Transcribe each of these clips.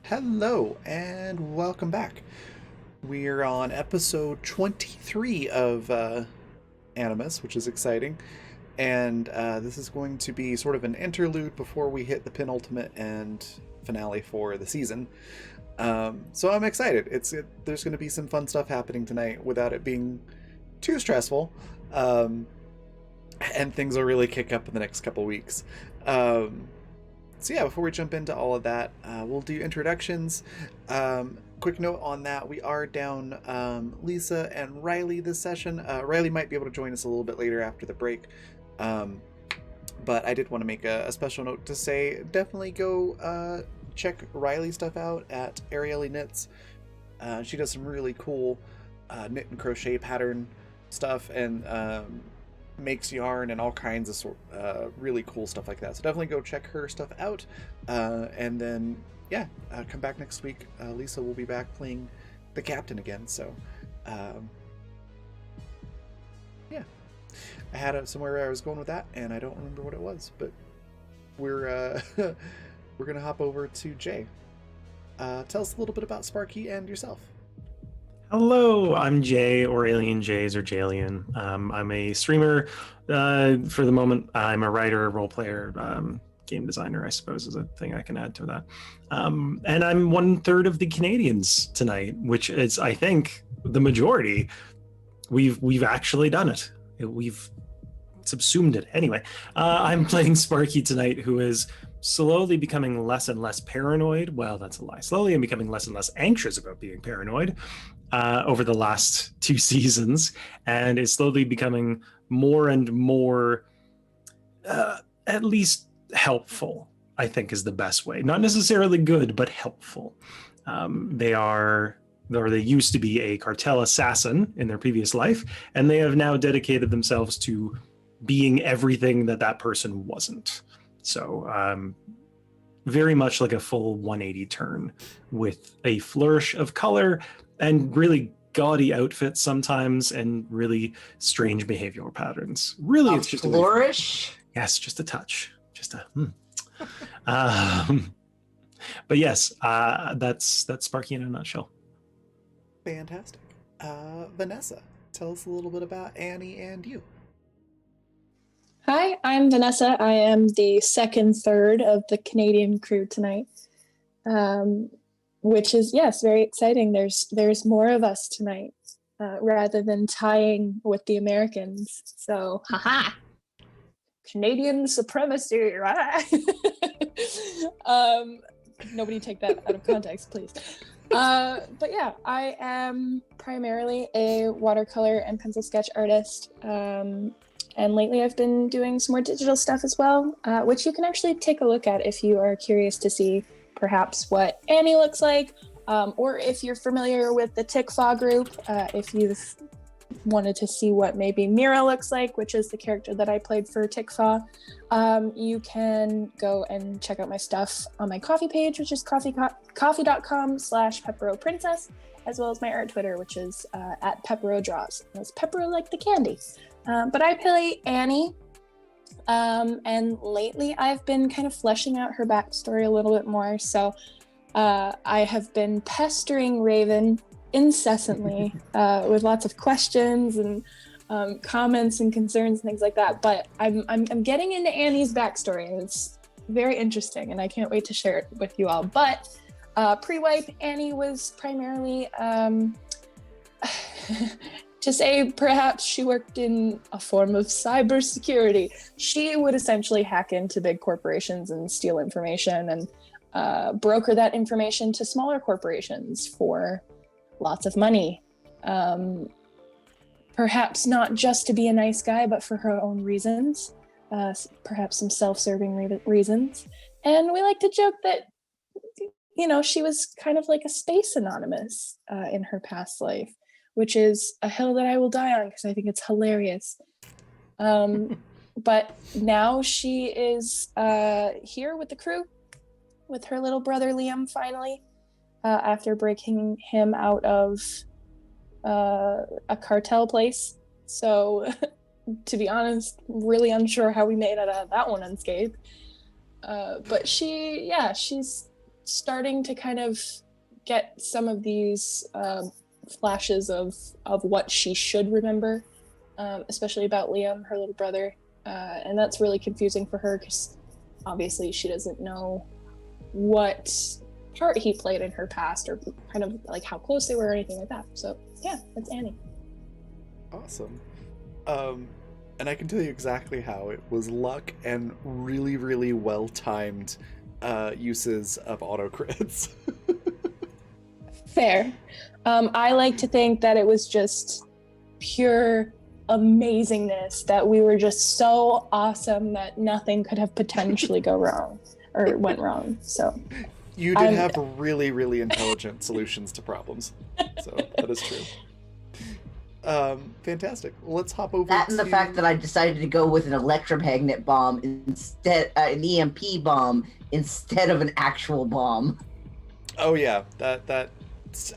Hello and welcome back. We're on episode 23 of Animus, which is exciting. And this is going to be sort of an interlude before we hit the penultimate and finale for the season. So I'm excited. There's going to be some fun stuff happening tonight without it being too stressful. Um, and things will really kick up in the next couple weeks. So yeah, before we jump into all of that, we'll do introductions. Quick note on that, we are down Lisa and Riley this session. Riley might be able to join us a little bit later after the break. But I did want to make a special note to say, definitely go check Riley's stuff out at Ariely Knits. She does some really cool knit and crochet pattern stuff, and makes yarn and all kinds of really cool stuff like that. So definitely go check her stuff out. And then, yeah, come back next week. Lisa will be back playing the captain again. So, yeah. I had somewhere where I was going with that, and I don't remember what it was. But we're we're gonna hop over to Jay. Tell us a little bit about Sparky and yourself. Hello, I'm Jay, or Alien Jays, or Jalian. I'm a streamer for the moment. I'm a writer, role player, game designer, I suppose, is a thing I can add to that. And I'm 1/3 of the Canadians tonight, which is, I think, the majority. We've actually done it. We've subsumed it. Anyway, I'm playing Sparky tonight, who is slowly becoming less and less paranoid. Well, that's a lie. Slowly I'm becoming less and less anxious about being paranoid over the last 2 seasons, and is slowly becoming more and more at least helpful, I think, is the best way. Not necessarily good, but helpful. They used to be a cartel assassin in their previous life, and they have now dedicated themselves to being everything that person wasn't. So very much like a full 180 turn, with a flourish of color and really gaudy outfits sometimes, and really strange behavioral patterns. Really, it's just flourish. Yes, just a touch, just a. But yes, that's Sparky in a nutshell. Fantastic. Vanessa, tell us a little bit about Annie and you. Hi, I'm Vanessa. I am the second third of the Canadian crew tonight, which is, yes, very exciting. There's more of us tonight, rather than tying with the Americans. So, haha, Canadian supremacy, right? Nobody take that out of context, please. But yeah, I am primarily a watercolor and pencil sketch artist. And lately I've been doing some more digital stuff as well, which you can actually take a look at if you are curious to see perhaps what Annie looks like, or if you're familiar with the TikFA group, if you've wanted to see what maybe Mira looks like, which is the character that I played for TikFA, you can go and check out my stuff on my Ko-fi page, which is ko-fi.com/pepperoprincess, as well as my art Twitter, which is at pepperodraws. That's pepper like the candy. But I play Annie, and lately I've been kind of fleshing out her backstory a little bit more. So I have been pestering Raven incessantly with lots of questions and comments and concerns and things like that. But I'm getting into Annie's backstory, and it's very interesting, and I can't wait to share it with you all. But pre-wipe, Annie was primarily to say perhaps she worked in a form of cybersecurity. She would essentially hack into big corporations and steal information and broker that information to smaller corporations for lots of money. Perhaps not just to be a nice guy, but for her own reasons, perhaps some self-serving reasons. And we like to joke that, she was kind of like a space anonymous in her past life, which is a hill that I will die on because I think it's hilarious. But now she is here with the crew, with her little brother Liam, finally, after breaking him out of a cartel place. So, to be honest, really unsure how we made it out of that one unscathed. But she's starting to kind of get some of these flashes of what she should remember, especially about Liam, her little brother. And that's really confusing for her because obviously she doesn't know what part he played in her past or kind of like how close they were or anything like that. So yeah, that's Annie. Awesome. And I can tell you exactly how. It was luck and really, really well-timed uses of auto crits. Fair. I like to think that it was just pure amazingness, that we were just so awesome that nothing could have potentially go wrong or went wrong. So You did have really, really intelligent solutions to problems. So that is true. Fantastic. Well, let's hop over That and the fact that I decided to go with an electromagnet bomb instead, an EMP bomb instead of an actual bomb. Oh yeah, that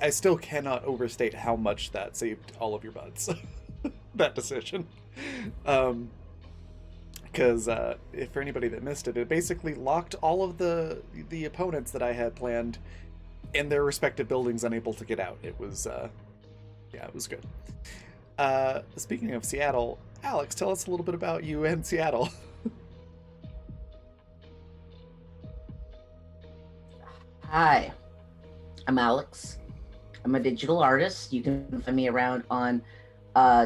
I still cannot overstate how much that saved all of your butts. That decision. Because if for anybody that missed it, it basically locked all of the opponents that I had planned in their respective buildings, unable to get out. It was yeah, it was good. Speaking of Seattle, Alex, tell us a little bit about you and Seattle. Hi, I'm Alex. I'm a digital artist. You can find me around on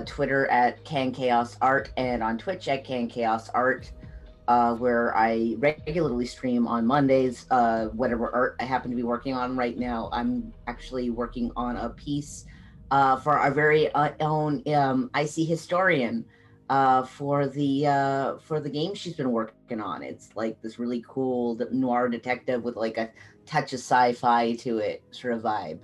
Twitter at CanChaosArt and on Twitch at CanChaosArt, where I regularly stream on Mondays, whatever art I happen to be working on right now. I'm actually working on a piece for our very own Icy Historian for the game she's been working on. It's like this really cool noir detective with like a touch of sci-fi to it sort of vibe.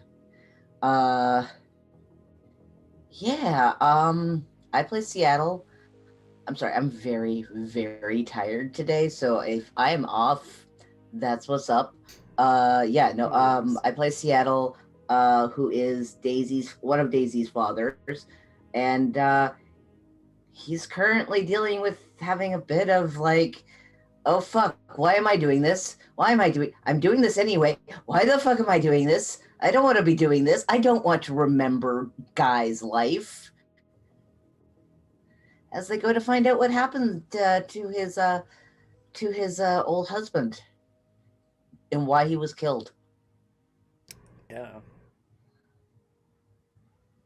Yeah, I play Seattle. I'm sorry, I'm very, very tired today, so if I am off, that's what's up. Yeah, no, I play Seattle, who is one of Daisy's fathers, and he's currently dealing with having a bit of like, oh fuck, why am I doing this? I'm doing this anyway. Why the fuck am I doing this? I don't want to be doing this. I don't want to remember Guy's life. As they go to find out what happened to his old husband and why he was killed. Yeah.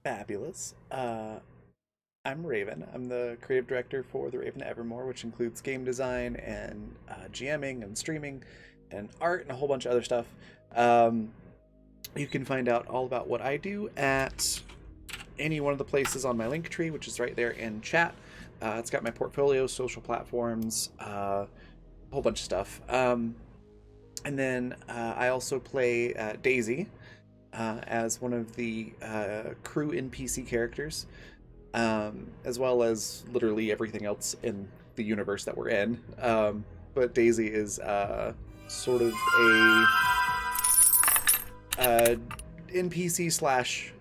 Fabulous. I'm Raven. I'm the creative director for The Raven Evermore, which includes game design and GMing and streaming and art and a whole bunch of other stuff. You can find out all about what I do at any one of the places on my link tree, which is right there in chat. It's got my portfolio, social platforms, a whole bunch of stuff. And then I also play Daisy as one of the crew NPC characters, as well as literally everything else in the universe that we're in. But Daisy is sort of a NPC slash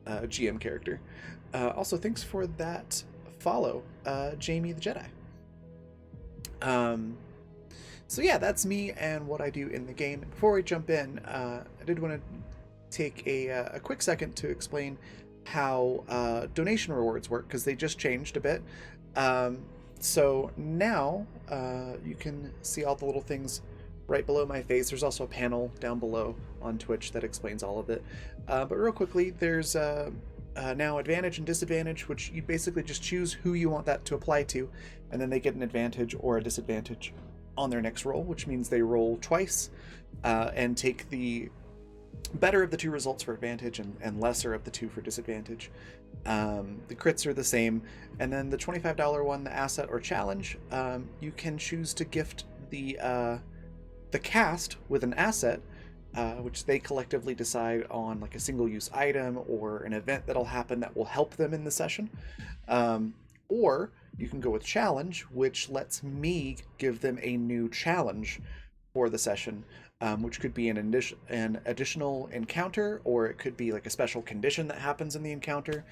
GM character. Also, thanks for that follow, Jamie the Jedi. So yeah, that's me and what I do in the game. Before we jump in, I did want to take a quick second to explain how donation rewards work, because they just changed a bit. So now you can see all the little things right below my face. There's also a panel down below on Twitch that explains all of it. But real quickly, there's now advantage and disadvantage, which you basically just choose who you want that to apply to, and then they get an advantage or a disadvantage on their next roll, which means they roll twice and take the better of the two results for advantage and lesser of the two for disadvantage. The crits are the same, and then the $25 one, the asset or challenge, you can choose to gift the cast with an asset, which they collectively decide on, like a single-use item or an event that'll happen that will help them in the session. Or you can go with challenge, which lets me give them a new challenge for the session, which could be an additional encounter, or it could be like a special condition that happens in the encounter,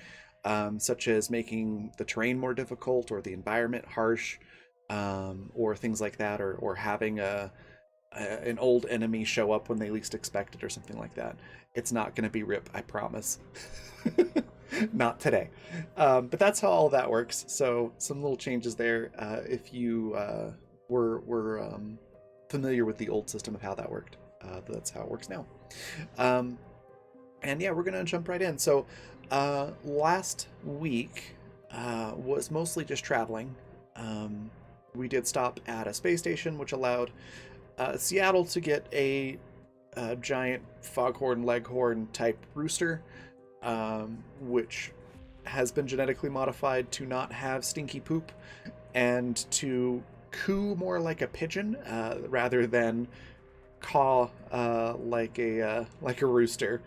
such as making the terrain more difficult or the environment harsh, or things like that, or having an old enemy show up when they least expect it or something like that. It's not going to be Rip, I promise. Not today. But that's how all that works. So some little changes there. If you were familiar with the old system of how that worked, that's how it works now. And yeah, we're going to jump right in. So last week was mostly just traveling. We did stop at a space station, which allowed Seattle to get a giant foghorn leghorn type rooster, which has been genetically modified to not have stinky poop and to coo more like a pigeon rather than caw like a rooster,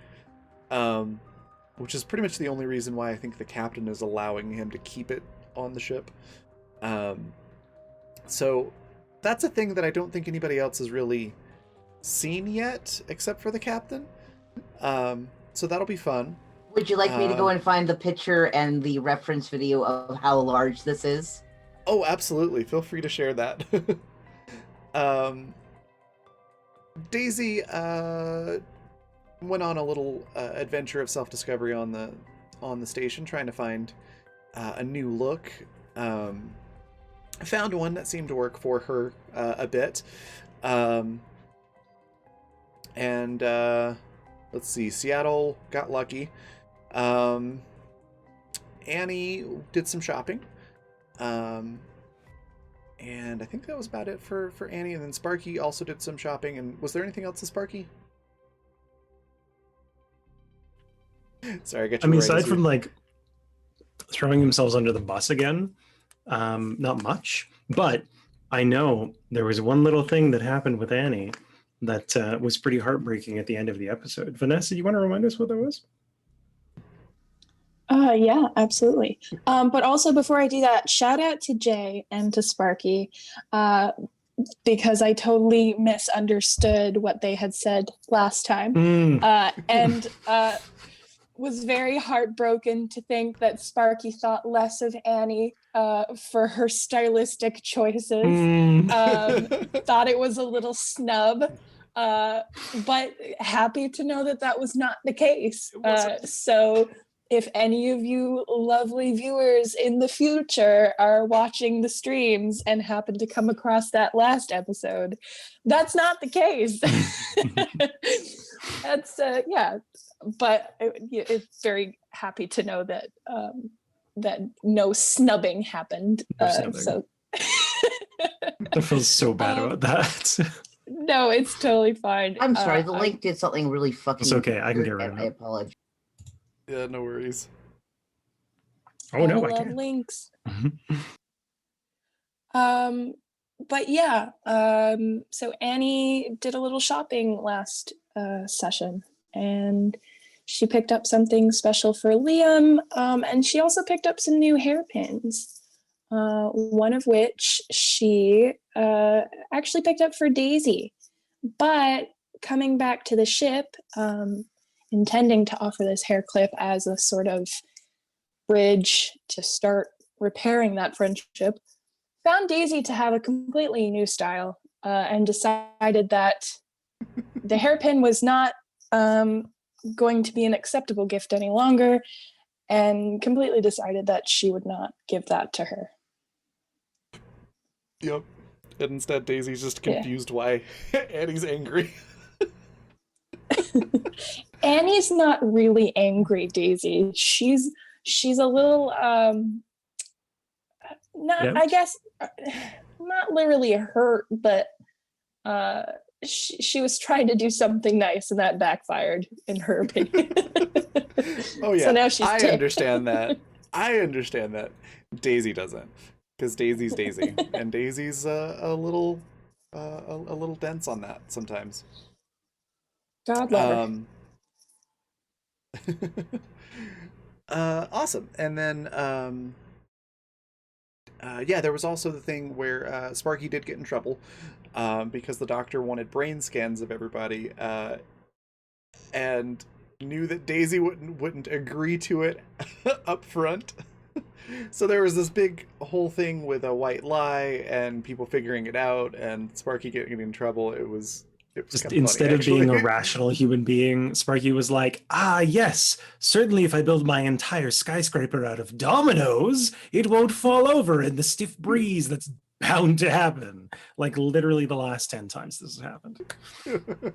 which is pretty much the only reason why I think the captain is allowing him to keep it on the ship. So that's a thing that I don't think anybody else has really seen yet, except for the captain. So that'll be fun. Would you like me to go and find the picture and the reference video of how large this is? Oh, absolutely. Feel free to share that. Daisy went on a little adventure of self-discovery on the station, trying to find a new look. Found one that seemed to work for her a bit. And let's see, Seattle got lucky. Annie did some shopping. And I think that was about it for Annie. And then Sparky also did some shopping. And was there anything else to Sparky? Sorry, I got you. I mean, aside from like throwing themselves under the bus again, not much. But I know there was one little thing that happened with Annie that was pretty heartbreaking at the end of the episode. Vanessa, you want to remind us what that was? Yeah, absolutely. But also before I do that, shout out to Jay and to Sparky, because I totally misunderstood what they had said last time. And was very heartbroken to think that Sparky thought less of Annie for her stylistic choices. Thought it was a little snub, but happy to know that that was not the case. So if any of you lovely viewers in the future are watching the streams and happen to come across that last episode, that's not the case. That's yeah, but it's very happy to know that that no snubbing happened. So I feel so bad about that. No, it's totally fine. I'm sorry, the link did something really fucking It's okay, I can get rid of it. I apologize. Yeah, no worries. Oh no, I I love can't. links. But yeah, so Annie did a little shopping last session, and she picked up something special for Liam, and she also picked up some new hairpins, one of which she actually picked up for Daisy. But coming back to the ship, intending to offer this hair clip as a sort of bridge to start repairing that friendship, found Daisy to have a completely new style, and decided that the hairpin was not going to be an acceptable gift any longer, and completely decided that she would not give that to her. Yep. And instead, Daisy's just confused why Annie's angry. Annie's not really angry, Daisy. She's a little I guess not literally hurt, but she was trying to do something nice and that backfired, in her opinion. Oh yeah, so now she's I ticked. understand that. I understand that. Daisy doesn't, because Daisy's Daisy, and Daisy's a little dense on that sometimes. God love her. Awesome. And then yeah, there was also the thing where Sparky did get in trouble because the doctor wanted brain scans of everybody, and knew that Daisy wouldn't agree to it up front. So there was this big whole thing with a white lie and people figuring it out and Sparky getting in trouble. It was Just kind of instead funny, of being a actually. rational human being, Sparky was like, ah, yes, certainly if I build my entire skyscraper out of dominoes, it won't fall over in the stiff breeze that's bound to happen. Like literally the last 10 times this has happened.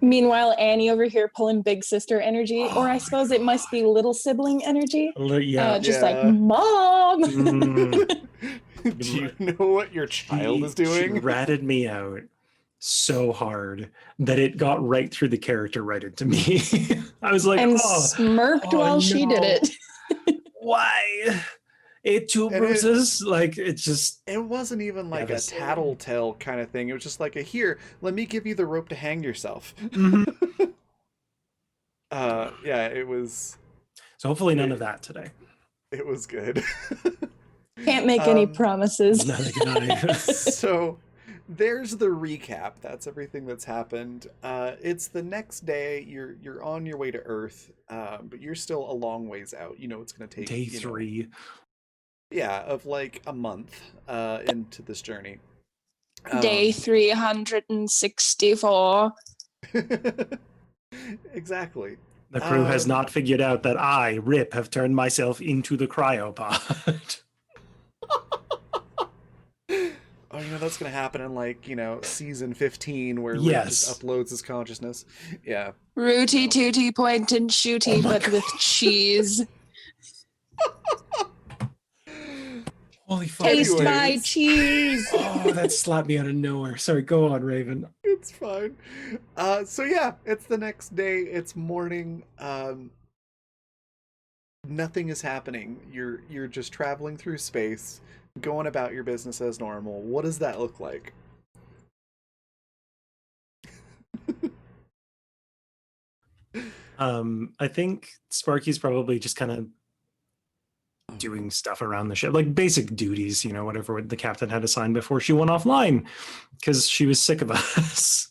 Meanwhile, Annie over here pulling big sister energy, Oh or I my suppose it must God. be little sibling energy. Yeah. Just like, Yeah. Mom! Mm. Do you know what your child is She doing? ratted me out so hard that it got right through the character right into me. I was like, And oh, smirked oh while she did no. it. Why? It two And bruises? Like, it's just it wasn't even like a devastating. tattletale kind of thing. It was just like a here, let me give you the rope to hang yourself. Mhm. Yeah, it was So hopefully none of that today. it was good. Can't make any Um, promises. Neither can I. So there's the recap. That's everything that's happened. It's the next day. You're on your way to Earth, but you're still a long ways out. You know it's going to take Day 3. yeah, of like a month into this journey. Day 364. Exactly. The crew has Um, not figured out that I, Rip, have turned myself into the cryopod. Oh, that's gonna happen in like season 15 where Rick Yes. just uploads his consciousness. Yeah. Rooty tooty point and shooty, Oh my but with cheese. Holy fuck. Taste Anyways. my cheese. Oh, that slapped me out of nowhere. Sorry, go on, Raven. It's fine. So yeah, it's the next day. It's morning. Nothing is happening. You're just traveling through space, going about your business as normal. What does that look like? I think Sparky's probably just kind of doing stuff around the ship, like basic duties, whatever the captain had assigned before she went offline, because she was sick of us.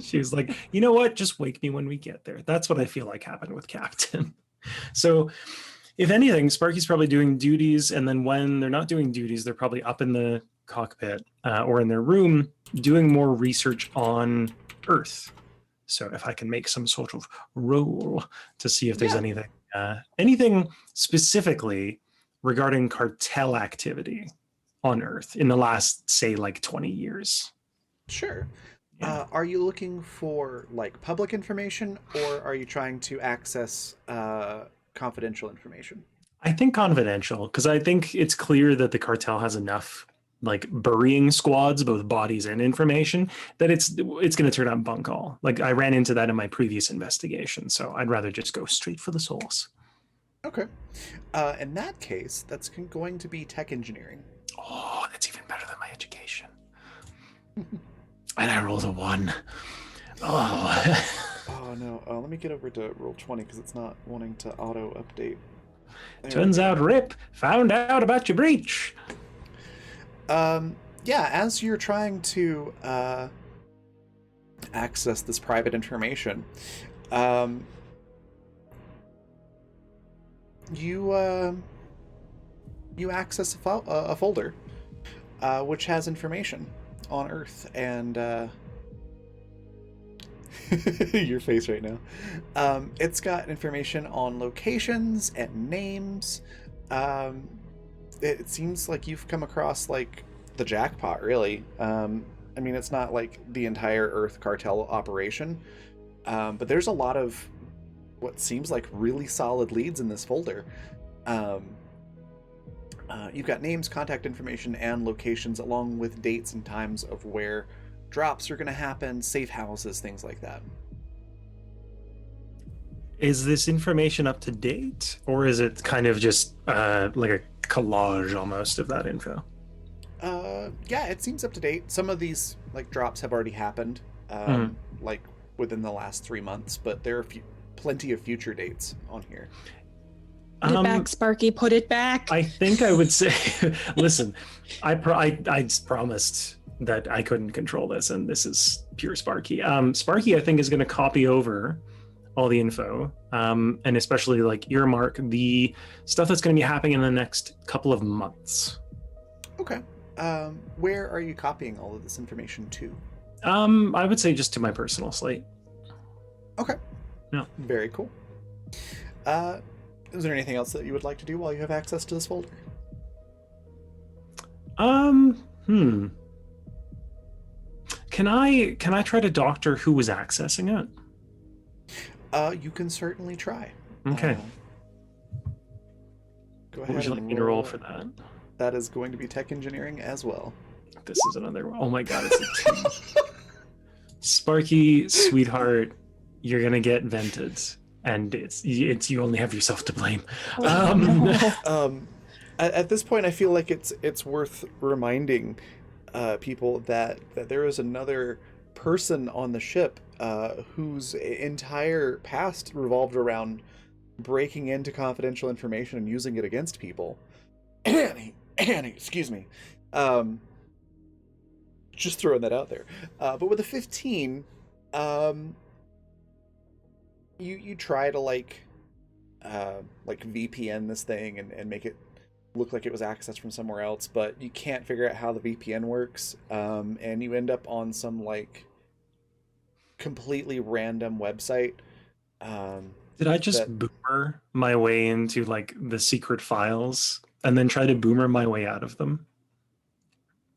She was like, you know what? Just wake me when we get there. That's what I feel like happened with Captain. So, if anything, Sparky's probably doing duties, and then when they're not doing duties, they're probably up in the cockpit or in their room doing more research on Earth. So, if I can make some sort of roll to see if there's anything specifically regarding cartel activity on Earth in the last, say, like 20 years. Sure. Yeah. Are you looking for like public information, or are you trying to access confidential information? I think confidential, because I think it's clear that the cartel has enough like burying squads, both bodies and information, that it's going to turn out bunk all. Like I ran into that in my previous investigation, so I'd rather just go straight for the source. Okay. In that case, that's going to be tech engineering. Oh, that's even better than my education. And I rolled a 1. Oh. Oh no. Let me get over to roll 20 because it's not wanting to auto update. Turns out Rip found out about your breach. Yeah, as you're trying to access this private information, you access a folder which has information on Earth, and your face right now. It's got information on locations and names. It seems like you've come across like the jackpot, really. I mean, it's not like the entire Earth cartel operation, but there's a lot of what seems like really solid leads in this folder. You've got names, contact information, and locations, along with dates and times of where drops are going to happen, safe houses, things like that. Is this information up to date, or is it kind of just like a collage almost of that info? Yeah, it seems up to date. Some of these like drops have already happened, like within the last 3 months, but there are plenty of future dates on here. Put it back, Sparky. Put it back. I think I would say, listen, I promised that I couldn't control this, and this is pure Sparky. Sparky, I think, is going to copy over all the info, and especially like earmark the stuff that's going to be happening in the next couple of months. Okay. Where are you copying all of this information to? I would say just to my personal slate. Okay. Yeah. Very cool. Is there anything else that you would like to do while you have access to this folder? Can I try to doctor who was accessing it? You can certainly try. Okay. Go What ahead would you like me to roll for that? That is going to be tech engineering as well. This is another. Oh my god, it's a 2. Sparky, sweetheart, you're gonna get vented, and it's you only have yourself to blame. At this point, I feel like it's worth reminding people that there is another person on the ship whose entire past revolved around breaking into confidential information and using it against people. Annie, excuse me. Just throwing that out there. But with a 15, you try to like VPN this thing and make it look like it was accessed from somewhere else, but you can't figure out how the VPN works, and you end up on some like completely random website. Did I just boomer my way into like the secret files and then try to boomer my way out of them?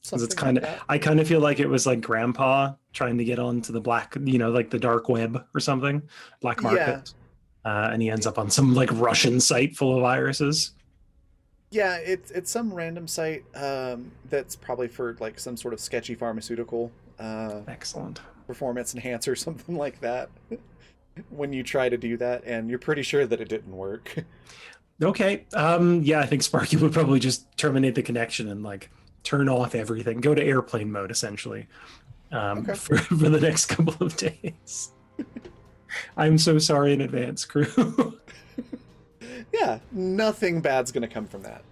Because it's kind of, I kind of feel like it was like Grandpa trying to get onto the black, like the dark web or something, black market, and he ends up on some like Russian site full of viruses. Yeah, it's some random site that's probably for like some sort of sketchy pharmaceutical. Excellent. Performance enhancer, something like that. When you try to do that, and you're pretty sure that it didn't work. Okay. Yeah, I think Sparky would probably just terminate the connection and like turn off everything, go to airplane mode essentially, for the next couple of days. I'm so sorry in advance, crew. Yeah, nothing bad's gonna come from that.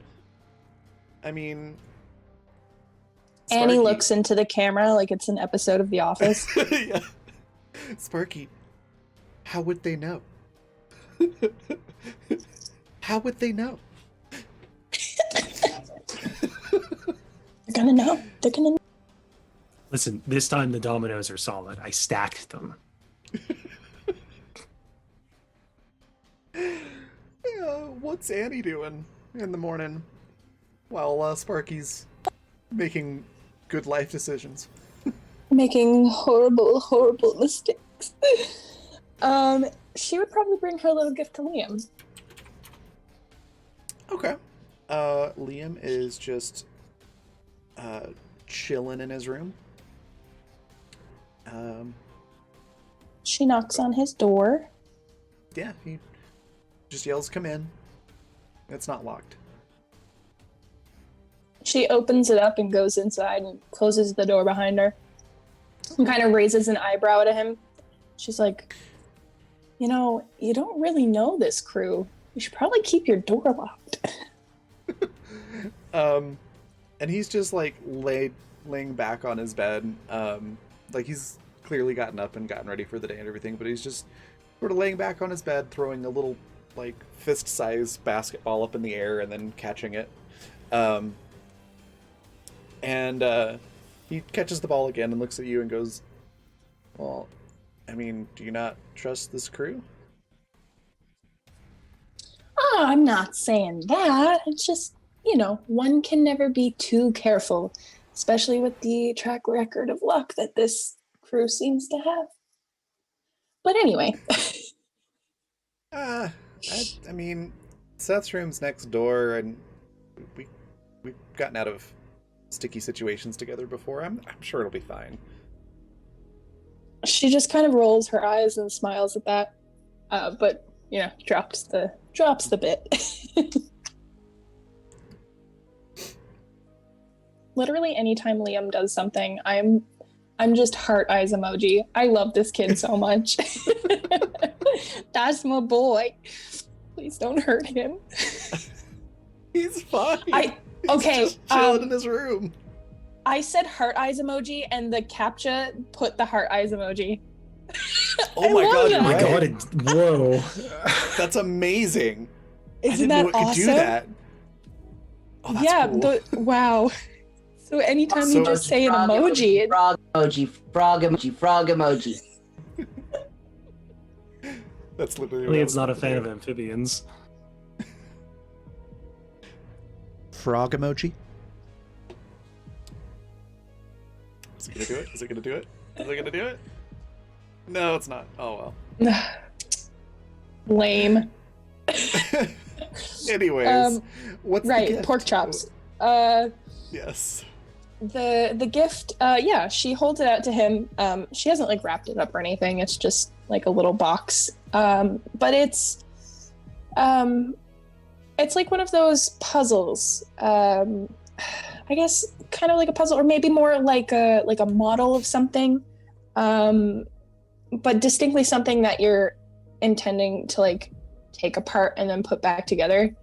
I mean, Annie Sparky... looks into the camera like it's an episode of The Office. Yeah. Sparky, how would they know? How would they know? They're gonna know. They're gonna know. Listen, this time the dominoes are solid. I stacked them. What's Annie doing in the morning while Sparky's making good life decisions? Making horrible, horrible mistakes. She would probably bring her little gift to Liam. Okay. Liam is just chilling in his room. She knocks on his door. Yeah, he just yells, "Come in." It's not locked. She opens it up and goes inside and closes the door behind her and kind of raises an eyebrow to him. She's like, you don't really know this crew. You should probably keep your door locked. And he's just like laying back on his bed. Like he's clearly gotten up and gotten ready for the day and everything, but he's just sort of laying back on his bed, throwing a little like fist-sized basketball up in the air and then catching it. And he catches the ball again and looks at you and goes, "Well, I mean, do you not trust this crew?" Oh, I'm not saying that. It's just, one can never be too careful, especially with the track record of luck that this crew seems to have. But anyway. I mean, Seth's room's next door, and we've gotten out of sticky situations together before. I'm sure it'll be fine. She just kind of rolls her eyes and smiles at that, but drops the bit. Literally, anytime Liam does something, I'm just heart eyes emoji. I love this kid so much. That's my boy. Please don't hurt him. He's fine. He's just chilling in his room. I said heart eyes emoji, and the CAPTCHA put the heart eyes emoji. Oh my god, you're Oh my right. god! Whoa! That's amazing. I Isn't didn't know that it could do awesome? that. Oh, that's Yeah, cool. wow. So anytime So- you just say an Frog emoji, frog emoji, frog emoji, frog emoji. That's literally. what I Elliot's was not a gonna fan do. of amphibians. Frog emoji. Is it gonna do it? Is it gonna do it? Is it gonna do it? No, it's not. Oh lame. well. Anyways, what's the Right, gift? pork chops. Yes. The gift, yeah, she holds it out to him. She hasn't like wrapped it up or anything. It's just like a little box. But it's like one of those puzzles. I guess kind of like a puzzle, or maybe more like a model of something. But distinctly something that you're intending to like take apart and then put back together.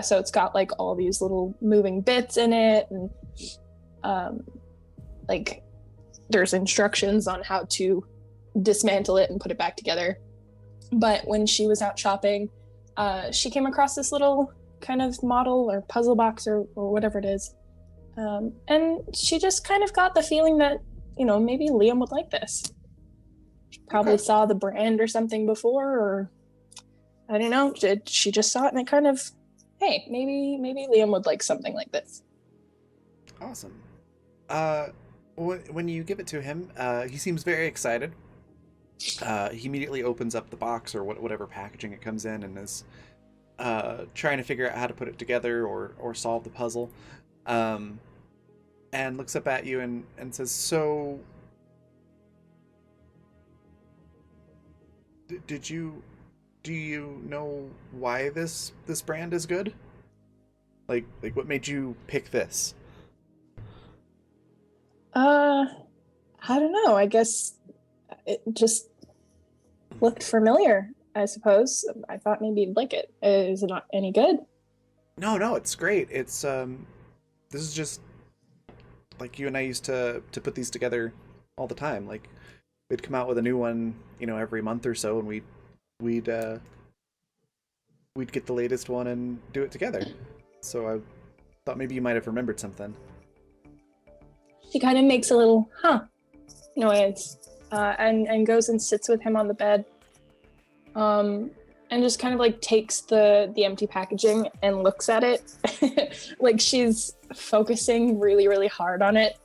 So it's got like all these little moving bits in it, and like there's instructions on how to dismantle it and put it back together. But when she was out shopping, she came across this little kind of model or puzzle box or whatever it is. And she just kind of got the feeling that, maybe Liam would like this. She probably Okay. saw the brand or something before, or I don't know. She just saw it and it kind of, hey, maybe Liam would like something like this. Awesome. When you give it to him, he seems very excited. He immediately opens up the box or whatever packaging it comes in and is trying to figure out how to put it together or solve the puzzle. And looks up at you and says, "So, do you know why this brand is good? Like what made you pick this?" I don't know. I guess it just looked familiar, I suppose. I thought maybe you'd like it. Is it not any good? No, it's great. It's this is just like you and I used to put these together all the time. Like we'd come out with a new one, every month or so, and we'd get the latest one and do it together. So I thought maybe you might have remembered something. She kind of makes a little noise, and goes and sits with him on the bed, and just kind of like takes the empty packaging and looks at it, like she's focusing really, really hard on it.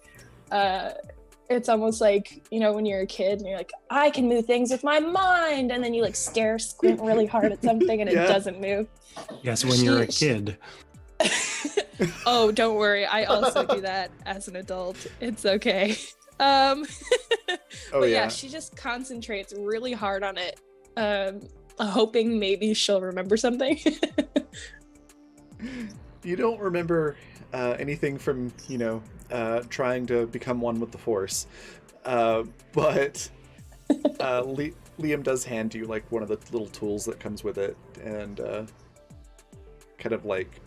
It's almost like, when you're a kid and you're like, I can move things with my mind, and then you like squint really hard at something and Yeah. it doesn't move. Yes, when you're a kid. Oh, don't worry. I also do that as an adult. It's okay. But yeah, she just concentrates really hard on it, hoping maybe she'll remember something. You don't remember anything from trying to become one with the Force, but Liam does hand you like one of the little tools that comes with it, and kind of like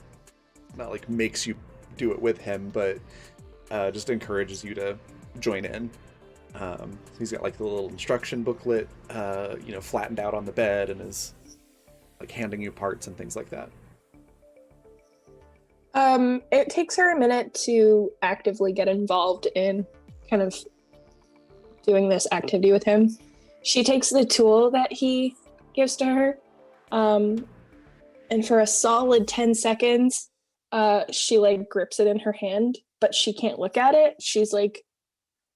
not like makes you do it with him, but just encourages you to join in. He's got like the little instruction booklet, flattened out on the bed, and is like handing you parts and things like that. It takes her a minute to actively get involved in kind of doing this activity with him. She takes the tool that he gives to her, and for a solid 10 seconds, she like grips it in her hand, but she can't look at it. She's like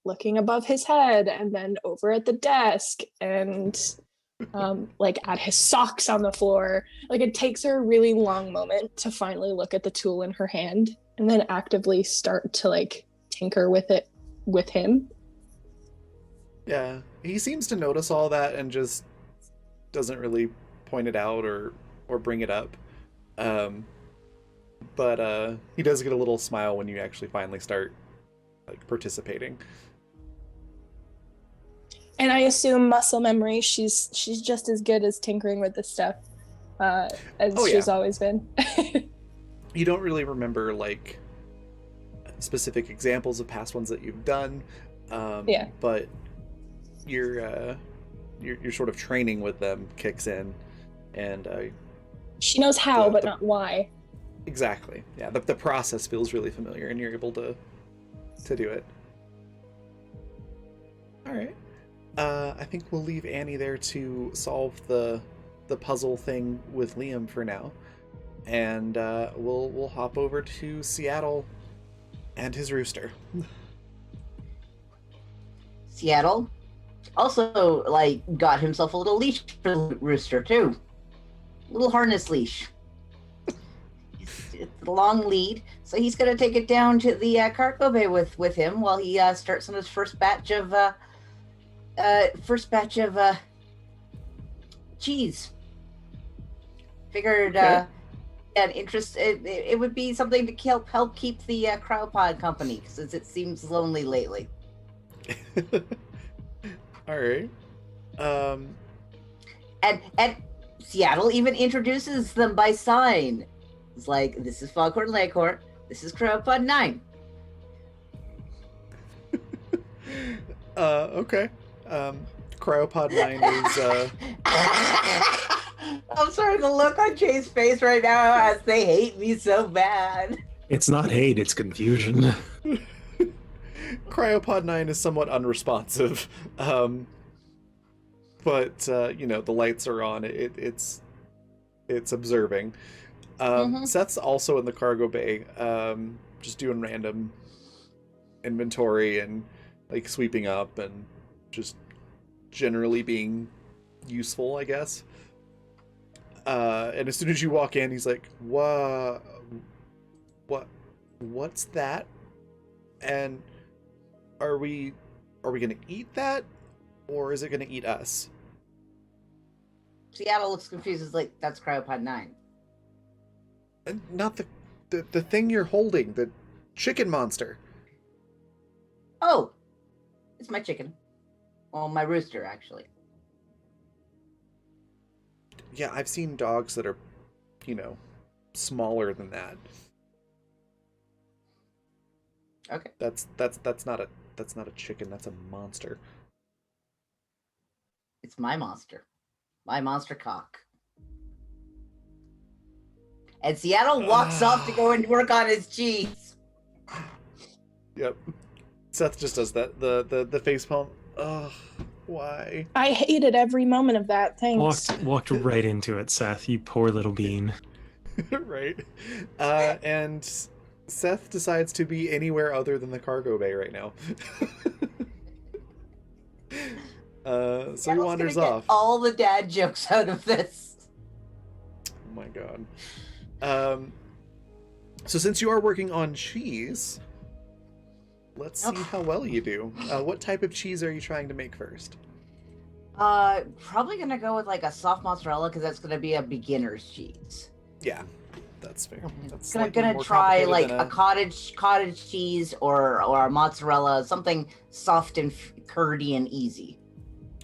looking above his head and then over at the desk and like at his socks on the floor. Like it takes her a really long moment to finally look at the tool in her hand and then actively start to like tinker with it with him. Yeah, he seems to notice all that and just doesn't really point it out or bring it up. But he does get a little smile when you actually finally start like participating. And I assume muscle memory, she's just as good as tinkering with this stuff as she's always been. You don't really remember like specific examples of past ones that you've done. Yeah. But you're your sort of training with them kicks in, and She knows how, but the not why. exactly, yeah. The process feels really familiar, and you're able to do it. All right. I think we'll leave Annie there to solve the puzzle thing with Liam for now, and we'll hop over to Seattle and his rooster. Seattle also got himself a little leash for the rooster too, a little harness leash. It's a long lead, so he's gonna take it down to the cargo bay with him while he starts on his first batch of cheese. Figured Okay. an interest it would be something to help keep the cryopod company, since it seems lonely lately. All right. And Seattle even introduces them by sign. It's like, this is Foghorn Leghorn, this is Cryopod 9. Okay. Cryopod 9 is I'm sorry, the look on Jay's face right now as they hate me so bad. It's not hate, it's confusion. Cryopod 9 is somewhat unresponsive. But the lights are on. It's observing. Seth's also in the cargo bay, just doing random inventory and like sweeping up and just generally being useful, I guess. And as soon as you walk in, he's like, what's that? And are we gonna eat that, or is it gonna eat us? Seattle looks confused. Is like, that's Cryopod 9. And not the thing you're holding, the chicken monster. Oh, it's my chicken. Well, my rooster, actually. Yeah, I've seen dogs that are, smaller than that. Okay. That's not a chicken. That's a monster. It's my monster. My monster cock. And Seattle walks off to go and work on his cheese. Yep. Seth just does that. The face palm. Ugh. Why? I hated every moment of that. Thanks. Walked right into it, Seth, you poor little bean. Right. And Seth decides to be anywhere other than the cargo bay right now. So he wanders gonna get off. all the dad jokes out of this. Oh my god. So since you are working on cheese, let's see how well you do. What type of cheese are you trying to make first? Probably gonna go with like a soft mozzarella, because that's gonna be a beginner's cheese. Yeah, that's fair. That's Gonna try like a cottage cheese or a mozzarella, something soft and curdy and easy.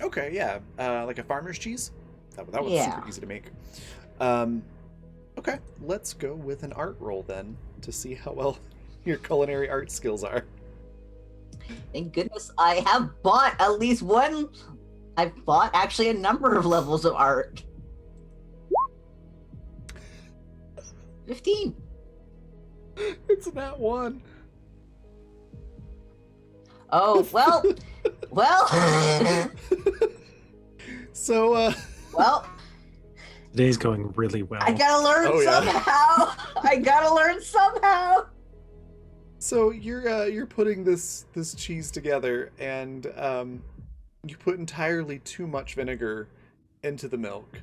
Okay, yeah, like a farmer's cheese. That was super easy to make. Okay, let's go with an art roll then to see how well your culinary art skills are. Thank goodness I have bought at least one. I've bought actually a number of levels of art. 15. It's not one. Oh, well. So, well, Today's going really well. I gotta learn somehow. I gotta learn somehow. So you're putting this cheese together, and you put entirely too much vinegar into the milk,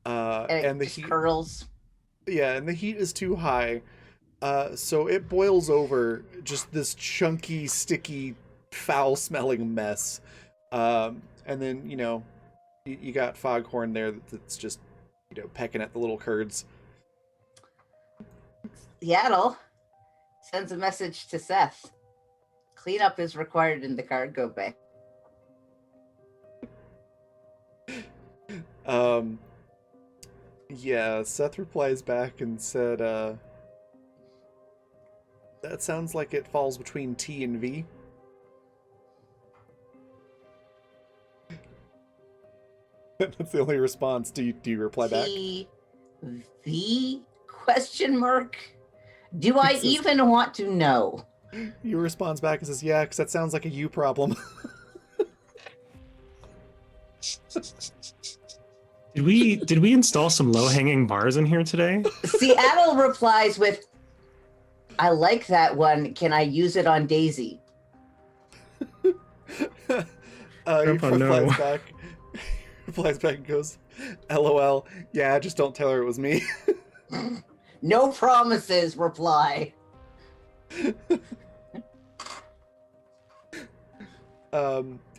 and the just heat curls. Yeah, and the heat is too high, so it boils over, just this chunky, sticky, foul-smelling mess. And then you got Foghorn there that's just pecking at the little curds. Seattle sends a message to Seth. Cleanup is required in the cargo bay. Yeah, Seth replies back and said, that sounds like it falls between T and V. That's the only response. Do you reply back? The question mark? Do I He says- even want to know? You responds back and says, "Yeah, because that sounds like a you problem." Did we install some low-hanging bars in here today? Seattle replies with, I like that one. Can I use it on Daisy? He Grandpa, replies no. back. Replies back and goes, "LOL. Yeah, just don't tell her it was me." No promises, reply.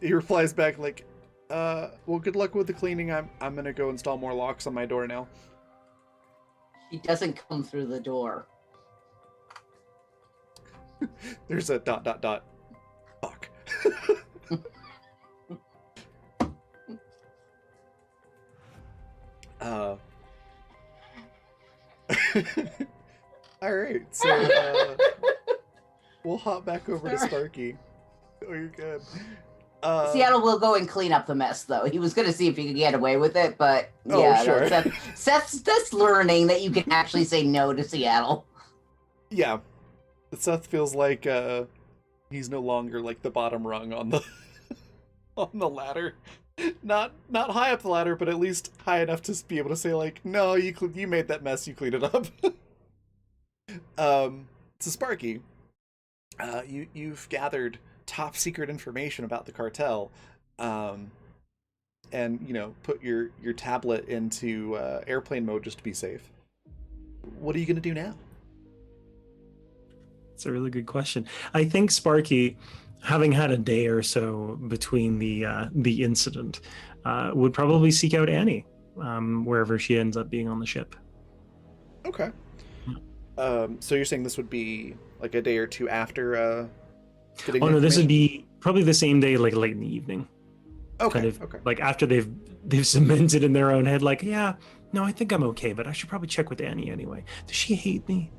He replies back like, well, good luck with the cleaning. I'm gonna go install more locks on my door now." He doesn't come through the door. There's a ... Fuck. All right, so we'll hop back over to Sparky. Oh, you're good. Seattle will go and clean up the mess, though. He was going to see if he could get away with it, but Oh, yeah, sure. no, Seth's learning that you can actually say no to Seattle. Yeah, Seth feels like he's no longer like the bottom rung on the on the ladder. Not high up the ladder, but at least high enough to be able to say like, "No, you made that mess. You cleaned it up." So Sparky, you've gathered top secret information about the cartel, and put your tablet into airplane mode just to be safe. What are you gonna do now? It's a really good question. I think Sparky, having had a day or so between the incident, would probably seek out Annie, wherever she ends up being on the ship. Okay. So you're saying this would be like a day or two after getting Oh no, this would information? be probably the same day, like late in the evening. Okay. Kind of Okay. like after they've cemented in their own head, like, yeah, no, I think I'm okay, but I should probably check with Annie anyway. Does she hate me?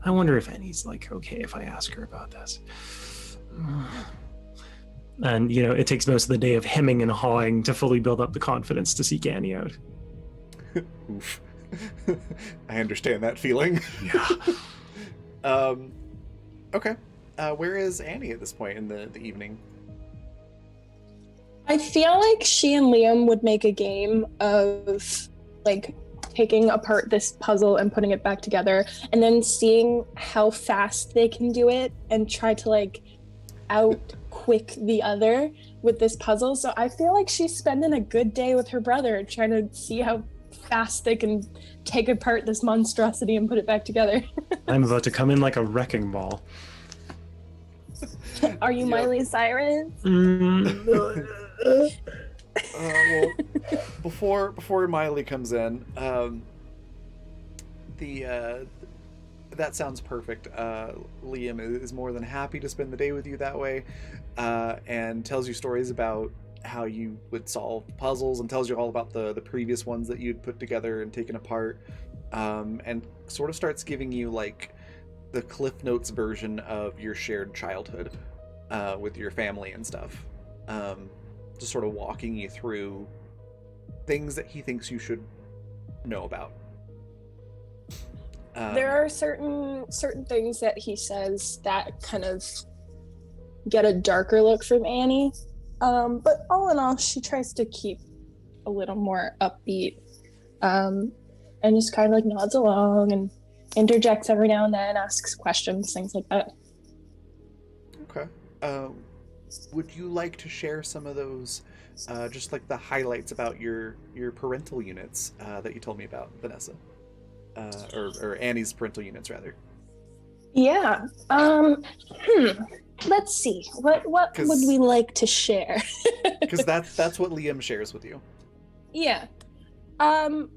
I wonder if Annie's like okay if I ask her about this. And it takes most of the day of hemming and hawing to fully build up the confidence to seek Annie out. Oof. I understand that feeling. Yeah. Okay. Where is Annie at this point in the evening? I feel like she and Liam would make a game of like taking apart this puzzle and putting it back together and then seeing how fast they can do it and try to like out quick the other with this puzzle. So I feel like she's spending a good day with her brother trying to see how fast they can take apart this monstrosity and put it back together. I'm about to come in like a wrecking ball. Are you Yep. Miley Cyrus? Well, before Miley comes in, that sounds perfect. Liam is more than happy to spend the day with you that way, and tells you stories about how you would solve puzzles, and tells you all about the previous ones that you'd put together and taken apart, and sort of starts giving you like the Cliff Notes version of your shared childhood with your family and stuff. Just sort of walking you through things that he thinks you should know about. There are certain things that he says that kind of get a darker look from Annie. But all in all, she tries to keep a little more upbeat, and just kind of like nods along and interjects every now and then, asks questions, things like that. Okay. Would you like to share some of those, just like the highlights about your parental units that you told me about, Vanessa? Or Annie's parental units, rather. Yeah. Let's see. What would we like to share? Because that's what Liam shares with you. Yeah. Well,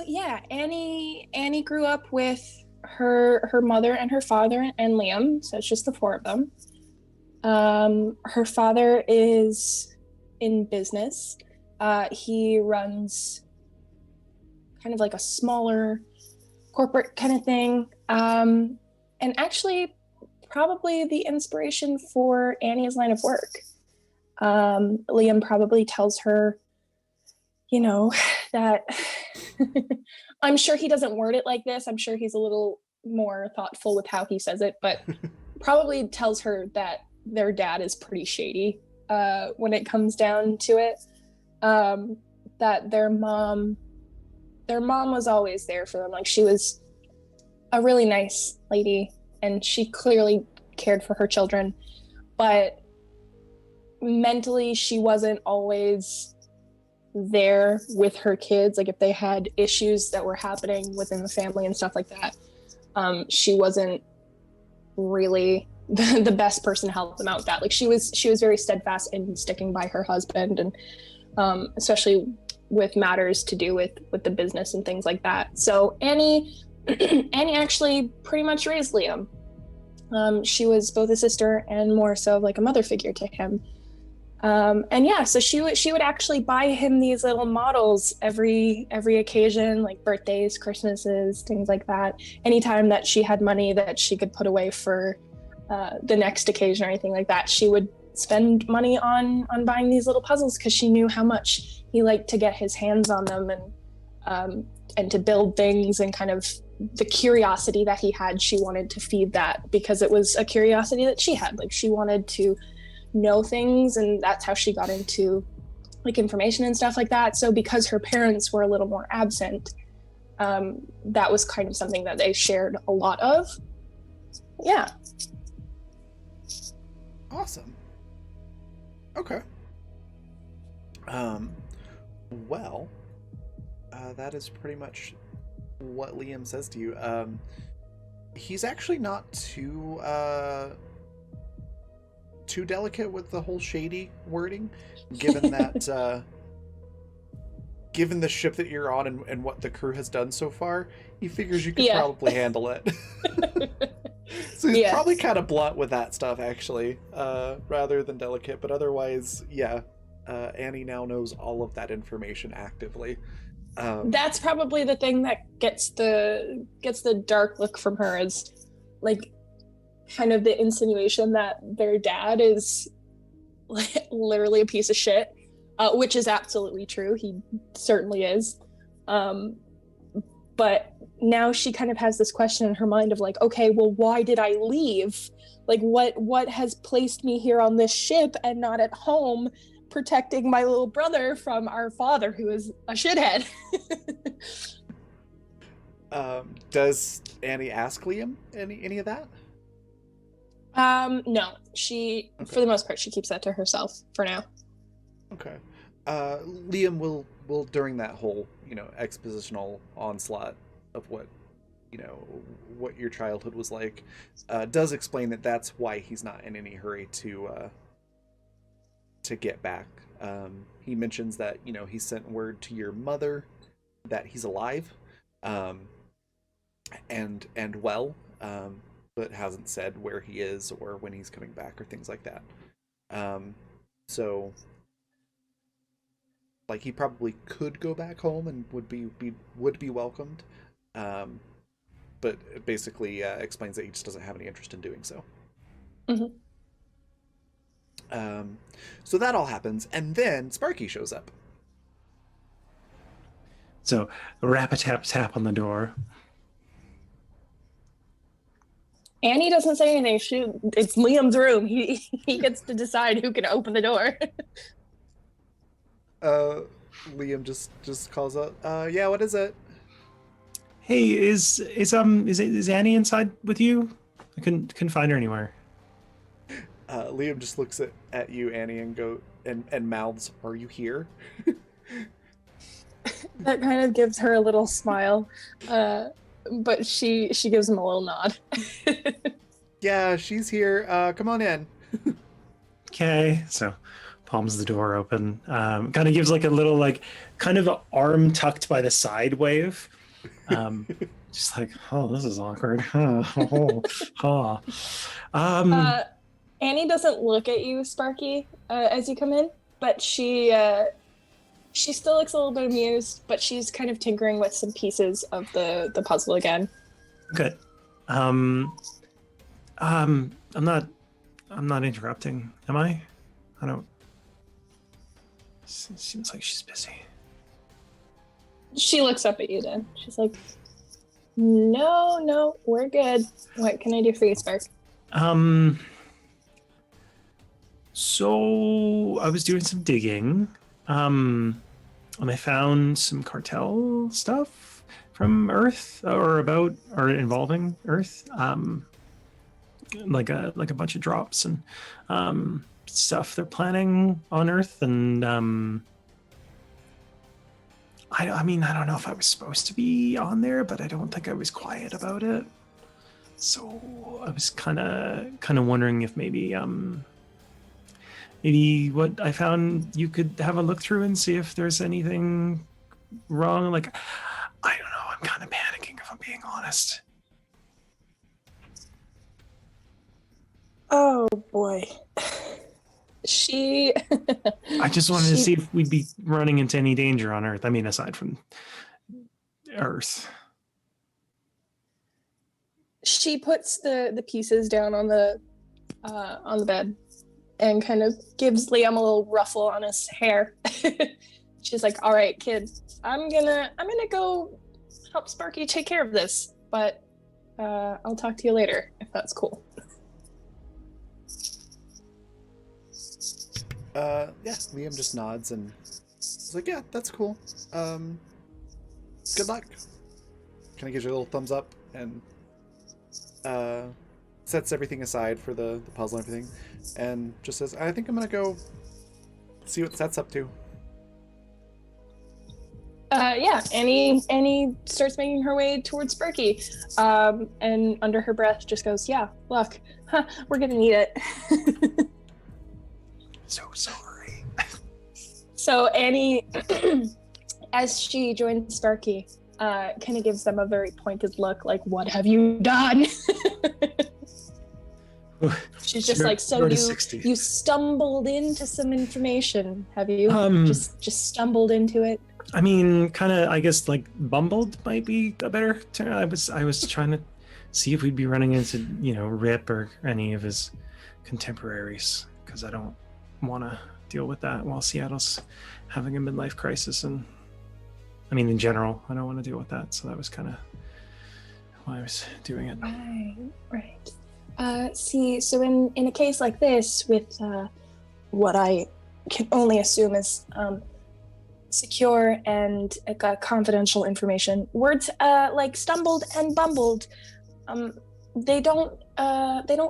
yeah. Annie grew up with her mother and her father and Liam, so it's just the four of them. Her father is in business. He runs kind of like a smaller corporate kind of thing. And actually, probably the inspiration for Annie's line of work. Liam probably tells her, that I'm sure he doesn't word it like this. I'm sure he's a little more thoughtful with how he says it, but probably tells her that their dad is pretty shady when it comes down to it. That their mom was always there for them. Like, she was a really nice lady and she clearly cared for her children, but mentally she wasn't always there with her kids. Like, if they had issues that were happening within the family and stuff like that, she wasn't really the best person to help them out with that. Like, she was very steadfast in sticking by her husband, and especially with matters to do with the business and things like that. So Annie actually pretty much raised Liam. She was both a sister and more so like a mother figure to him. And yeah, so she would actually buy him these little models every occasion, like birthdays, Christmases, things like that. Anytime that she had money that she could put away for the next occasion or anything like that, she would spend money on buying these little puzzles because she knew how much he liked to get his hands on them and to build things, and kind of the curiosity that he had, she wanted to feed that because it was a curiosity that she had. Like, she wanted to know things, and that's how she got into like information and stuff like that. So because her parents were a little more absent, that was kind of something that they shared a lot of. Yeah. Awesome. Okay. Well, that is pretty much what Liam says to you. He's actually not too delicate with the whole shady wording, given that given the ship that you're on and what the crew has done so far. He figures you could probably handle it. So he's probably kind of blunt with that stuff, actually, rather than delicate. But otherwise, yeah, Annie now knows all of that information actively. That's probably the thing that gets the dark look from her, is like kind of the insinuation that their dad is like literally a piece of shit, which is absolutely true. He certainly is. But now she kind of has this question in her mind of like, okay, well, why did I leave? Like, what has placed me here on this ship and not at home protecting my little brother from our father, who is a shithead? Does Annie ask Liam any of that? No. She, for the most part, she keeps that to herself for now. Okay. Liam will during that whole, expositional onslaught of what your childhood was like, does explain that that's why he's not in any hurry to get back. He mentions that, he sent word to your mother that he's alive, and well, but hasn't said where he is or when he's coming back or things like that. So like, he probably could go back home and would be welcomed, but basically explains that he just doesn't have any interest in doing so. Mm-hmm. So that all happens, and then Sparky shows up. So rap-a-tap-tap on the door. Annie doesn't say anything. It's Liam's room. He gets to decide who can open the door. Liam just calls out, yeah, what is it? Hey, is Annie inside with you? I couldn't find her anywhere. Liam just looks at you, Annie, and mouths, "Are you here?" That kind of gives her a little smile, but she gives him a little nod. Yeah, she's here. Come on in. Okay, so palms the door open. Kind of gives like a little kind of arm tucked by the side wave. Just like, oh, this is awkward. Annie doesn't look at you, Sparky, as you come in, but she still looks a little bit amused, but she's kind of tinkering with some pieces of the puzzle again. Good. I'm not interrupting, am I? I don't. Seems like she's busy. She looks up at you then. She's like, no, we're good. What can I do for you, Spark? So I was doing some digging, and I found some cartel stuff from Earth or about or involving Earth. Like a bunch of drops and stuff they're planning on Earth, and I mean, I don't know if I was supposed to be on there, but I don't think I was quiet about it. So I was kind of wondering if maybe what I found you could have a look through and see if there's anything wrong. Like, I don't know. I'm kind of panicking if I'm being honest. Oh boy. She I just wanted to see if we'd be running into any danger on Earth. I mean, aside from Earth. She puts the pieces down on the bed and kind of gives Liam a little ruffle on his hair. She's like, "All right, kid, I'm gonna go help Sparky take care of this, but I'll talk to you later if that's cool." Yeah, Liam just nods and he's like, yeah, that's cool. Good luck. Kind of gives you a little thumbs up and sets everything aside for the puzzle and everything and just says, I think I'm gonna go see what Set's up to. Yeah, Annie starts making her way towards Sparky, and under her breath just goes, "Yeah, look, we're gonna need it." So sorry. So Annie, as she joins Sparky, kind of gives them a very pointed look, like, "What have you done?" She's just like, "So you stumbled into some information, have you? Just stumbled into it." I mean, kind of. I guess like bumbled might be a better term. I was trying to see if we'd be running into Rip or any of his contemporaries, because I don't want to deal with that while Seattle's having a midlife crisis, and I mean in general I don't want to deal with that, so that was kind of why I was doing it. Right. See, so in a case like this with what I can only assume is secure and confidential information, words like stumbled and bumbled, they don't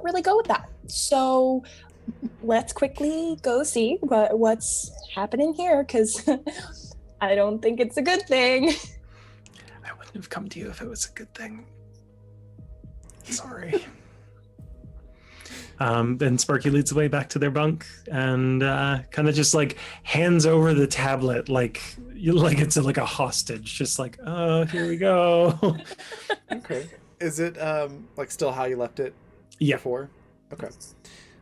really go with that. So let's quickly go see what's happening here, because I don't think it's a good thing. I wouldn't have come to you if it was a good thing. Sorry. Then Sparky leads the way back to their bunk and kind of just like hands over the tablet like it's like a hostage, just like, oh, here we go. Okay. Is it like still how you left it before? Okay.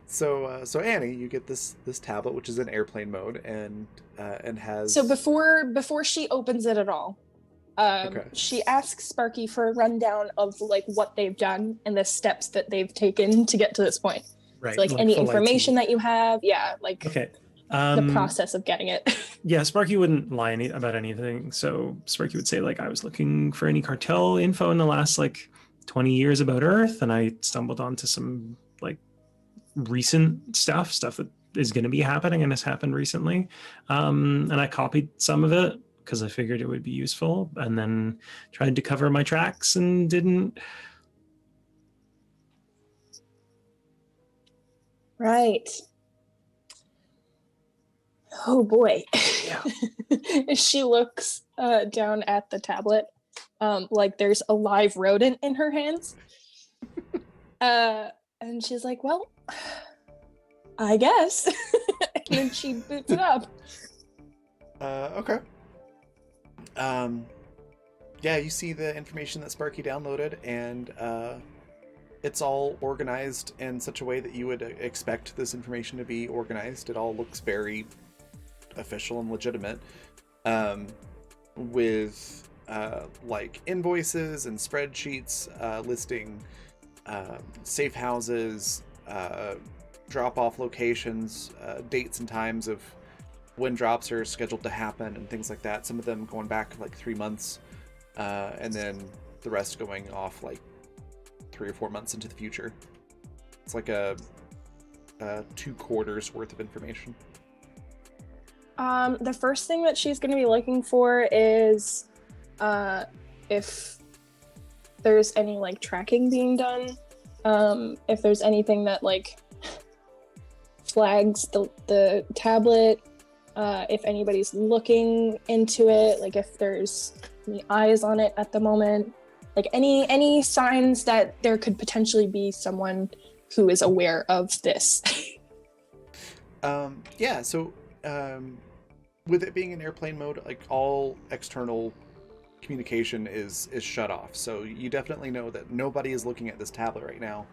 So Annie, you get this tablet, which is in airplane mode, and has. So before she opens it at all, she asks Sparky for a rundown of like what they've done and the steps that they've taken to get to this point. Right. So, like any information that you have, okay. The process of getting it. Yeah, Sparky wouldn't lie about anything. So Sparky would say, like, I was looking for any cartel info in the last like 20 years about Earth, and I stumbled onto some like recent stuff that is going to be happening and has happened recently. And I copied some of it because I figured it would be useful, and then tried to cover my tracks and didn't. Right. Oh boy. Yeah. She looks down at the tablet, like there's a live rodent in her hands. And she's like, well, I guess. And then she boots it up. Okay. Yeah, you see the information that Sparky downloaded, and it's all organized in such a way that you would expect this information to be organized. It all looks very official and legitimate, with like invoices and spreadsheets listing safe houses, drop-off locations, dates and times of when drops are scheduled to happen and things like that. Some of them going back like 3 months, and then the rest going off like 3 or 4 months into the future. It's like a 2 quarters worth of information. The first thing that she's going to be looking for is if there's any like tracking being done, if there's anything that like flags the tablet, if anybody's looking into it, like if there's any eyes on it at the moment, like any signs that there could potentially be someone who is aware of this. Yeah, so with it being in airplane mode, like all external communication is shut off. So you definitely know that nobody is looking at this tablet right now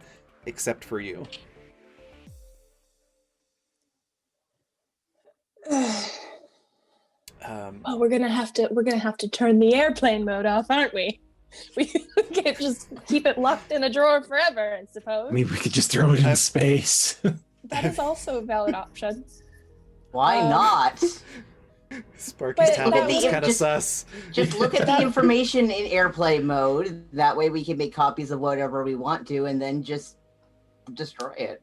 except for you. Oh, we're gonna have to turn the airplane mode off, aren't we? We can't just keep it locked in a drawer forever, I suppose. I mean, we could just throw it in space. That is also a valid option. Why not? Sparky's But tablet that was would- kind of sus. Just look at the information in airplane mode. That way we can make copies of whatever we want to and then just destroy it.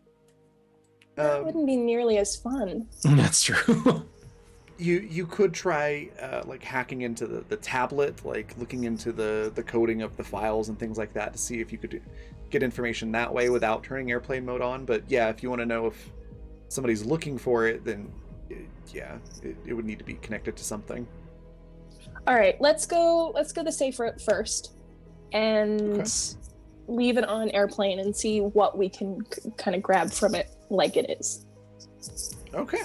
That wouldn't be nearly as fun. That's true. You could try like hacking into the tablet, like looking into the coding of the files and things like that to see if you could get information that way without turning airplane mode on. But yeah, if you want to know if somebody's looking for it, then it would need to be connected to something. All right, let's go the safe route first, and leave it on airplane and see what we can kind of grab from it like it is. Okay.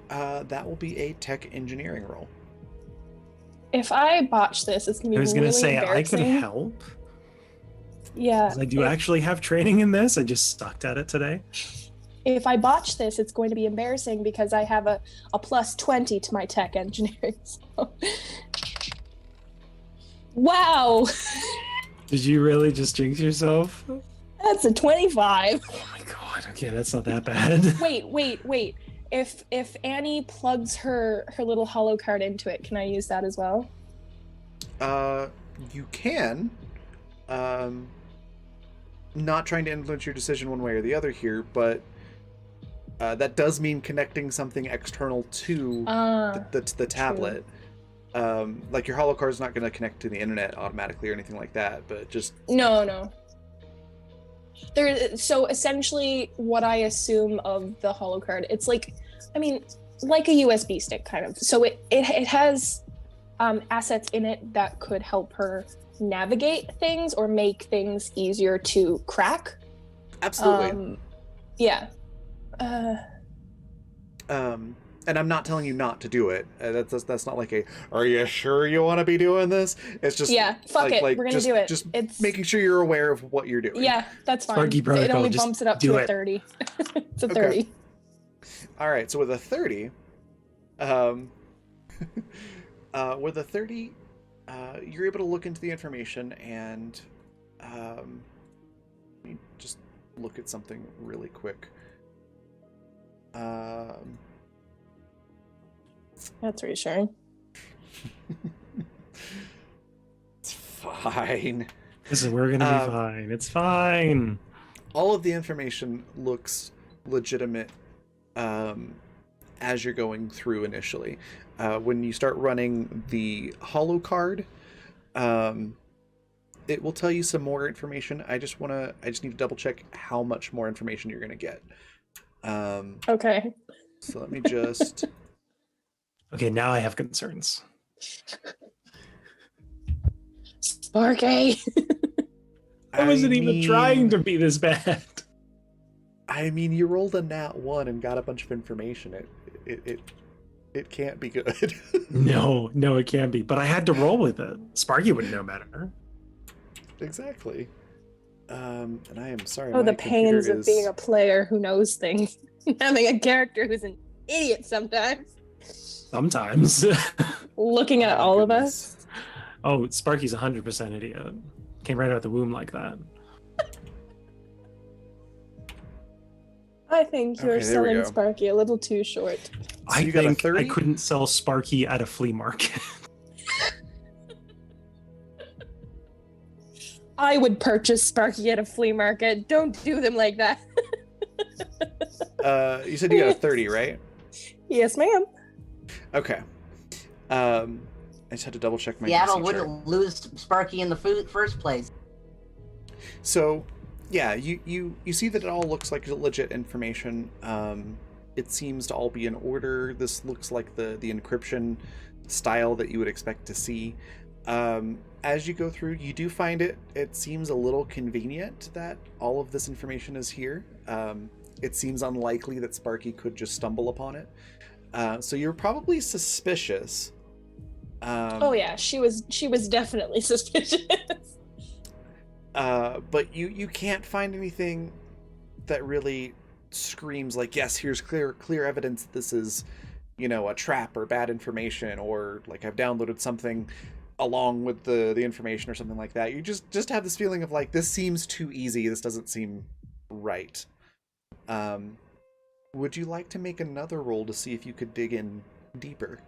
That will be a tech engineering roll. If I botch this, it's gonna be I was going to really say, I could embarrassing. help. Yeah. 'Cause I do actually have training in this. I just sucked at it today. If I botch this, it's going to be embarrassing because I have a plus 20 to my tech engineering. So. Wow, Did you really just jinx yourself? that's a 25. Oh my god. Okay, that's not that bad. Wait. If Annie plugs her little holo card into it, can I use that as well? You can. Not trying to influence your decision one way or the other here, but that does mean connecting something external to the tablet. Like your holo card is not going to connect to the internet automatically or anything like that, but just No. So essentially, what I assume of the holo card, it's like a USB stick kind of. So it has assets in it that could help her navigate things or make things easier to crack. absolutely. Yeah. And I'm not telling you not to do it. That's not like are you sure you want to be doing this? It's just fuck it. We're gonna do it. Just it's making sure you're aware of what you're doing. Yeah, that's fine. Sparky It protocol, only just bumps it up do to a it. 30. It's a Okay. 30. All right. So with a 30, you're able to look into the information and let me just look at something really quick. That's reassuring. It's fine. Listen, we're going to be fine. It's fine. All of the information looks legitimate as you're going through initially. When you start running the holo card, it will tell you some more information. I just need to double check how much more information you're going to get. Okay. So let me just... Okay, now I have concerns. Sparky. I wasn't even trying to be this bad. I mean, you rolled a nat 1 and got a bunch of information. It can't be good. No, it can't be. But I had to roll with it. Sparky would know better. Exactly. And I am sorry. Oh, my the pains computer of being a player who knows things. Having a character who's an idiot sometimes. Sometimes. Looking at Oh, all goodness. of us. Oh, Sparky's 100% idiot. Came right out the womb like that. I think you're Okay, there we selling go. Sparky a little too short. So I you got a think I 30? couldn't sell Sparky at a flea market. I would purchase Sparky at a flea market. Don't do them like that. You said you got a 30, right? Yes, ma'am. Okay. I just had to double check my Seattle DC chart. wouldn't lose Sparky in the first place. So, yeah, you see that it all looks like legit information. It seems to all be in order. This looks like the encryption style that you would expect to see. As you go through, you do find it seems a little convenient that all of this information is here. It seems unlikely that Sparky could just stumble upon it. So you're probably suspicious. Oh yeah, she was definitely suspicious. But you can't find anything that really screams like, yes, here's clear evidence that this is, a trap or bad information, or like I've downloaded something along with the information or something like that. You just have this feeling of like, this seems too easy. This doesn't seem right. Would you like to make another roll to see if you could dig in deeper?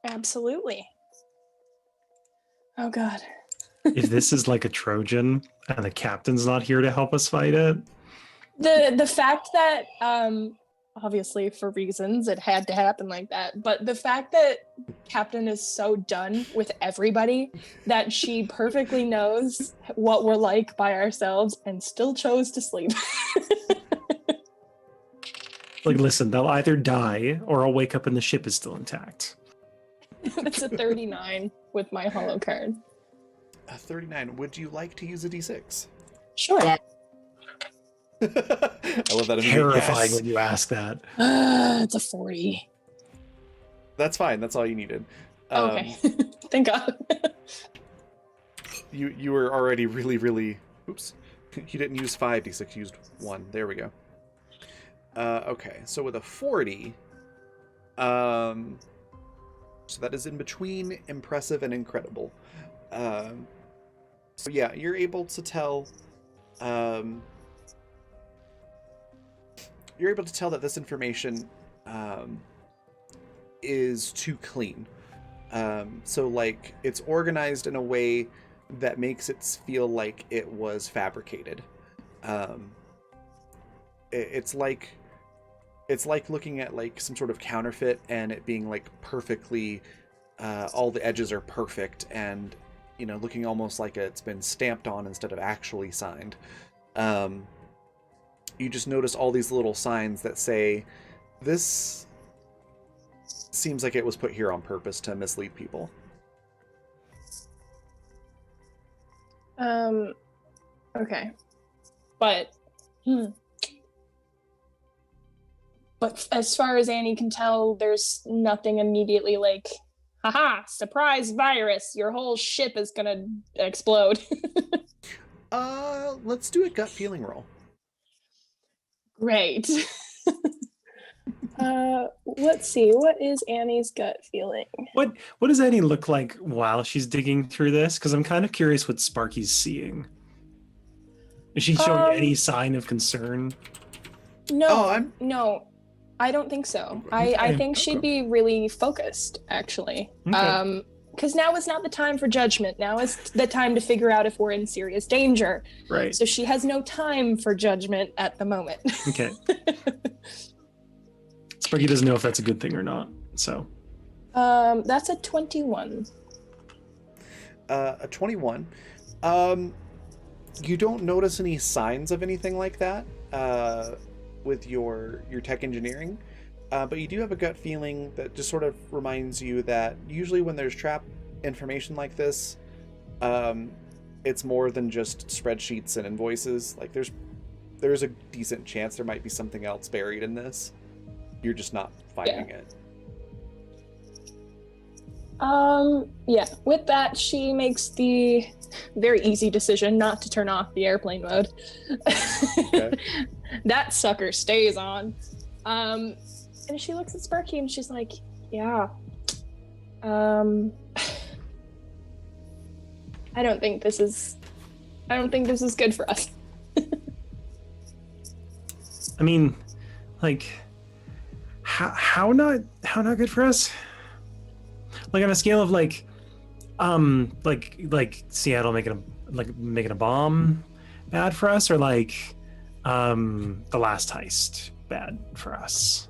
Absolutely. Oh god. If this is like a Trojan and the captain's not here to help us fight it. The fact that obviously for reasons it had to happen like that, but the fact that Captain is so done with everybody that she perfectly knows what we're like by ourselves and still chose to sleep. Like, listen, they'll either die or I'll wake up and the ship is still intact. That's a 39 with my holo card. A 39. Would you like to use a d6? Sure. Yeah. I love that. Terrifying Yes. when you ask that. It's a 40. That's fine. That's all you needed. Okay. Thank God. You were already really. Oops. You didn't use 5d6. You used 1. There we go. Okay. So with a 40, so that is in between impressive and incredible. So yeah, you're able to tell. You're able to tell that this information is too clean. So like it's organized in a way that makes it feel like it was fabricated. It's like looking at like some sort of counterfeit and it being like perfectly, all the edges are perfect and looking almost like it's been stamped on instead of actually signed. You just notice all these little signs that say, this seems like it was put here on purpose to mislead people. Okay. But as far as Annie can tell, there's nothing immediately like, haha, surprise virus, your whole ship is gonna explode. Let's do a gut feeling roll. Great. Let's see, what is Annie's gut feeling? What does Annie look like while she's digging through this? Because I'm kind of curious what Sparky's seeing. Is she showing any sign of concern? No, no, I don't think so. I Okay. think she'd be really focused, actually. Okay. Because now is not the time for judgment. Now is the time to figure out if we're in serious danger. Right. So she has no time for judgment at the moment. Okay. Sparky doesn't know if that's a good thing or not. So. That's a 21. A 21. You don't notice any signs of anything like that with your tech engineering, but you do have a gut feeling that just sort of reminds you that usually when there's trap information like this, it's more than just spreadsheets and invoices. Like there's a decent chance there might be something else buried in this. You're just not finding it. Yeah, with that, she makes the very easy decision not to turn off the airplane mode. Okay. That sucker stays on. And she looks at Sparky and she's like, yeah. I don't think this is good for us. I mean, like how not good for us? Like on a scale of like Seattle making a bomb bad for us, or like the last heist bad for us?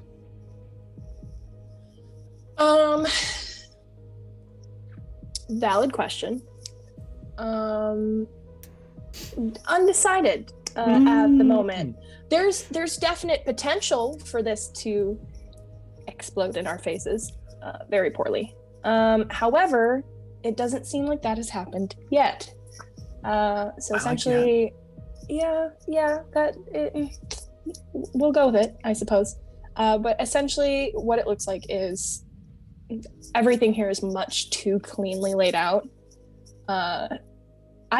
Valid question. Undecided at the moment. There's definite potential for this to explode in our faces very poorly. However, it doesn't seem like that has happened yet. So essentially, we'll go with it, I suppose. But essentially, what it looks like is everything here is much too cleanly laid out. I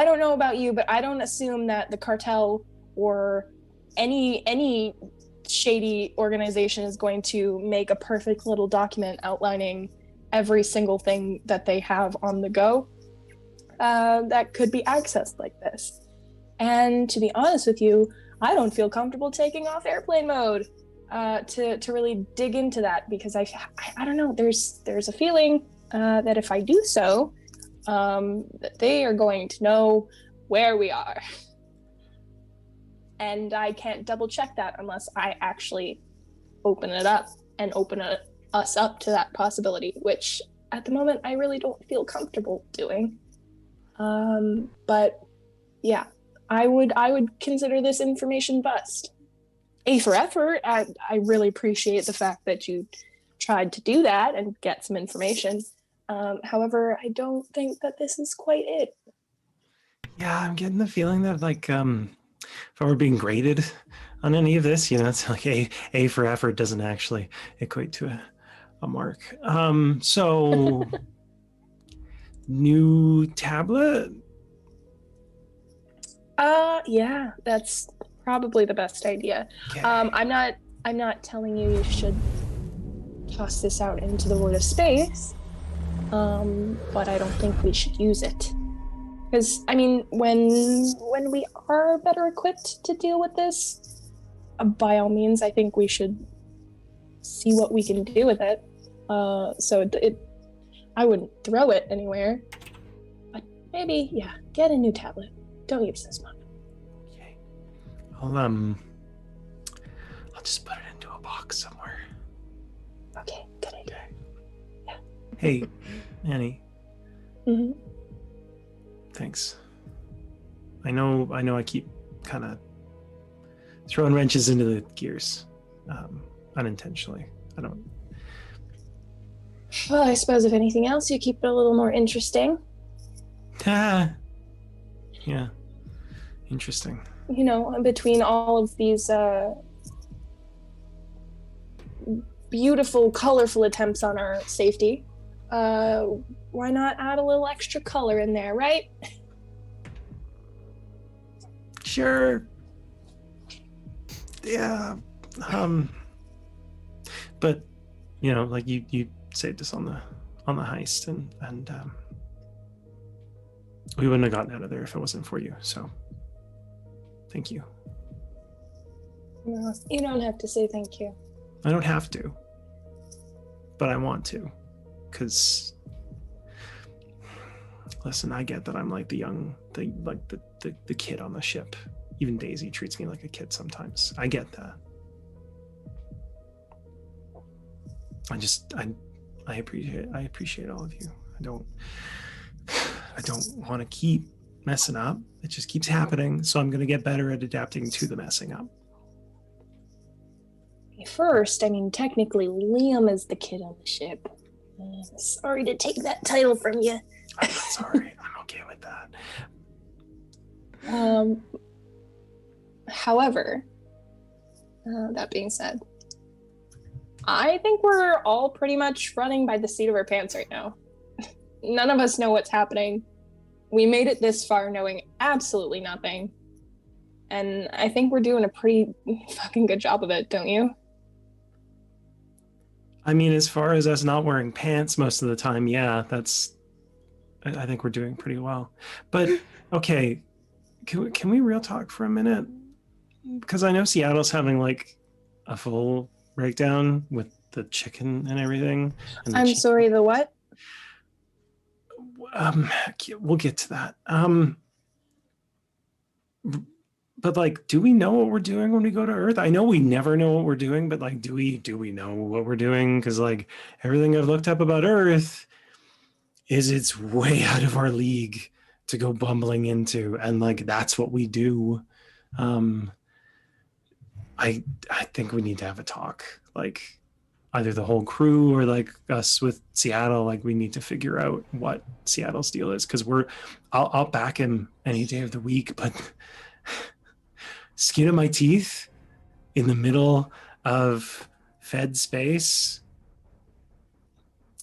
don't know about you, but I don't assume that the cartel or any shady organization is going to make a perfect little document outlining every single thing that they have on the go that could be accessed like this. And to be honest with you, I don't feel comfortable taking off airplane mode to really dig into that, because I don't know, there's a feeling that if I do so, that they are going to know where we are. And I can't double check that unless I actually open it up and us up to that possibility, which at the moment I really don't feel comfortable doing. But yeah, I would consider this information bust. A for effort. I really appreciate the fact that you tried to do that and get some information. However, I don't think that this is quite it. Yeah, I'm getting the feeling that like if I were being graded on any of this, it's like A for effort doesn't actually equate to a mark. So new tablet? Yeah, that's probably the best idea. Okay. I'm not telling you should toss this out into the void of space. But I don't think we should use it. Because, I mean, when we are better equipped to deal with this, by all means, I think we should see what we can do with it. So I wouldn't throw it anywhere. But maybe, yeah, get a new tablet. Don't use this one. Okay. I'll just put it into a box somewhere. Okay, good idea. Okay. Yeah. Hey, Annie. Mm-hmm. Thanks. I know I keep kind of throwing wrenches into the gears, unintentionally. I don't. Well, I suppose if anything else, you keep it a little more interesting. Yeah. Interesting. Between all of these beautiful, colorful attempts on our safety, why not add a little extra color in there, right? Sure. Yeah. But like you saved us on the heist, and we wouldn't have gotten out of there if it wasn't for you. So thank you. No, you don't have to say thank you. I don't have to, but I want to, because listen, I get that I'm like the kid on the ship. Even Daisy treats me like a kid sometimes. I get that. I appreciate all of you. I don't want to keep messing up. It just keeps happening. So I'm going to get better at adapting to the messing up. First, technically Liam is the kid on the ship. Sorry to take that title from you. I'm not sorry. I'm okay with that. However, that being said, I think we're all pretty much running by the seat of our pants right now. None of us know what's happening. We made it this far knowing absolutely nothing. And I think we're doing a pretty fucking good job of it, don't you? I mean, as far as us not wearing pants most of the time, yeah, I think we're doing pretty well. But, okay, can we real talk for a minute? Because I know Seattle's having like a full breakdown with the chicken and everything. And I'm sorry, the what? We'll get to that. But like, do we know what we're doing when we go to Earth? I know we never know what we're doing, but like, do we know what we're doing? Because like everything I've looked up about Earth is it's way out of our league to go bumbling into, and like that's what we do. I think we need to have a talk, like either the whole crew or like us with Seattle. Like we need to figure out what Seattle's deal is, because I'll back him any day of the week, but skin of my teeth in the middle of Fed space,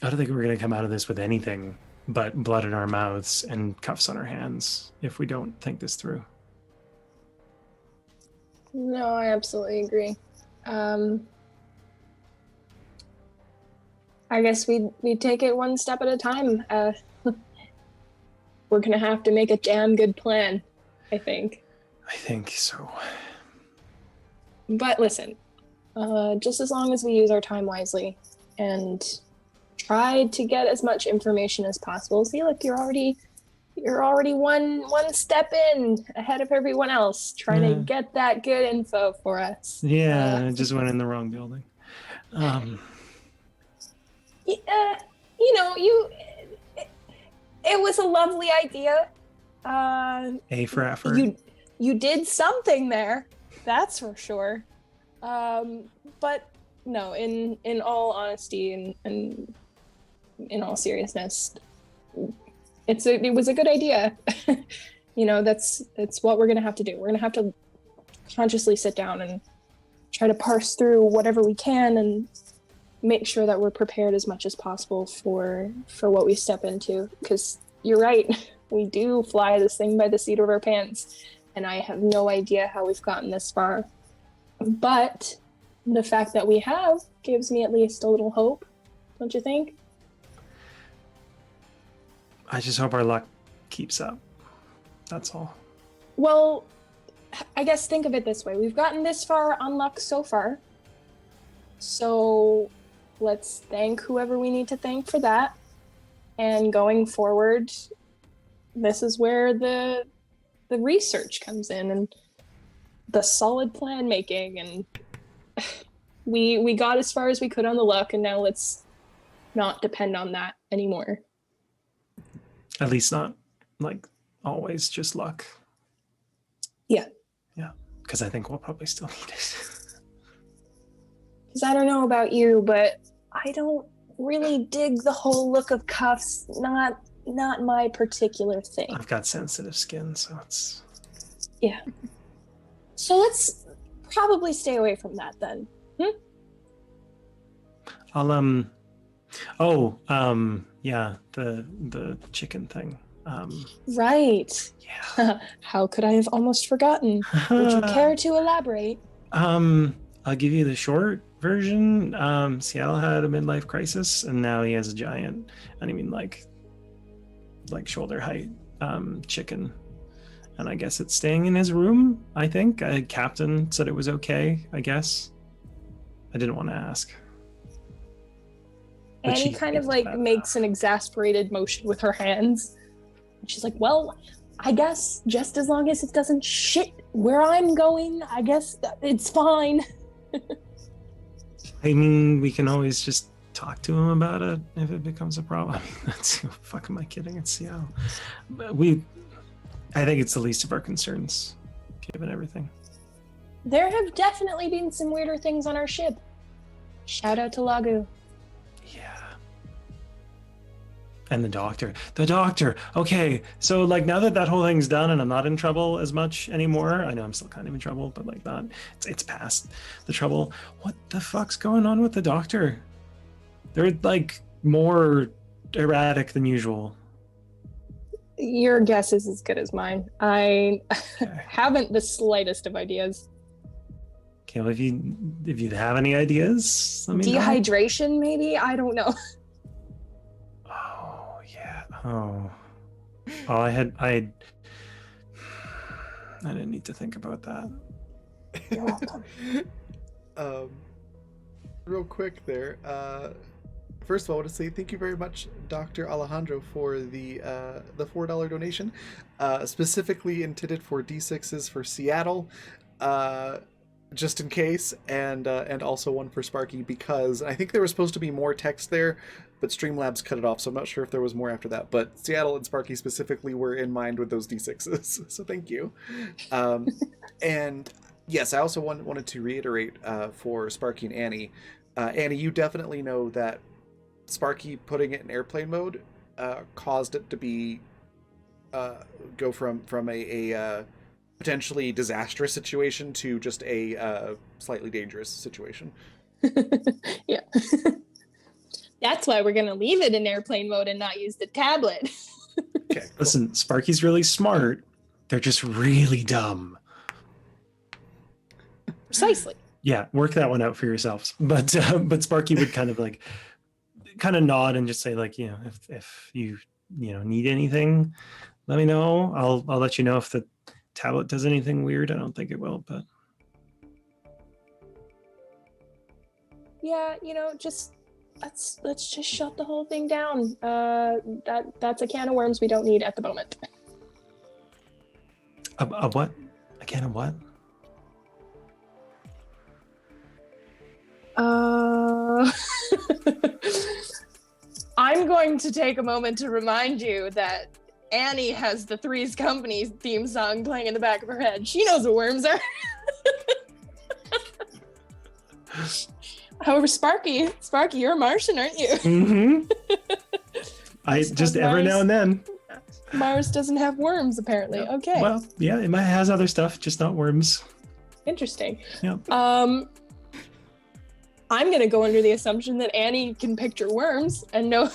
I don't think we're going to come out of this with anything but blood in our mouths and cuffs on our hands if we don't think this through. No, I absolutely agree. I guess we take it one step at a time. We're gonna have to make a damn good plan, I think. I think so. But listen, just as long as we use our time wisely and try to get as much information as possible. See, look, you're already one step in ahead of everyone else, trying to get that good info for us. Yeah, I just went in the wrong building. It was a lovely idea. A for effort. You did something there, that's for sure. But no, in all honesty and in all seriousness, it was a good idea. That's what we're gonna have to do. We're gonna have to consciously sit down and try to parse through whatever we can and make sure that we're prepared as much as possible for what we step into. Because you're right, we do fly this thing by the seat of our pants, and I have no idea how we've gotten this far. But the fact that we have gives me at least a little hope, don't you think? I just hope our luck keeps up. That's all. Well, I guess think of it this way. We've gotten this far on luck so far. So let's thank whoever we need to thank for that. And going forward, this is where the research comes in and the solid plan making. And we got as far as we could on the luck, and now let's not depend on that anymore. At least not like always just luck. Yeah. Yeah, because I think we'll probably still need it. Because I don't know about you, but I don't really dig the whole look of cuffs. Not my particular thing. I've got sensitive skin, so it's... Yeah. So let's probably stay away from that then. I'll yeah, the chicken thing. Right. Yeah. How could I have almost forgotten? Would you care to elaborate? I'll give you the short version. Seattle had a midlife crisis, and now he has a giant, and I mean like shoulder height chicken, and I guess it's staying in his room. I think Captain said it was okay. I guess I didn't want to ask. Annie kind of like makes an exasperated motion with her hands. She's like, well, I guess just as long as it doesn't shit where I'm going, I guess it's fine. I mean, we can always just talk to him about it if it becomes a problem. I mean, that's, fuck, am I kidding? It's Seattle. I think it's the least of our concerns, given everything. There have definitely been some weirder things on our ship. Shout out to Lagu. Yeah. And the doctor. Okay, so like now that whole thing's done and I'm not in trouble as much anymore, I know I'm still kind of in trouble, but like not, it's past the trouble. What the fuck's going on with the doctor? They're like more erratic than usual. Your guess is as good as mine. I haven't the slightest of ideas. Okay, well, if you have any ideas, let me know. Dehydration, maybe? I don't know. Oh yeah. Oh, I didn't need to think about that. You're welcome. Um, real quick there. First of all, I want to say thank you very much, Dr. Alejandro, for the $4 donation, specifically intended for D6s for Seattle, just in case, and also one for Sparky because I think there was supposed to be more text there, but Streamlabs cut it off, so I'm not sure if there was more after that. But Seattle and Sparky specifically were in mind with those D6s, so thank you. And yes, I also wanted to reiterate for Sparky and Annie. Annie, you definitely know that Sparky putting it in airplane mode caused it to be go from a potentially disastrous situation to just a slightly dangerous situation. Yeah. That's why we're going to leave it in airplane mode and not use the tablet. Okay. Cool. Listen, Sparky's really smart. They're just really dumb. Precisely. Yeah, work that one out for yourselves. But Sparky would kind of nod and just say like, you know, if you need anything, let me know. I'll let you know if the tablet does anything weird. I don't think it will, but Yeah, just let's just shut the whole thing down. That's a can of worms we don't need at the moment. a what? A can of what? I'm going to take a moment to remind you that Annie has the Three's Company theme song playing in the back of her head. She knows what worms are. However, Sparky, you're a Martian, aren't you? Mm-hmm. I just every now and then. Mars doesn't have worms, apparently. Yep. Okay. Well, yeah, it has other stuff, just not worms. Interesting. Yep. I'm gonna go under the assumption that Annie can picture worms and know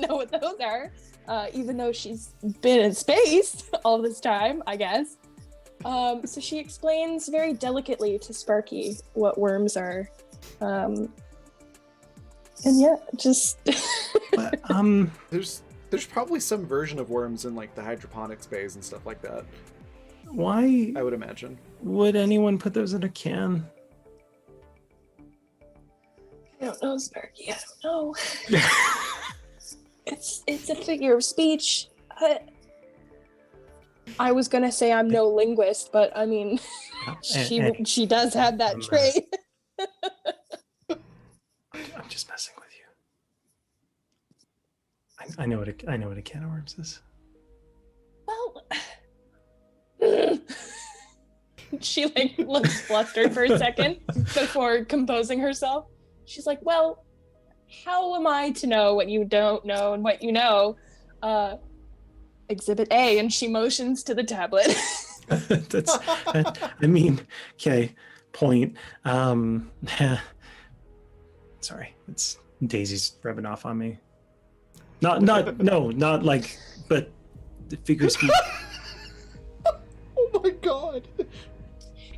what those are, even though she's been in space all this time, I guess. So she explains very delicately to Sparky what worms are. And yeah, just But, There's probably some version of worms in like the hydroponics bays and stuff like that, why I would imagine. would anyone put those in a can? I don't know, Sparky. I don't know. It's a figure of speech. I was gonna say I'm no linguist, but I mean, she does have that trait. I'm just messing with you. I know what a can of worms is. Well, she looks flustered for a second before composing herself. She's like, well, how am I to know what you don't know and what you know? Exhibit A, and she motions to the tablet. Okay, point. Sorry, it's Daisy's rubbing off on me. Not like, but the figure speech. Oh my god.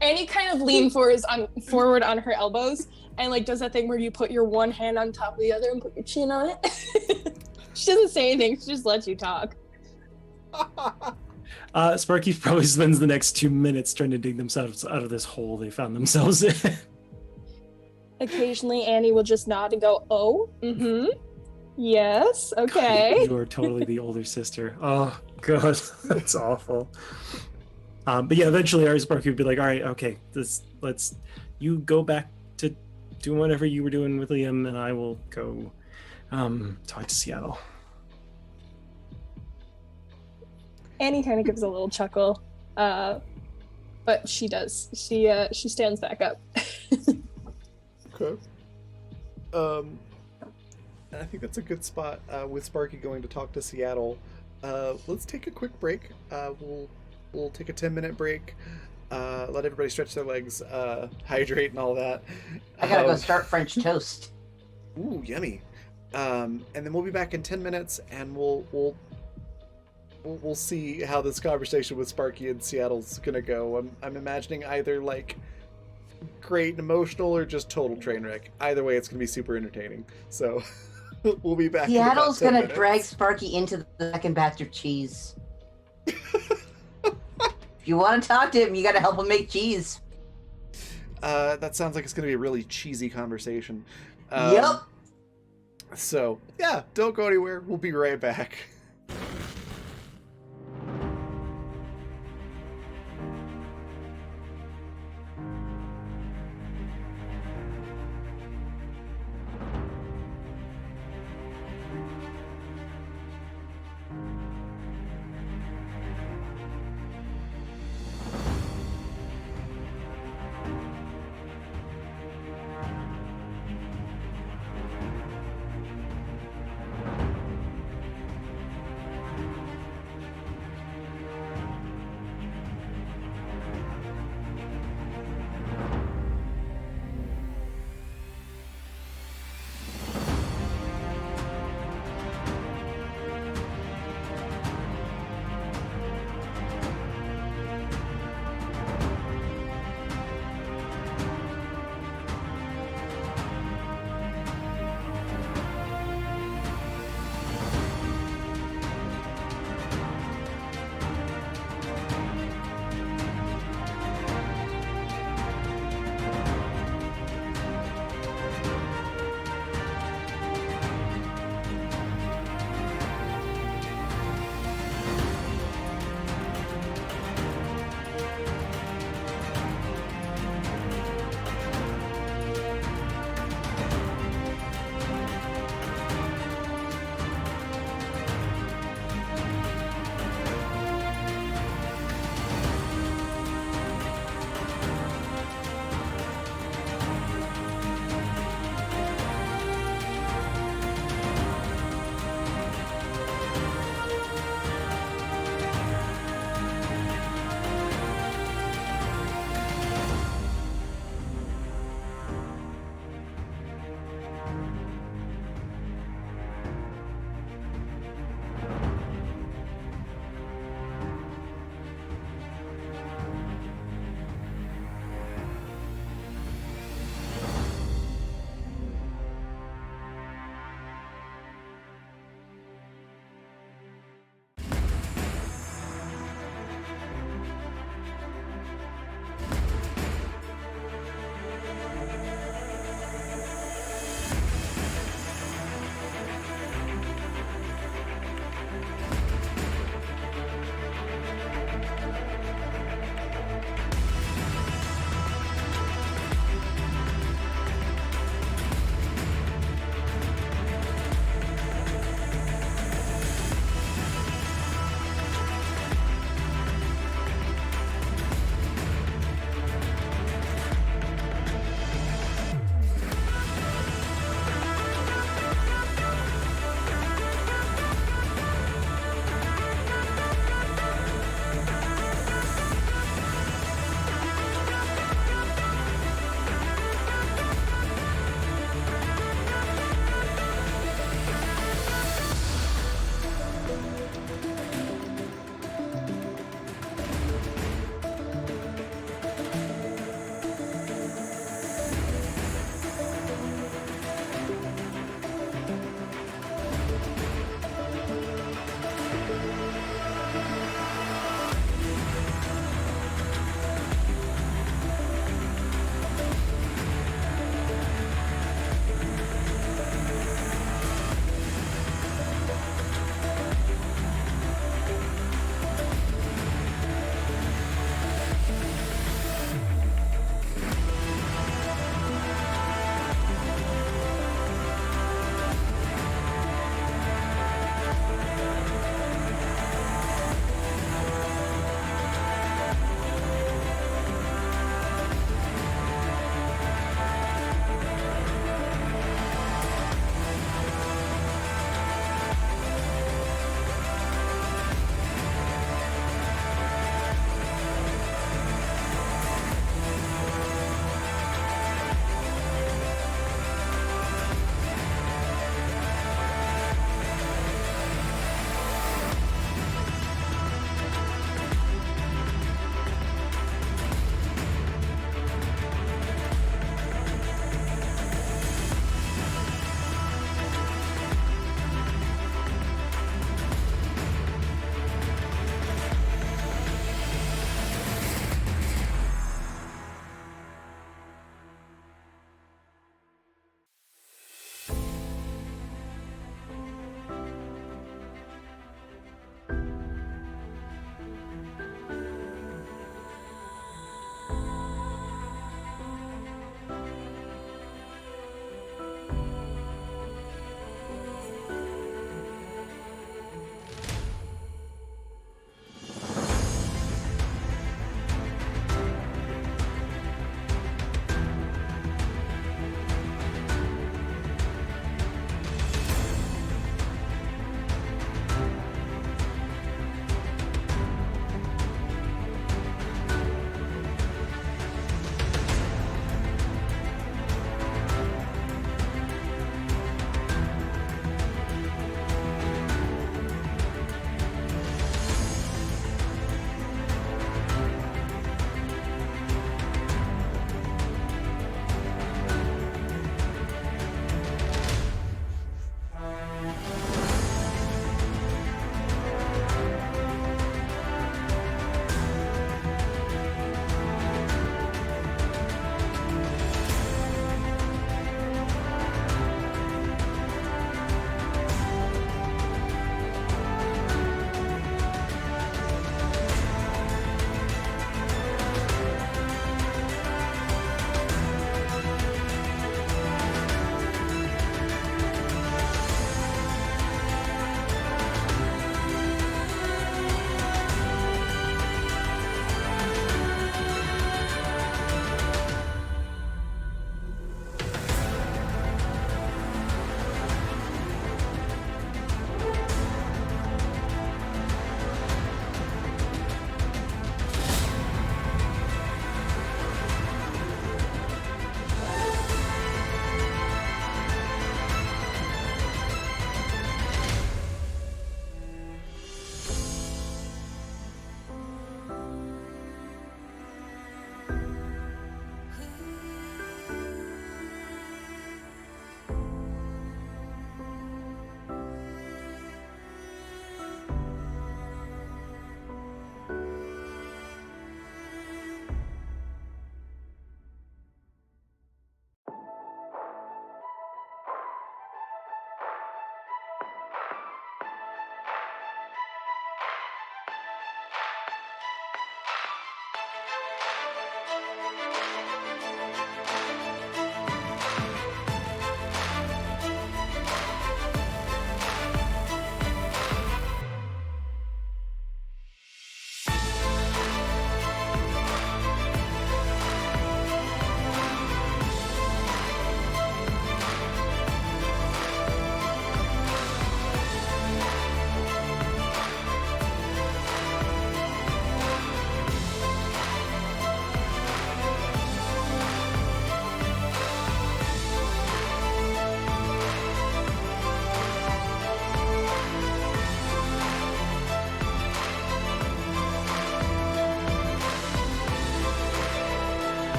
Annie kind of leans forward on her elbows and does that thing where you put your one hand on top of the other and put your chin on it. She doesn't say anything, she just lets you talk. Sparky probably spends the next 2 minutes trying to dig themselves out of this hole they found themselves in. Occasionally Annie will just nod and go, oh, mm-hmm, yes, okay. You are totally the older sister. Oh god, that's awful. But yeah, eventually our Sparky would be like, all right, okay, let's you go back to doing whatever you were doing with Liam, and I will go talk to Seattle. Annie kind of gives a little chuckle, but she does. She stands back up. Okay. I think that's a good spot with Sparky going to talk to Seattle. Let's take a quick break. We'll take a 10-minute break. Let everybody stretch their legs, hydrate, and all that. I gotta go start French toast. Ooh, yummy. And then we'll be back in 10 minutes, and we'll see how this conversation with Sparky in Seattle's gonna go. I'm imagining either great and emotional or just total train wreck. Either way, it's gonna be super entertaining. So we'll be back. Seattle's in about 10 gonna minutes. drag Sparky into the second batch of cheese. If you want to talk to him, you gotta help him make cheese. That sounds like it's going to be a really cheesy conversation. Yep. So, yeah, don't go anywhere. We'll be right back.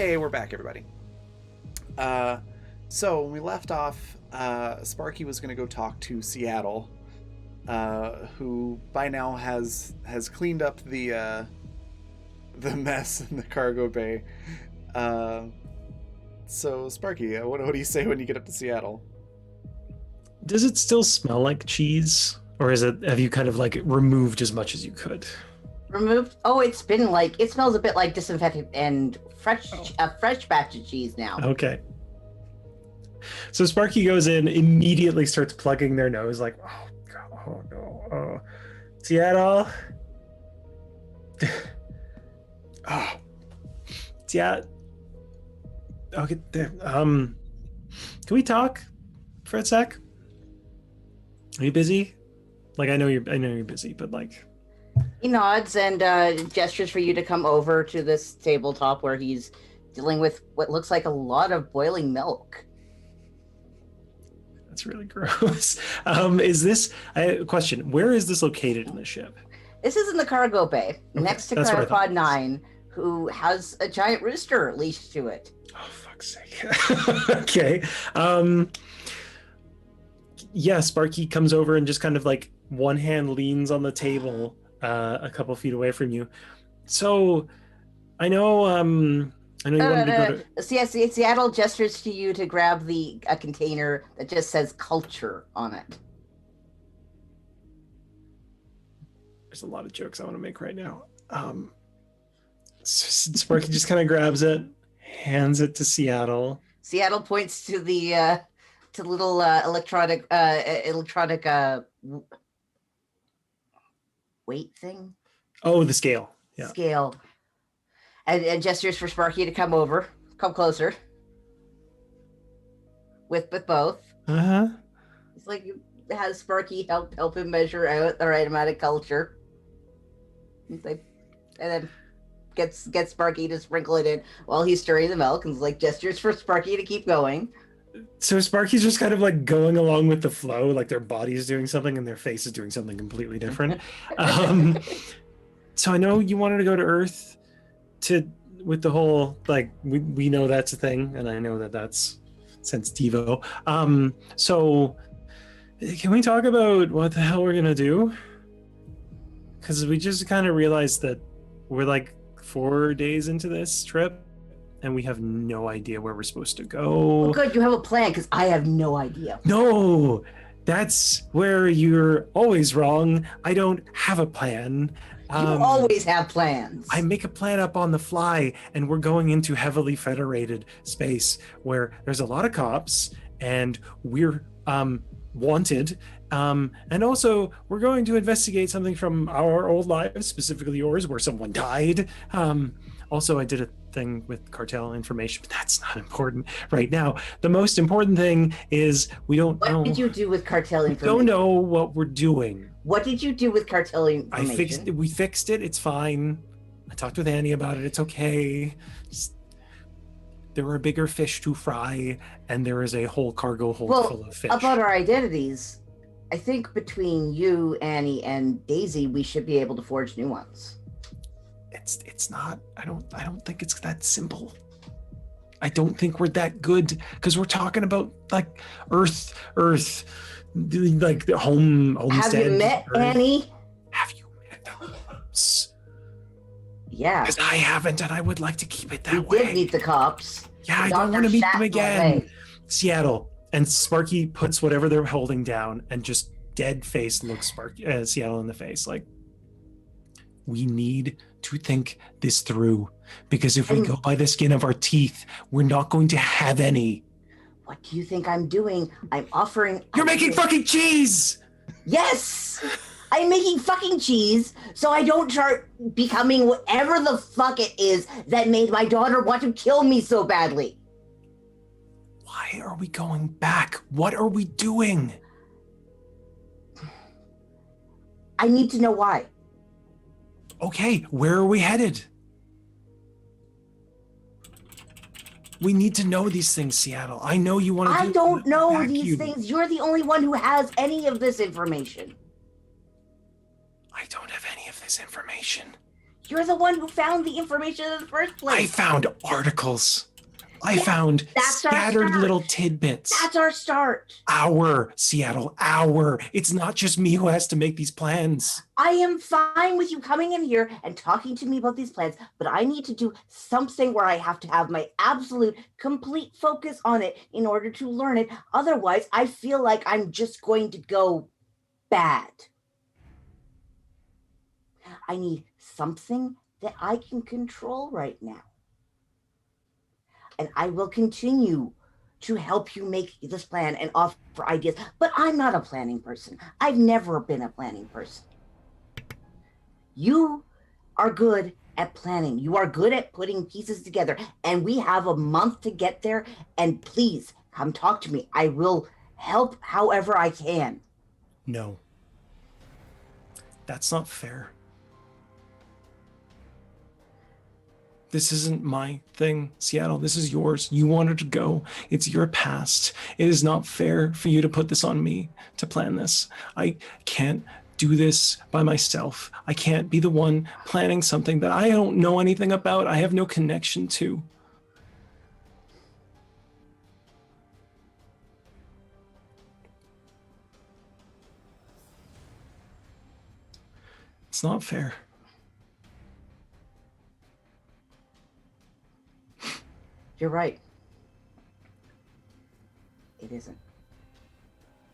Hey, we're back, everybody. So when we left off, Sparky was going to go talk to Seattle, who by now has cleaned up the mess in the cargo bay. So Sparky, what do you say when you get up to Seattle? Does it still smell like cheese, or have you kind of like removed as much as you could? Removed? Oh, it smells a bit like disinfectant and a fresh batch of cheese now. Okay. So Sparky goes in, immediately starts plugging their nose, like, oh god, oh no, oh, Seattle. Oh, yeah. Okay, there. Can we talk for a sec? Are you busy? Like, I know you're busy, but like. He nods and gestures for you to come over to this tabletop where he's dealing with what looks like a lot of boiling milk. That's really gross. Is this a question? Where is this located in the ship? This is in the cargo bay, Okay, next to that's what I thought Cryopod it was. 9, who has a giant rooster leashed to it. Oh, fuck's sake. Okay. Yeah, Sparky comes over and just kind of like one hand leans on the table a couple feet away from you. So I know you wanted to go to. Seattle gestures to you to grab a container that just says culture on it. There's a lot of jokes I want to make right now. Sparky just kind of grabs it, hands it to Seattle. Seattle points to the little electronic weight thing. Oh, the scale. Yeah. Scale. And gestures for Sparky to come closer. With both. Uh-huh. It's like has Sparky help him measure out the right amount of culture. He's like, and then gets Sparky to sprinkle it in while he's stirring the milk, and like gestures for Sparky to keep going. So Sparky's just kind of like going along with the flow, like their body is doing something and their face is doing something completely different. So I know you wanted to go to Earth with the whole, like, we know that's a thing, and I know that's sensitivo. So can we talk about what the hell we're gonna do? Because we just kind of realized that we're like 4 days into this trip and we have no idea where we're supposed to go. Oh, good, you have a plan, because I have no idea. No, that's where you're always wrong. I don't have a plan. You always have plans. I make a plan up on the fly, and we're going into heavily federated space where there's a lot of cops, and we're wanted. And also, we're going to investigate something from our old lives, specifically yours, where someone died. Also, I did a thing with cartel information, but that's not important right now. The most important thing is we don't know. What did you do with cartel information? We don't know what we're doing. What did you do with cartel information? We fixed it. It's fine. I talked with Annie about it. It's okay. There are bigger fish to fry, and there is a whole cargo hold full of fish. About our identities, I think between you, Annie, and Daisy, we should be able to forge new ones. It's not. I don't think it's that simple. I don't think we're that good, because we're talking about like Earth, like the homestead. Have you met Annie? Have you met the cops? Yeah. Because I haven't, and I would like to keep it that we way. We did meet the cops. Yeah, I don't want to meet them again. Seattle. And Sparky puts whatever they're holding down and just dead face looks Seattle in the face. Like, we need to think this through, because if we go by the skin of our teeth, we're not going to have any. What do you think I'm doing? I'm offering... You're making fucking cheese! Yes! I'm making fucking cheese so I don't start becoming whatever the fuck it is that made my daughter want to kill me so badly. Why are we going back? What are we doing? I need to know why. Okay, where are we headed? We need to know these things, Seattle. I know you want to I don't know these things. You're the only one who has any of this information. I don't have any of this information. You're the one who found the information in the first place. I found articles. I found scattered little tidbits. That's our start. Seattle. It's not just me who has to make these plans. I am fine with you coming in here and talking to me about these plans, but I need to do something where I have to have my absolute, complete focus on it in order to learn it. Otherwise, I feel like I'm just going to go bad. I need something that I can control right now. And I will continue to help you make this plan and offer ideas. But I'm not a planning person. I've never been a planning person. You are good at planning. You are good at putting pieces together. And we have a month to get there. And please come talk to me. I will help however I can. No. That's not fair. This isn't my thing, Seattle. This is yours. You wanted to go. It's your past. It is not fair for you to put this on me to plan this. I can't do this by myself. I can't be the one planning something that I don't know anything about. I have no connection to. It's not fair. You're right. It isn't.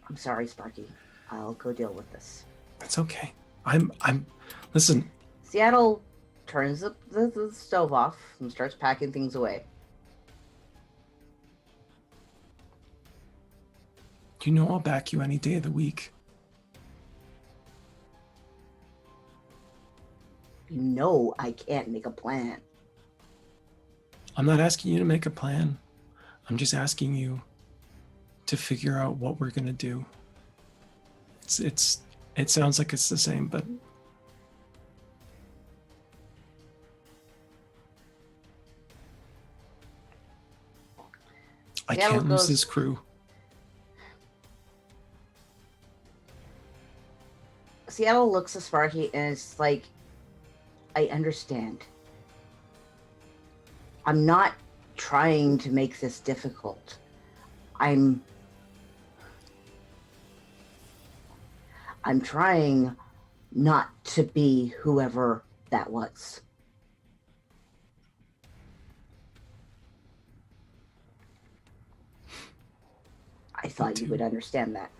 I'm sorry, Sparky. I'll go deal with this. That's okay. Listen. Seattle turns the stove off and starts packing things away. You know I'll back you any day of the week. You know I can't make a plan. I'm not asking you to make a plan. I'm just asking you to figure out what we're gonna do. It sounds like it's the same, but I can't lose this crew. Seattle looks at Sparky and it's like, I understand. I'm not trying to make this difficult. I'm trying not to be whoever that was. I thought you would understand that.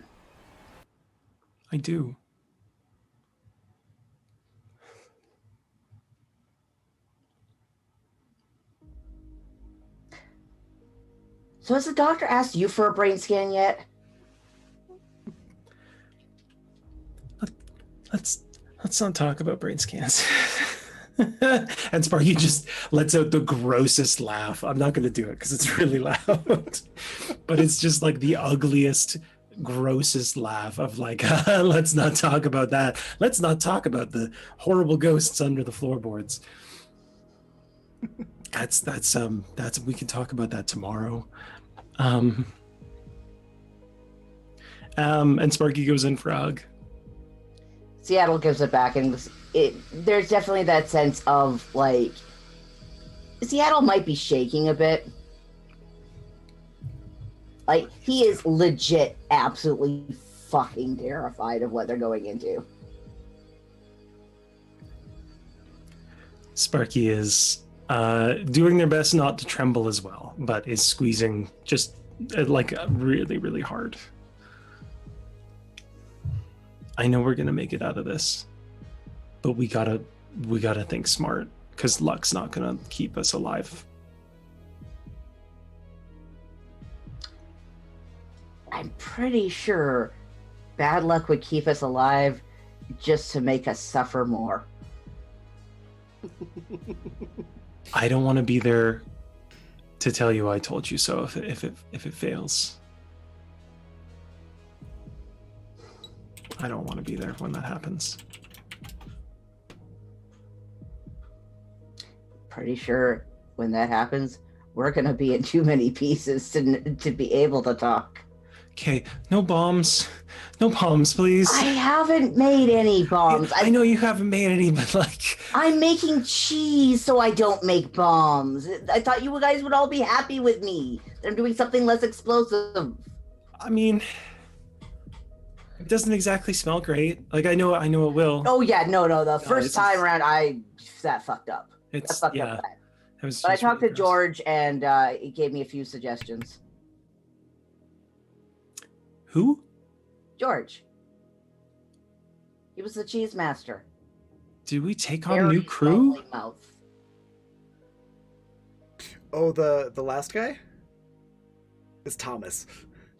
I do. So has the doctor asked you for a brain scan yet? Let's not talk about brain scans. And Sparky just lets out the grossest laugh. I'm not going to do it because it's really loud. But it's just like the ugliest, grossest laugh of like, let's not talk about that. Let's not talk about the horrible ghosts under the floorboards. That's we can talk about that tomorrow. And Sparky goes in for a hug. Seattle gives it back, and there's definitely that sense of like Seattle might be shaking a bit. Like he is legit, absolutely fucking terrified of what they're going into. Sparky is doing their best not to tremble as well, but is squeezing just like really, really hard. I know we're gonna make it out of this, but we gotta think smart because luck's not gonna keep us alive. I'm pretty sure bad luck would keep us alive just to make us suffer more. I don't want to be there to tell you I told you so if it fails. I don't want to be there when that happens. Pretty sure when that happens, we're gonna be in too many pieces to be able to talk. Okay, no bombs. No bombs, please. I haven't made any bombs. I know you haven't made any, but like... I'm making cheese so I don't make bombs. I thought you guys would all be happy with me. I'm doing something less explosive. I mean, it doesn't exactly smell great. Like, I know it will. Oh yeah, no. The first this time is- around, that fucked up. That It's, fucked yeah. up bad. It was But I just talked really to gross. George, and he gave me a few suggestions. Who? George. He was the cheese master. Did we take on Very new crew? lovely mouth. Oh, the last guy is Thomas.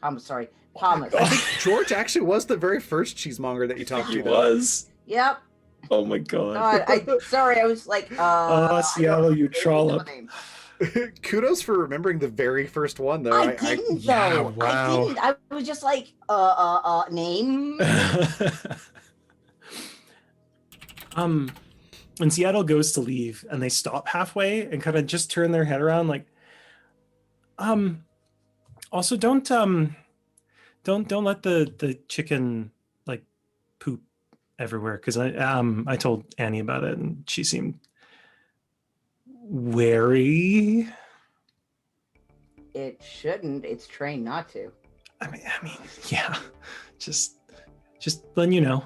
I'm sorry, Thomas. I think George actually was the very first cheesemonger that you talked He to. Though. was. Yep. Oh my god. God, sorry, I was like, Seattle, you I don't know trollop. the name. Kudos for remembering the very first one, though. I didn't though. yeah, wow. I didn't. I was just like, name. When Seattle goes to leave and they stop halfway and kind of just turn their head around, like, also don't let the chicken like poop everywhere, because I told Annie about it and she seemed wary. It shouldn't. It's trained not to. I mean, yeah, just letting you know.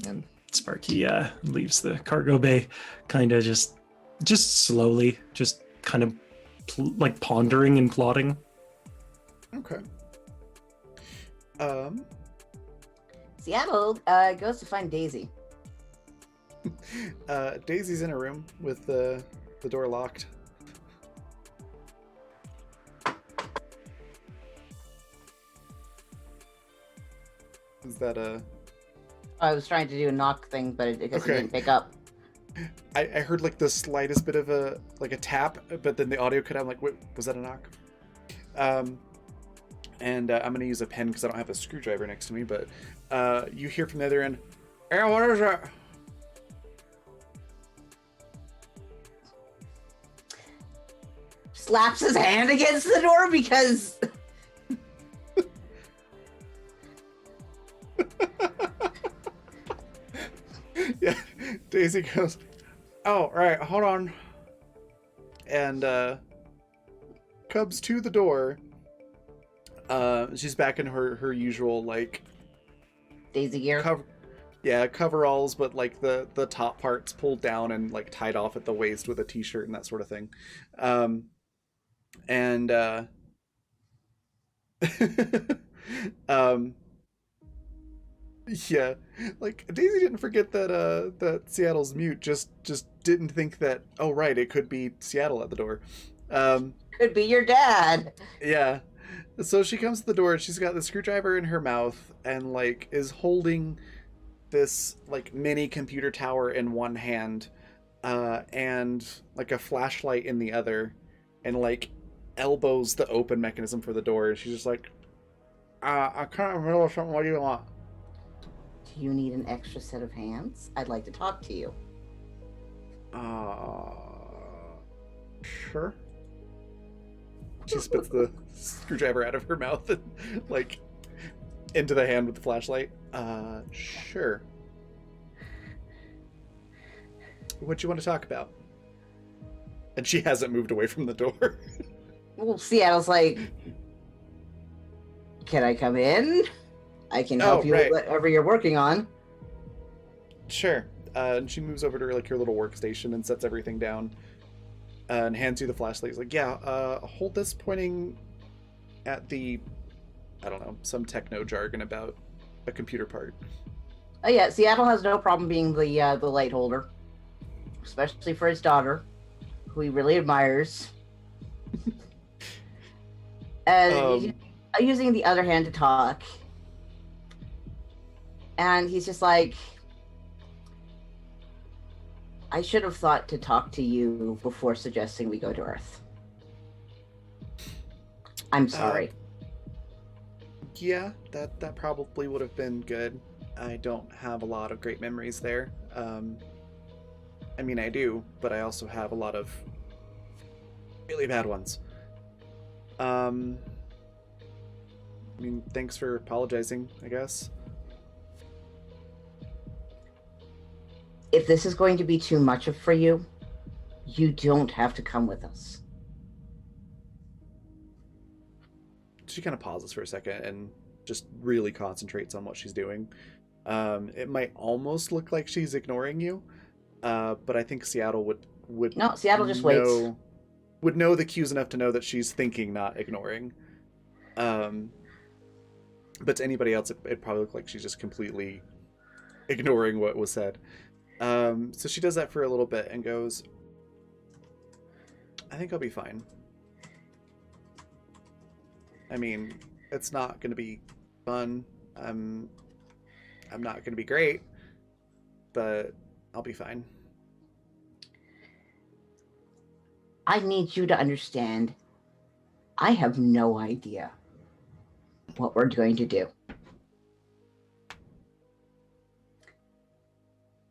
And Sparky leaves the cargo bay, kind of just slowly, just kind of like pondering and plotting. Okay. Seattle goes to find Daisy. Daisy's in a room with the door locked. Is that a... I was trying to do a knock thing, but it Okay. didn't pick up. I heard like the slightest bit of a tap, but then the audio cut out. I'm like, wait, was that a knock? And I'm gonna use a pen because I don't have a screwdriver next to me. But you hear from the other end, "Hey, what is it?" Slaps his hand against the door because Yeah, Daisy goes, "Oh, right, hold on," and comes to the door. She's back in her usual like Daisy gear. coveralls, but like the top part's pulled down and like tied off at the waist with a t-shirt and that sort of thing. Yeah, like Daisy didn't forget that Seattle's mute. Just didn't think that. Oh right, it could be Seattle at the door. Could be your dad. Yeah. So she comes to the door and she's got the screwdriver in her mouth and like is holding this like mini computer tower in one hand, and like a flashlight in the other, and like elbows the open mechanism for the door. And she's just like, I can't remember something. What do you want? Do you need an extra set of hands? I'd like to talk to you. Sure. She spits the screwdriver out of her mouth and like into the hand with the flashlight. Sure. What you want to talk about? And she hasn't moved away from the door. Well, Seattle's like, can I come in? I can help you right. with whatever you're working on. Sure. And she moves over to like her little workstation and sets everything down, and hands you the flashlight. He's like, yeah, hold this pointing at the, I don't know, some techno jargon about a computer part. Oh yeah, Seattle has no problem being the light holder, especially for his daughter, who he really admires. And he's using the other hand to talk. And he's just like, I should have thought to talk to you before suggesting we go to Earth. I'm sorry. Yeah, that probably would have been good. I don't have a lot of great memories there. I mean, I do, but I also have a lot of really bad ones. I mean, thanks for apologizing, I guess. If this is going to be too much for you, you don't have to come with us. She kind of pauses for a second and just really concentrates on what she's doing. It might almost look like she's ignoring you, but I think Seattle would No, Seattle just waits. Would know the cues enough to know that she's thinking, not ignoring. But to anybody else, it'd probably look like she's just completely ignoring what was said. So she does that for a little bit and goes, I think I'll be fine. I mean, it's not going to be fun. I'm not going to be great, but I'll be fine. I need you to understand, I have no idea what we're going to do.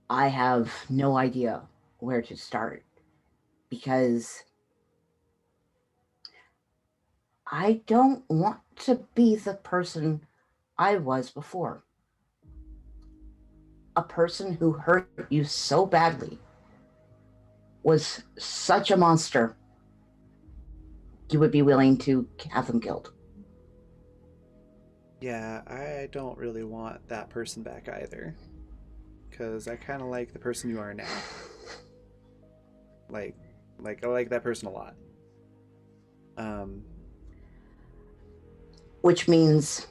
I have no idea where to start because I don't want to be the person I was before. A person who hurt you so badly, was such a monster, you would be willing to have them killed. Yeah, I don't really want that person back either. Because I kind of like the person you are now. Like I like that person a lot. Which means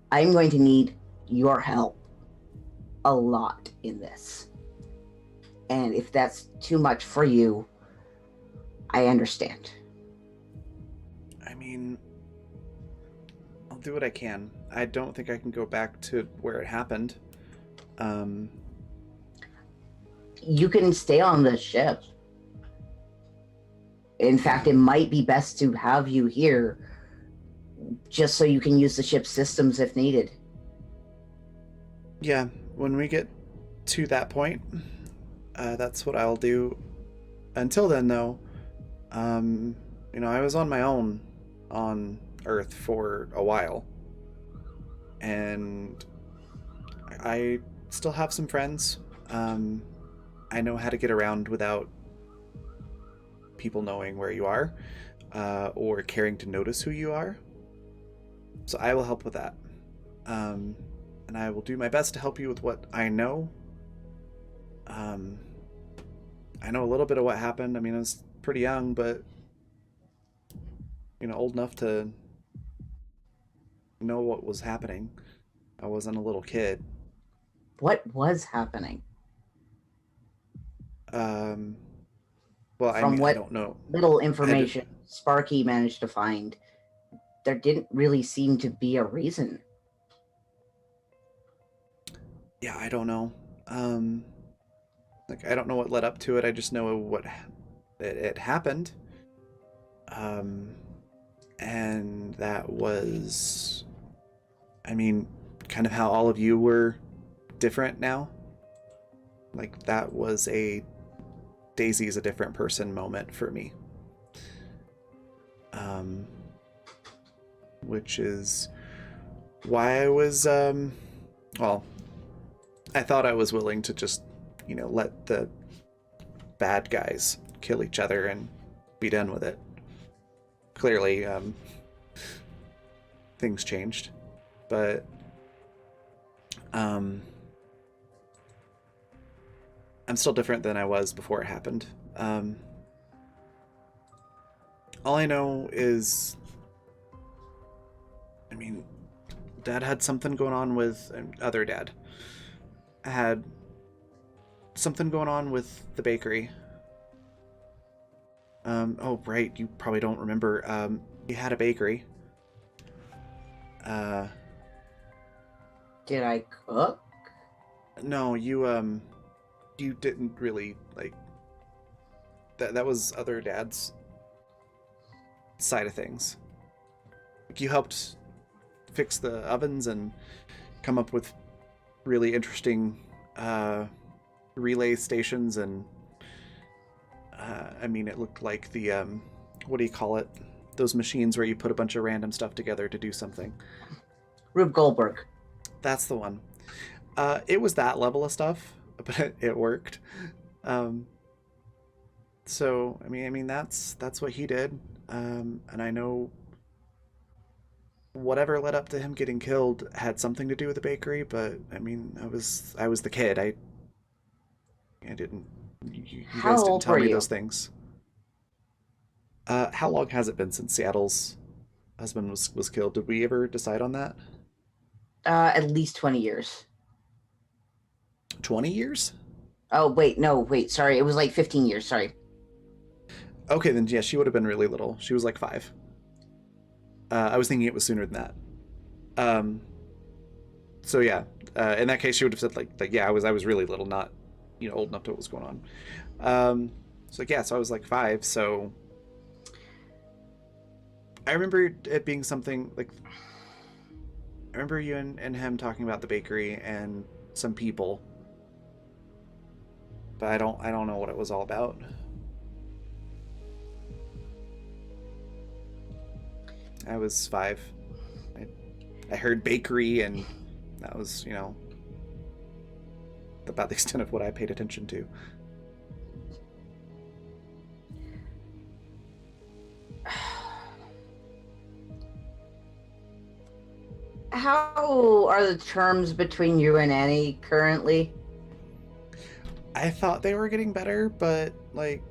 I'm going to need your help a lot in this. And if that's too much for you, I understand. I mean, I'll do what I can. I don't think I can go back to where it happened. You can stay on the ship. In fact, it might be best to have you here just so you can use the ship's systems if needed. Yeah, when we get to that point, that's what I'll do. Until then, though, I was on my own on Earth for a while. And I still have some friends. I know how to get around without people knowing where you are, or caring to notice who you are. So I will help with that. And I will do my best to help you with what I know. I know a little bit of what happened. I mean, I was pretty young, but old enough to know what was happening. I wasn't a little kid. What was happening? Well, I From mean, what I don't know. little information Sparky managed to find, there didn't really seem to be a reason. Yeah, I don't know. I don't know what led up to it. I just know what it happened. And that was, I mean, kind of how all of you were different now. Like, that was a Daisy is a different person moment for me. Which is why I was, well, I thought I was willing to just, let the bad guys kill each other and be done with it. Clearly, things changed, but I'm still different than I was before it happened. All I know is, I mean, Dad had something going on with other Dad. I had something going on with the bakery. Oh, right, you probably don't remember. He had a bakery. Did I cook? No, you didn't really, like, that was other Dad's side of things. Like, you helped fix the ovens and come up with really interesting relay stations and I mean, it looked like the what do you call it? Those machines where you put a bunch of random stuff together to do something. Rube Goldberg. That's the one. It was that level of stuff, but it worked. So I mean that's what he did, and I know whatever led up to him getting killed had something to do with the bakery. But I mean, I was the kid. I didn't. You How guys didn't old tell were me you? those things. How long has it been since Seattle's husband was killed? Did we ever decide on that? At least 20 years. 20 years? Oh, wait, no, wait, sorry. It was like 15 years, sorry. Okay, then yeah, she would have been really little. She was like 5. I was thinking it was sooner than that. So yeah, in that case, she would have said like yeah, I was really little, not old enough to know what was going on. So like yeah, so I was like 5. So I remember it being something like I remember you and him talking about the bakery and some people, but I don't know what it was all about. I was 5. I heard bakery, and that was, about the extent of what I paid attention to. How are the terms between you and Annie currently? I thought they were getting better, but like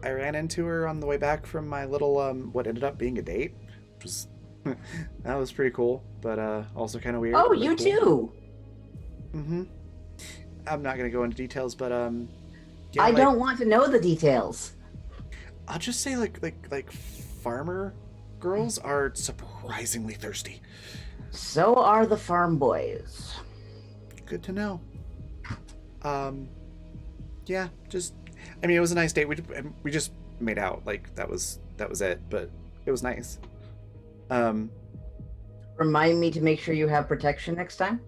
I ran into her on the way back from my little what ended up being a date, which was that was pretty cool, but also kind of weird. Oh, but you cool. too. Mm-hmm. I'm not gonna go into details, but yeah, I don't want to know the details. I'll just say like farmer girls are surprisingly thirsty. So are the farm boys. Good to know. Yeah, just I mean, it was a nice date. We just made out. Like that was it, but it was nice. Remind me to make sure you have protection next time.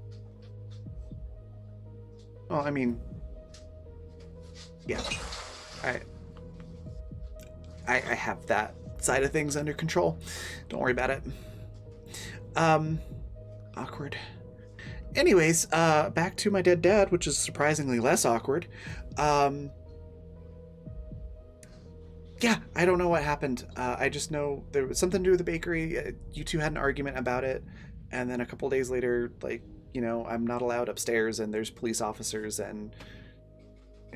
Well, I mean, yeah, I have that side of things under control. Don't worry about it. Awkward. Anyways, back to my dead dad, which is surprisingly less awkward. Yeah, I don't know what happened. I just know there was something to do with the bakery. You two had an argument about it, and then a couple days later, like, I'm not allowed upstairs, and there's police officers, and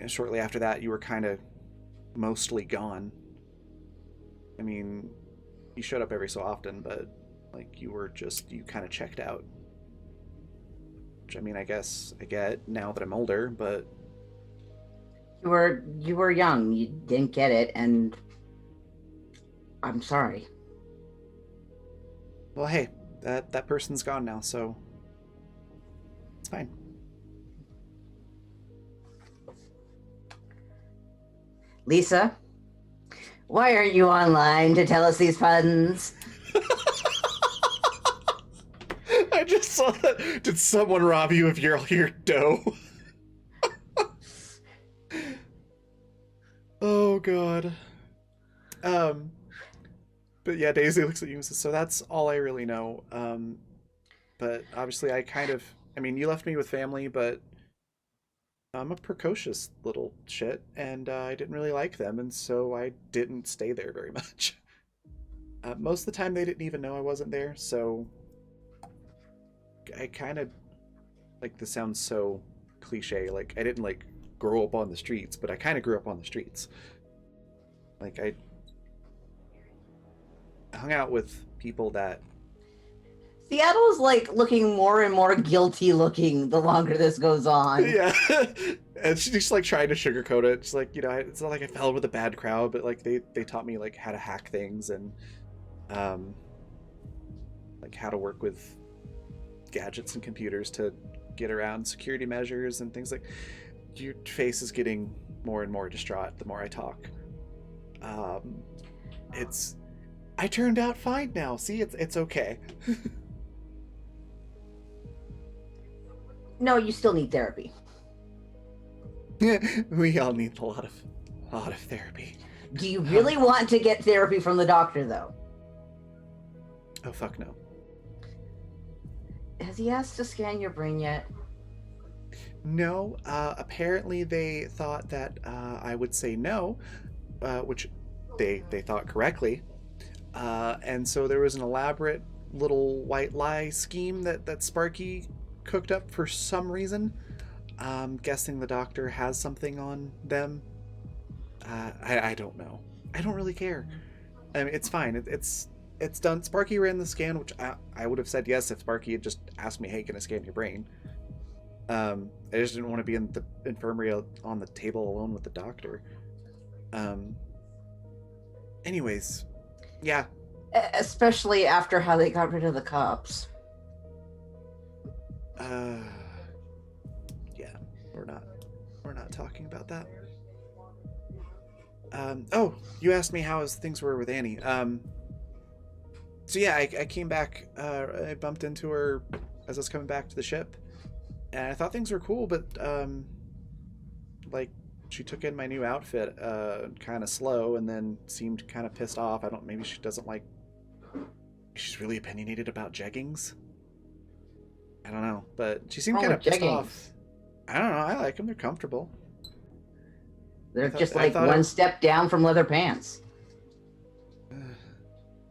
shortly after that, you were kind of mostly gone. I mean, you showed up every so often, but like you kind of checked out. Which, I mean, I guess I get now that I'm older, but You were young. You didn't get it, and I'm sorry. well, hey, that person's gone now, so it's fine. Lisa, why aren't you online to tell us these puns? I just saw that. Did someone rob you of your dough? Oh god. But yeah, Daisy looks at you and says, "So that's all I really know." But obviously, I mean, you left me with family, but I'm a precocious little shit, and I didn't really like them, and so I didn't stay there very much. Most of the time, they didn't even know I wasn't there, so I kind of like this sounds so cliche. Like I didn't like grow up on the streets, but I kind of grew up on the streets. Like I hung out with people that Seattle's like looking more and more guilty looking the longer this goes on. yeah. And she's just like trying to sugarcoat it. She's like, it's not like I fell with a bad crowd, but like they taught me like how to hack things and like how to work with gadgets and computers to get around security measures and things. Like your face is getting more and more distraught the more I talk. I turned out fine now. See, it's okay. No, you still need therapy. We all need a lot of A lot of therapy. Do you really want to get therapy from the doctor, though? Oh, fuck no. Has he asked to scan your brain yet? No, apparently they thought that I would say no, which they thought correctly. And so there was an elaborate little white lie scheme that Sparky cooked up for some reason. Guessing the doctor has something on them. I don't know. I don't really care. I mean, it's fine. It's done. Sparky ran the scan, which I would have said yes if Sparky had just asked me, hey, can I scan your brain? I just didn't want to be in the infirmary on the table alone with the doctor. Anyways, yeah. Especially after how they got rid of the cops. Yeah, we're not talking about that. Oh, you asked me how things were with Annie. So yeah, I came back, I bumped into her as I was coming back to the ship, and I thought things were cool, but, like, she took in my new outfit, kind of slow, and then seemed kind of pissed off. Maybe she doesn't like, she's really opinionated about jeggings? I don't know, but she seemed kind of pissed off. I don't know, I like them, they're comfortable. They're just like one step down from leather pants.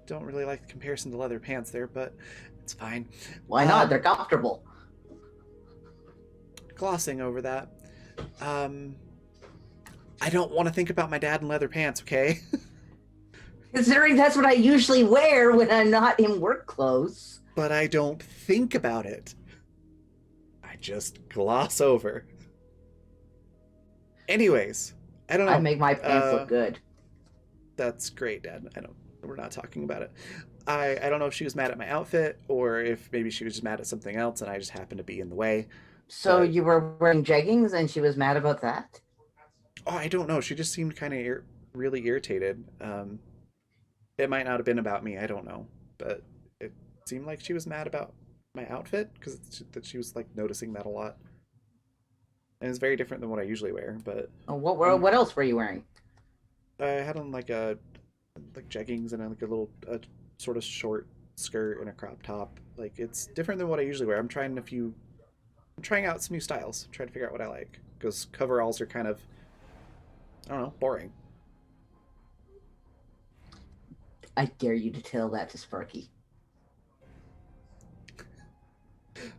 Don't really like the comparison to leather pants there, but it's fine. Why not? They're comfortable. Glossing over that. I don't want to think about my dad in leather pants, okay? Considering that's what I usually wear when I'm not in work clothes. But I don't think about it. I just gloss over. Anyways, I don't know. I make my pants look good. That's great, Dad. We're not talking about it. I don't know if she was mad at my outfit or if maybe she was just mad at something else and I just happened to be in the way. So you were wearing jeggings and she was mad about that? Oh, I don't know. She just seemed kind of really irritated. It might not have been about me. I don't know. But it seemed like she was mad about my outfit because she was like noticing that a lot. And it's very different than what I usually wear. But what else were you wearing? I had on like jeggings and like a little sort of short skirt and a crop top. Like it's different than what I usually wear. I'm trying out some new styles. I'm trying to figure out what I like because coveralls are kind of, I don't know, boring. I dare you to tell that to Sparky.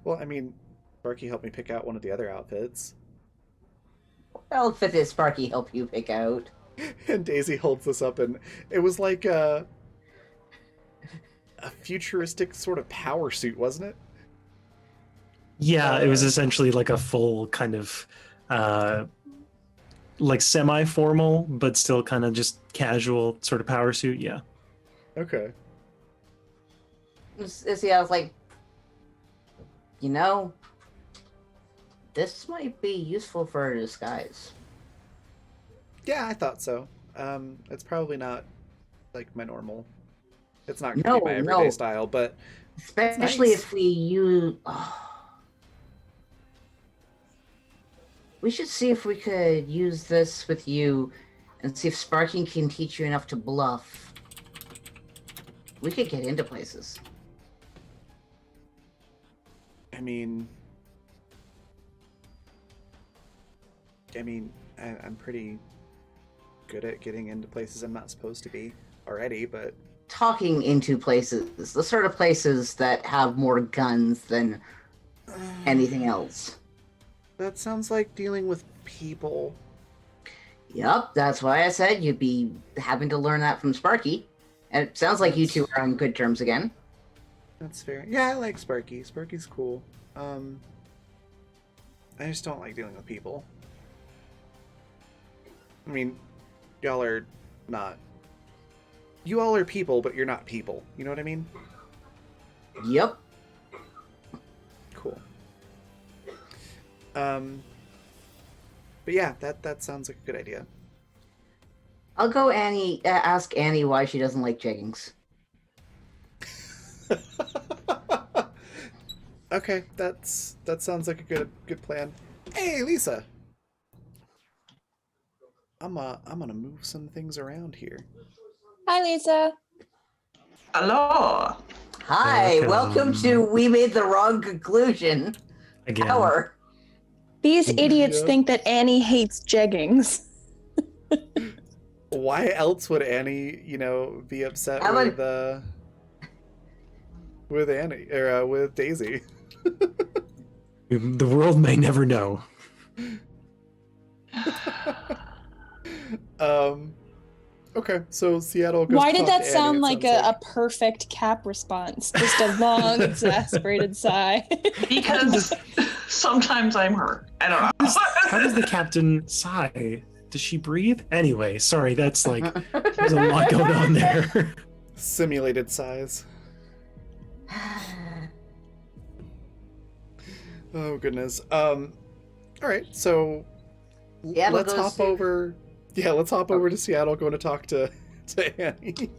Well, I mean, Sparky helped me pick out one of the other outfits. What outfit did Sparky help you pick out? And Daisy holds this up, and it was like a futuristic sort of power suit, wasn't it? Yeah, it was essentially like a full kind of like semi-formal, but still kind of just casual sort of power suit. Yeah. Okay. See, I was like, this might be useful for a disguise. Yeah, I thought so. It's probably not like my normal. It's not gonna be my everyday style, but especially nice. If we use. We should see if we could use this with you, and see if Sparking can teach you enough to bluff. We could get into places. I mean, I'm pretty good at getting into places I'm not supposed to be already, but talking into places, the sort of places that have more guns than anything else. That sounds like dealing with people. Yep, that's why I said you'd be having to learn that from Sparky. And it sounds like you two are on good terms again. That's fair. Yeah, I like Sparky. Sparky's cool. I just don't like dealing with people. I mean, y'all are not... You all are people, but you're not people. You know what I mean? Yep. Cool. But yeah, that sounds like a good idea. I'll go ask Annie why she doesn't like jeggings. Okay, that sounds like a good plan. Hey, Lisa. I'm gonna move some things around here. Hi, Lisa. Hello. Hi, welcome to We Made the Wrong Conclusion. Again. Hour. These idiots Yep. think that Annie hates jeggings. Why else would Annie, be upset with Annie or with Daisy? The world may never know. Okay, so Seattle goes Why to did talk that to Annie, sound it like sounds a perfect Cap response? Just a long, exasperated sigh. Because sometimes I'm her. I don't know. How does the captain sigh? Does she breathe? Anyway, sorry, that's like, there's a lot going on there. simulated size. Oh goodness. All right, so Seattle let's goes hop to- over. Yeah, let's hop over to Seattle. Going to talk to Annie.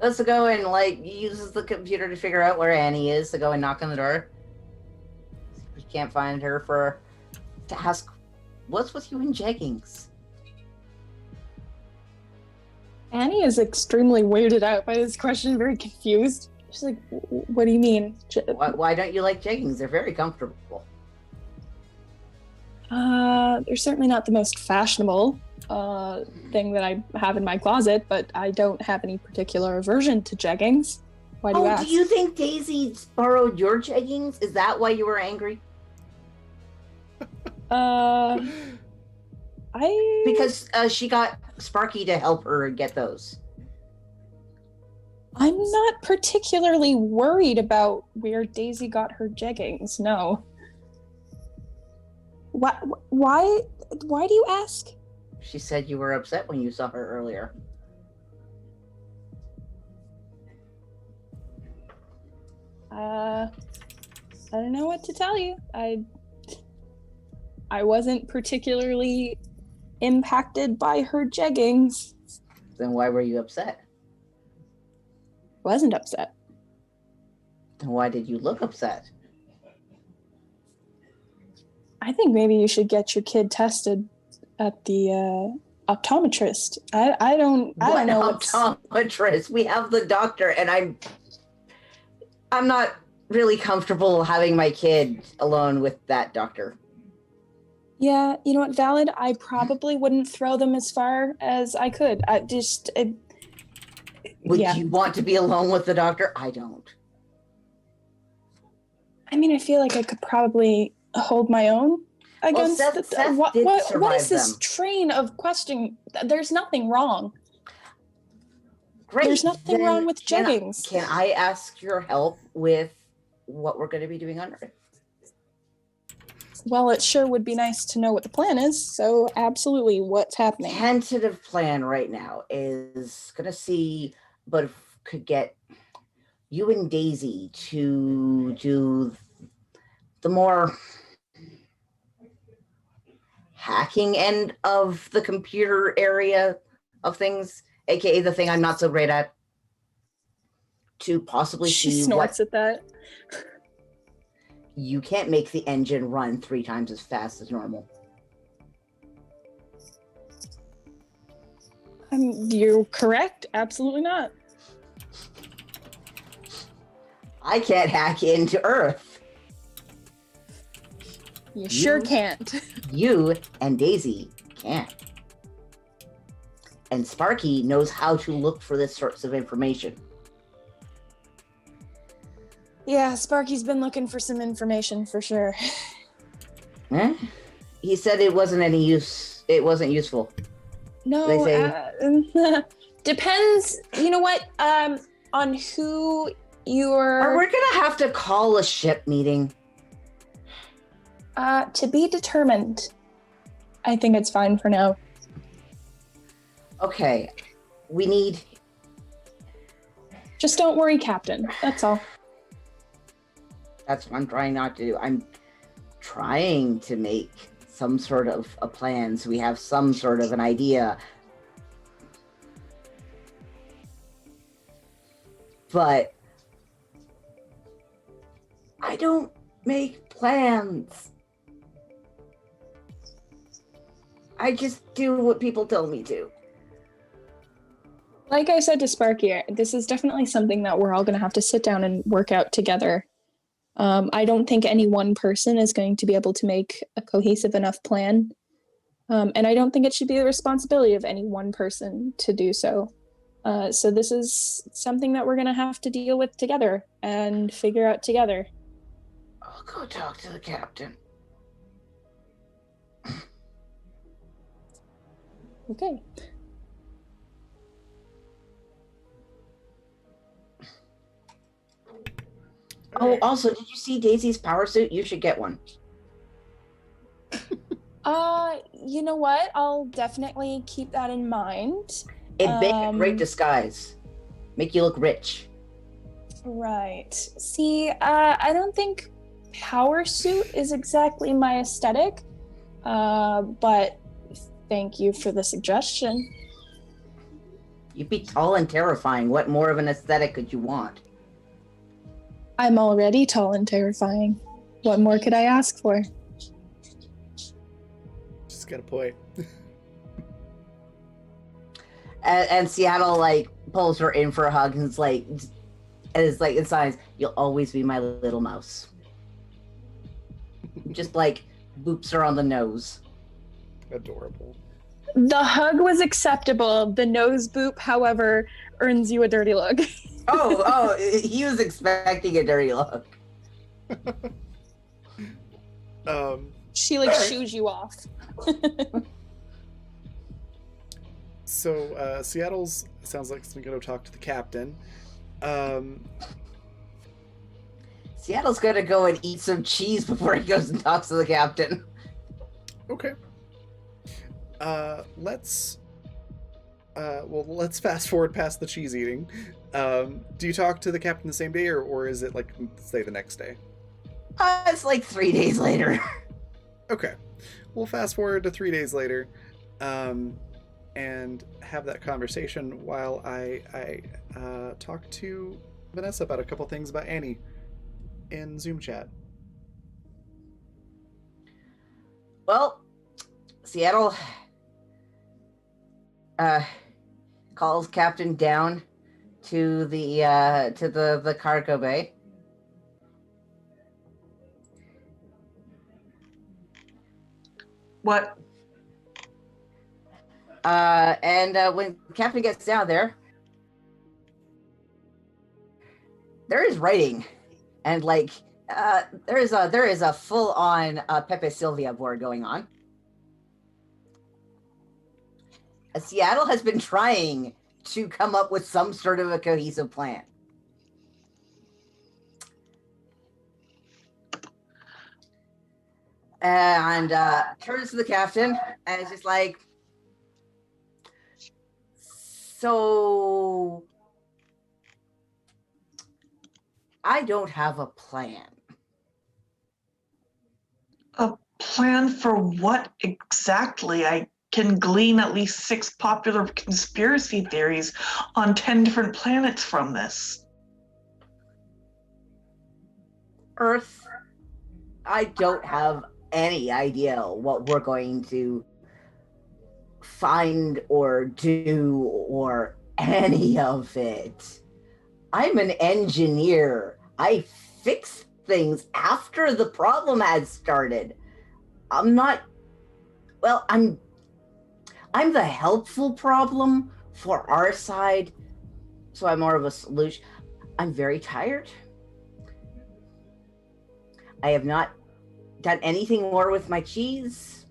Let's go and uses the computer to figure out where Annie is to go and knock on the door. We can't find her to ask, what's with you in jeggings? Annie is extremely weirded out by this question, very confused. She's like, what do you mean? Why don't you like jeggings? They're very comfortable. They're certainly not the most fashionable thing that I have in my closet, but I don't have any particular aversion to jeggings. Why do you ask? Do you think Daisy borrowed your jeggings? Is that why you were angry? Because she got Sparky to help her get those. I'm not particularly worried about where Daisy got her jeggings, no. Why do you ask? She said you were upset when you saw her earlier. I don't know what to tell you. I wasn't particularly impacted by her jeggings. Then why were you upset? Wasn't upset. Then why did you look upset? I think maybe you should get your kid tested at the optometrist. I don't know what's... Optometrist. We have the doctor, and I'm not really comfortable having my kid alone with that doctor. Yeah, you know what, valid. I probably wouldn't throw them as far as I could. Would you want to be alone with the doctor? I don't. I mean, I feel like I could probably hold my own against Seth did what survive is this them. train of questioning? There's nothing wrong. Great. There's nothing wrong with jeggings. Can I ask your help with what we're going to be doing on Earth? Well, it sure would be nice to know what the plan is. So, absolutely, what's happening? Tentative plan right now is going to see, but if could get you and Daisy to do the more hacking end of the computer area of things, aka the thing I'm not so great at, to possibly She see snorts at that. You can't make the engine run 3 times as fast as normal. You're correct. Absolutely not. I can't hack into Earth. You sure can't. You and Daisy can't. And Sparky knows how to look for this sorts of information. Yeah, Sparky's been looking for some information for sure. He said it wasn't any use. It wasn't useful. No, They say- depends. You know what? On who you're. Or we're gonna have to call a ship meeting. To be determined. I think it's fine for now. Okay, we need. Just don't worry, Captain. That's all. That's what I'm trying not to do. I'm trying to make some sort of a plan so we have some sort of an idea. But I don't make plans. I just do what people tell me to. Like I said to Sparky, this is definitely something that we're all going to have to sit down and work out together. I don't think any one person is going to be able to make a cohesive enough plan. And I don't think it should be the responsibility of any one person to do so. So this is something that we're going to have to deal with together and figure out together. I'll go talk to the captain. Okay. Oh, also, did you see Daisy's power suit? You should get one. You know what? I'll definitely keep that in mind. It'd make a great disguise. Make you look rich. Right. See, I don't think power suit is exactly my aesthetic. But thank you for the suggestion. You'd be tall and terrifying. What more of an aesthetic could you want? I'm already tall and terrifying. What more could I ask for? Just got a point. And Seattle like pulls her in for a hug and it's like it signs, "You'll always be my little mouse." Just like boops her on the nose. Adorable. The hug was acceptable. The nose boop, however, earns you a dirty look. Oh, he was expecting a dirty look. She like shoos you off. So Seattle's sounds like it's gonna go talk to the captain. Seattle's gonna go and eat some cheese before he goes and talks to the captain. Okay. Let's fast forward past the cheese eating. Do you talk to the captain the same day, or is it like, say, the next day? It's like 3 days later. Okay. We'll fast forward to 3 days later, and have that conversation while I talk to Vanessa about a couple things about Annie in Zoom chat. Well, Seattle calls Captain down to the cargo bay. What? And when Captain gets down there is writing, and like there is a full on Pepe Sylvia board going on. Seattle has been trying to come up with some sort of a cohesive plan. And turns to the captain and is just like, "So I don't have a plan." A plan for what exactly? I can glean at least 6 popular conspiracy theories on 10 different planets from this. Earth, I don't have any idea what we're going to find or do or any of it. I'm an engineer. I fix things after the problem has started. I'm the helpful problem for our side, so I'm more of a solution. I'm very tired. I have not done anything more with my cheese.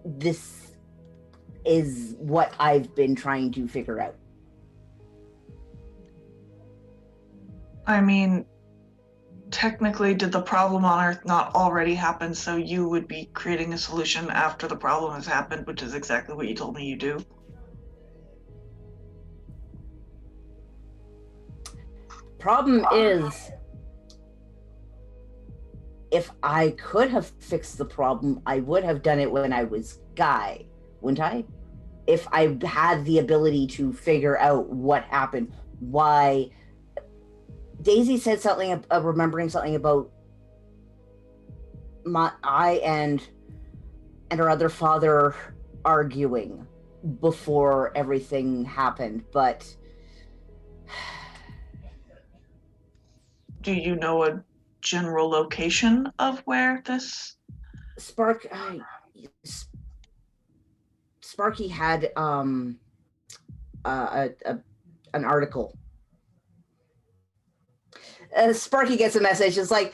This is what I've been trying to figure out. I mean, technically, did the problem on Earth not already happen, so you would be creating a solution after the problem has happened, which is exactly what you told me you do? Problem is, if I could have fixed the problem, I would have done it when I was Guy, wouldn't I? If I had the ability to figure out what happened, why. Daisy said something, remembering something about I and and her other father arguing before everything happened, but Do you know a general location of where this? Sparky had an article. Sparky gets a message. It's like,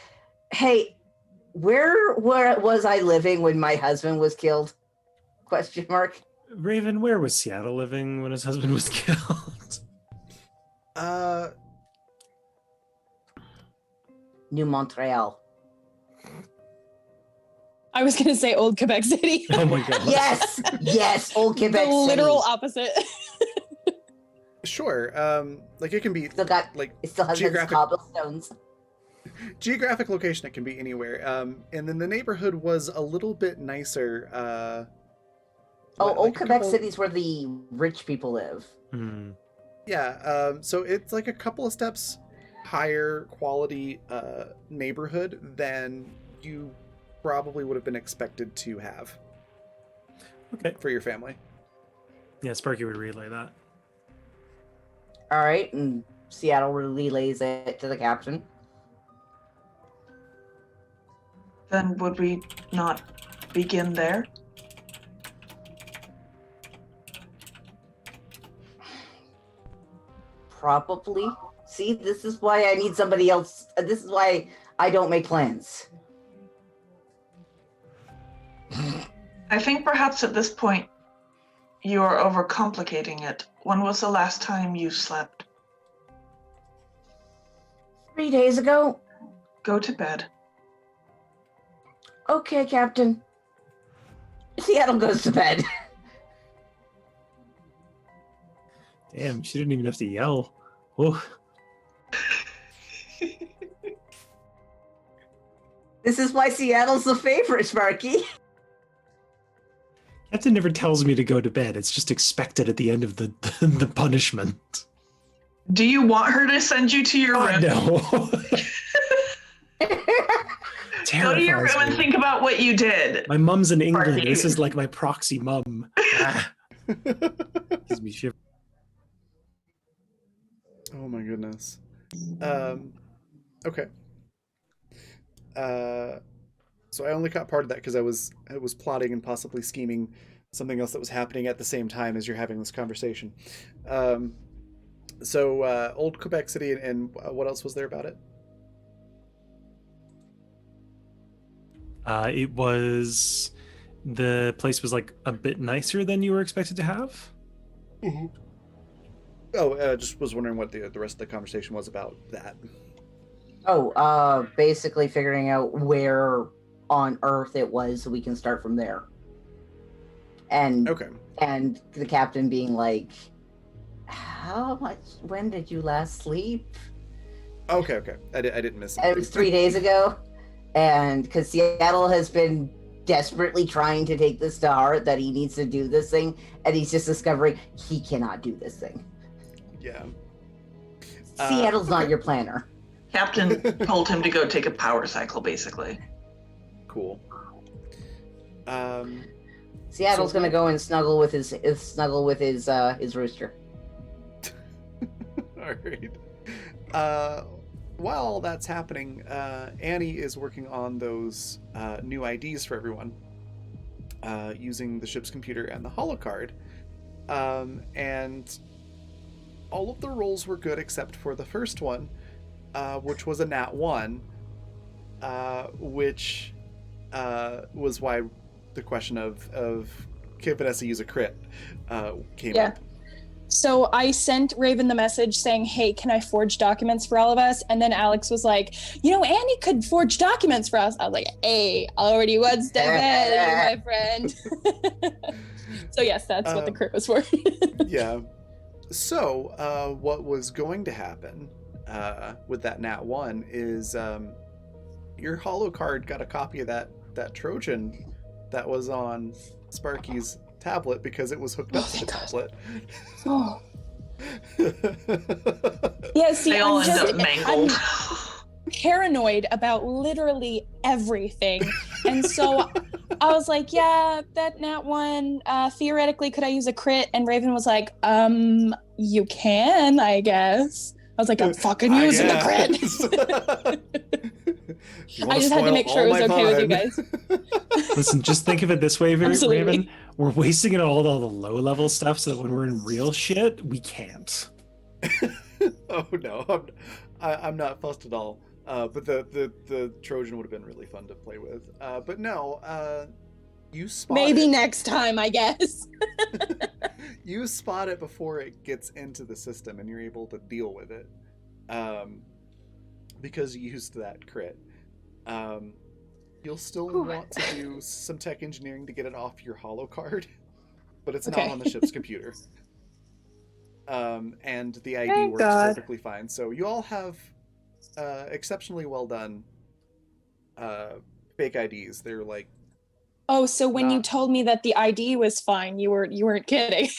"Hey, where was I living when my husband was killed?" Question mark. Raven, where was Seattle living when his husband was killed? New Montreal. I was gonna say Old Quebec City. Oh my god. Yes, Old Quebec The City. literal opposite. Sure. Like it can be Still got, like it still has its geographic cobblestones. geographic location. It can be anywhere. And then the neighborhood was a little bit nicer. Old Quebec City's where the rich people live. Yeah. So it's like a couple of steps higher quality neighborhood than you probably would have been expected to have. Okay. For your family. Yeah, Sparky would relay that. All right, and Seattle relays it to the captain. Then would we not begin there? Probably. See, this is why I need somebody else. This is why I don't make plans. I think perhaps at this point you are overcomplicating it. When was the last time you slept? 3 days ago. Go to bed. Okay, Captain. Seattle goes to bed. Damn, she didn't even have to yell. Oh. This is why Seattle's the favorite, Sparky. Captain never tells me to go to bed. It's just expected at the end of the punishment. Do you want her to send you to your room? No. Go to your room and think about what you did. My mum's in England. Sparky. This is like my proxy mum. Gives me shivers. Oh my goodness. Okay. So I only caught part of that because I was plotting and possibly scheming something else that was happening at the same time as you're having this conversation. So Old Quebec City and what else was there about it? The place was like a bit nicer than you were expected to have. Mm-hmm. Oh, just was wondering what the rest of the conversation was about that. Basically figuring out where on Earth it was so we can start from there. And Okay. And the captain being like, when did you last sleep? Okay. I didn't miss it. It was 3 days ago. And because Seattle has been desperately trying to take this to heart that he needs to do this thing, and he's just discovering he cannot do this thing. Yeah. Seattle's not your planner. Captain told him to go take a power cycle, basically. Cool. Seattle's So gonna go and snuggle with his rooster. All right. While all that's happening, Annie is working on those new IDs for everyone, using the ship's computer and the holocard. And all of the rolls were good except for the first one, which was a nat 1, which was why the question of can Vanessa use a crit came up. So I sent Raven the message saying, hey, can I forge documents for all of us? And then Alex was like, Annie could forge documents for us. I was like, hey, already one step ahead, my friend. So yes, that's what the crit was for. Yeah. So what was going to happen with that nat 1 is your holo card got a copy of that Trojan that was on Sparky's tablet because it was hooked up to the tablet. Oh. Yeah, see, They all end up mangled. I'm paranoid about literally everything. And so I was like, yeah, that nat one, theoretically, could I use a crit? And Raven was like, you can, I guess. I was like, I'm fucking I using a crit. guess. You I wanna just had to spoil make sure all it was my okay with you fun? guys. Listen, just think of it this way, Absolutely. Raven. We're wasting it on all the low level stuff so that when we're in real shit, we can't. Oh no, I'm not fussed at all. But the Trojan would have been really fun to play with. But no, you spot Maybe it. next time, I guess. You spot it before it gets into the system, and you're able to deal with it, because you used that crit. You'll still want to do some tech engineering to get it off your holo card, but it's not on the ship's computer. And the ID Thank works God. perfectly fine. So you all have exceptionally well done fake IDs. They're like, Oh, so when you Not- told me that the ID was fine, you weren't kidding.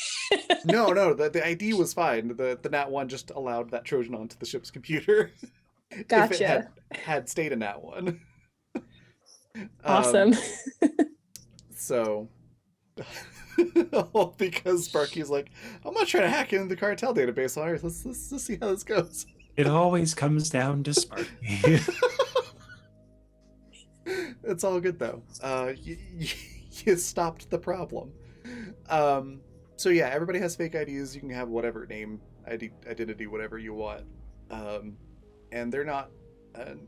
no, the ID was fine. The Nat 1 just allowed that Trojan onto the ship's computer. If it Gotcha. had stayed in Nat 1. Awesome. So, all because Sparky's like, I'm not trying to hack into the cartel database on Earth. Let's see how this goes. It always comes down to Sparky. It's all good though. You stopped the problem. So yeah, everybody has fake IDs. You can have whatever name, identity, whatever you want, and they're not,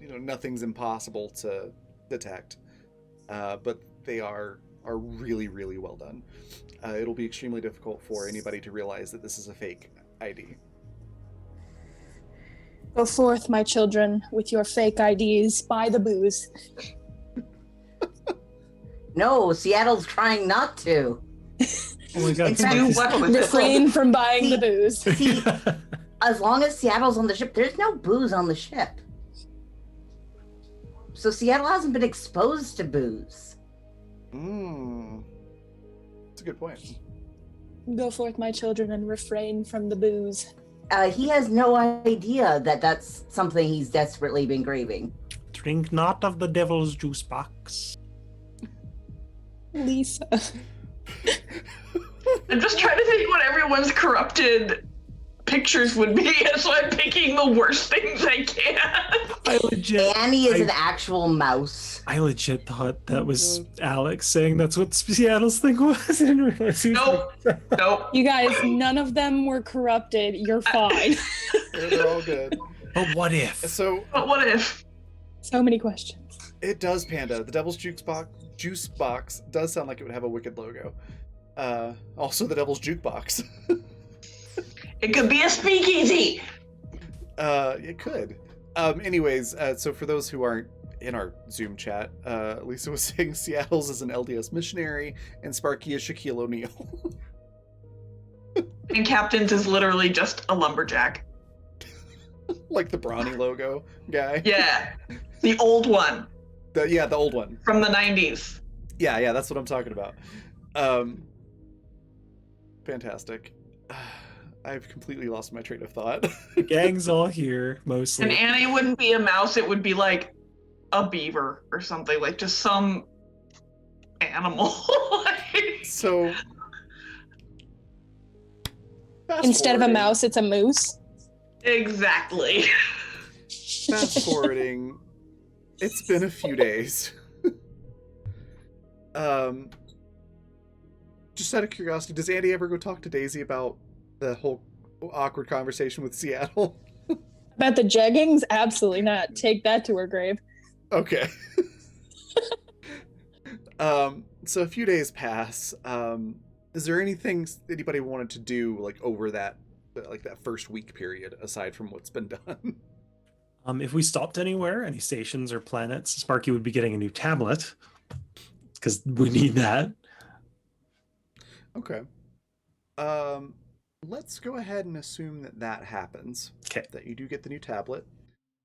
nothing's impossible to detect, but they are really, really well done. It'll be extremely difficult for anybody to realize that this is a fake ID. Go forth, my children, with your fake IDs. Buy the booze. No, Seattle's trying not to. Oh my god. In fact, Do what with it? Refrain from buying the booze. See, as long as Seattle's on the ship, there's no booze on the ship. So Seattle hasn't been exposed to booze. That's a good point. Go forth, my children, and refrain from the booze. He has no idea that that's something he's desperately been craving. Drink not of the devil's juice box. Lisa. I'm just trying to think what everyone's corrupted pictures would be, so I'm picking the worst things I can. I legit Annie is an actual mouse. I legit thought that was Alex saying that's what Seattle's thing was. I didn't realize he was Nope. You guys, none of them were corrupted. You're fine. They're all good. But what if? So But what if? So many questions. it does, Panda. The Devil's Juice Box does sound like it would have a wicked logo. Also, the Devil's Jukebox. It could be a speakeasy. It could. Anyways, so for those who aren't in our Zoom chat, Lisa was saying Seattle's is an LDS missionary, and Sparky is Shaquille O'Neal. And Captain's is literally just a lumberjack. Like the Brawny logo guy. Yeah. The old one The old one. from the 90s. Yeah, that's what I'm talking about. Fantastic. I've completely lost my train of thought. The gang's all here, mostly. And Annie wouldn't be a mouse, it would be like a beaver or something, like just some animal. So Instead of a mouse, it's a moose. Exactly. Fast forwarding, it's been a few days. Just out of curiosity, does Andy ever go talk to Daisy about the whole awkward conversation with Seattle? About the jeggings? Absolutely not. Take that to her grave. Okay. So a few days pass. Is there anything anybody wanted to do like over that first week period aside from what's been done? If we stopped anywhere, any stations or planets, Sparky would be getting a new tablet because we need that. Okay. Let's go ahead and assume that happens. Okay. That you do get the new tablet.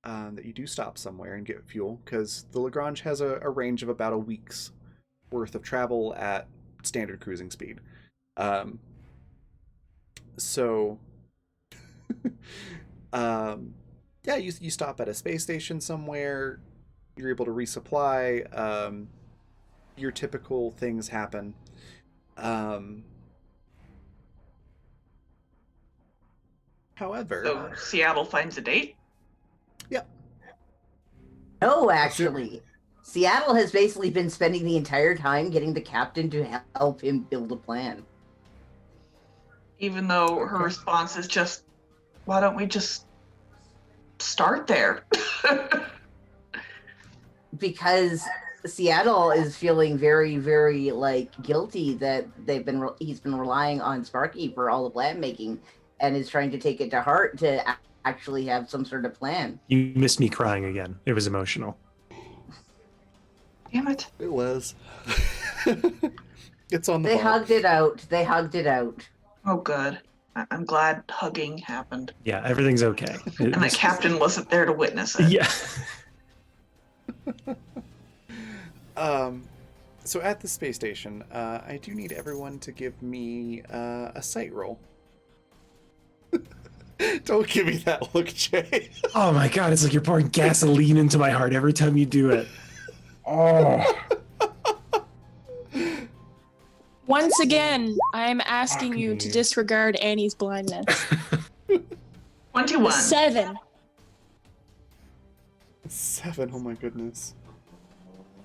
That you do stop somewhere and get fuel, because the Lagrange has a range of about a week's worth of travel at standard cruising speed. So, yeah, you stop at a space station somewhere. You're able to resupply. your typical things happen. However, So Seattle finds a date? yeah. No, actually. Seattle has basically been spending the entire time getting the captain to help him build a plan. Even though her Okay. response is just, why don't we just start there? Because Seattle is feeling very, very like guilty that he's been relying on Sparky for all the plan making, and is trying to take it to heart to actually have some sort of plan. You missed me crying again. It was emotional. Damn it. It was. It's on the They bar. hugged it out. They hugged it out. Oh, good. I'm glad hugging happened. Yeah, everything's okay. And the captain wasn't there to witness it. Yeah. So at the space station, I do need everyone to give me a sight roll. Don't give me that look, Jay. Oh my god, it's like you're pouring gasoline into my heart every time you do it. Oh. Once again, I'm asking Fuck you me. to disregard Annie's blindness. 21. 7. 7, oh my goodness.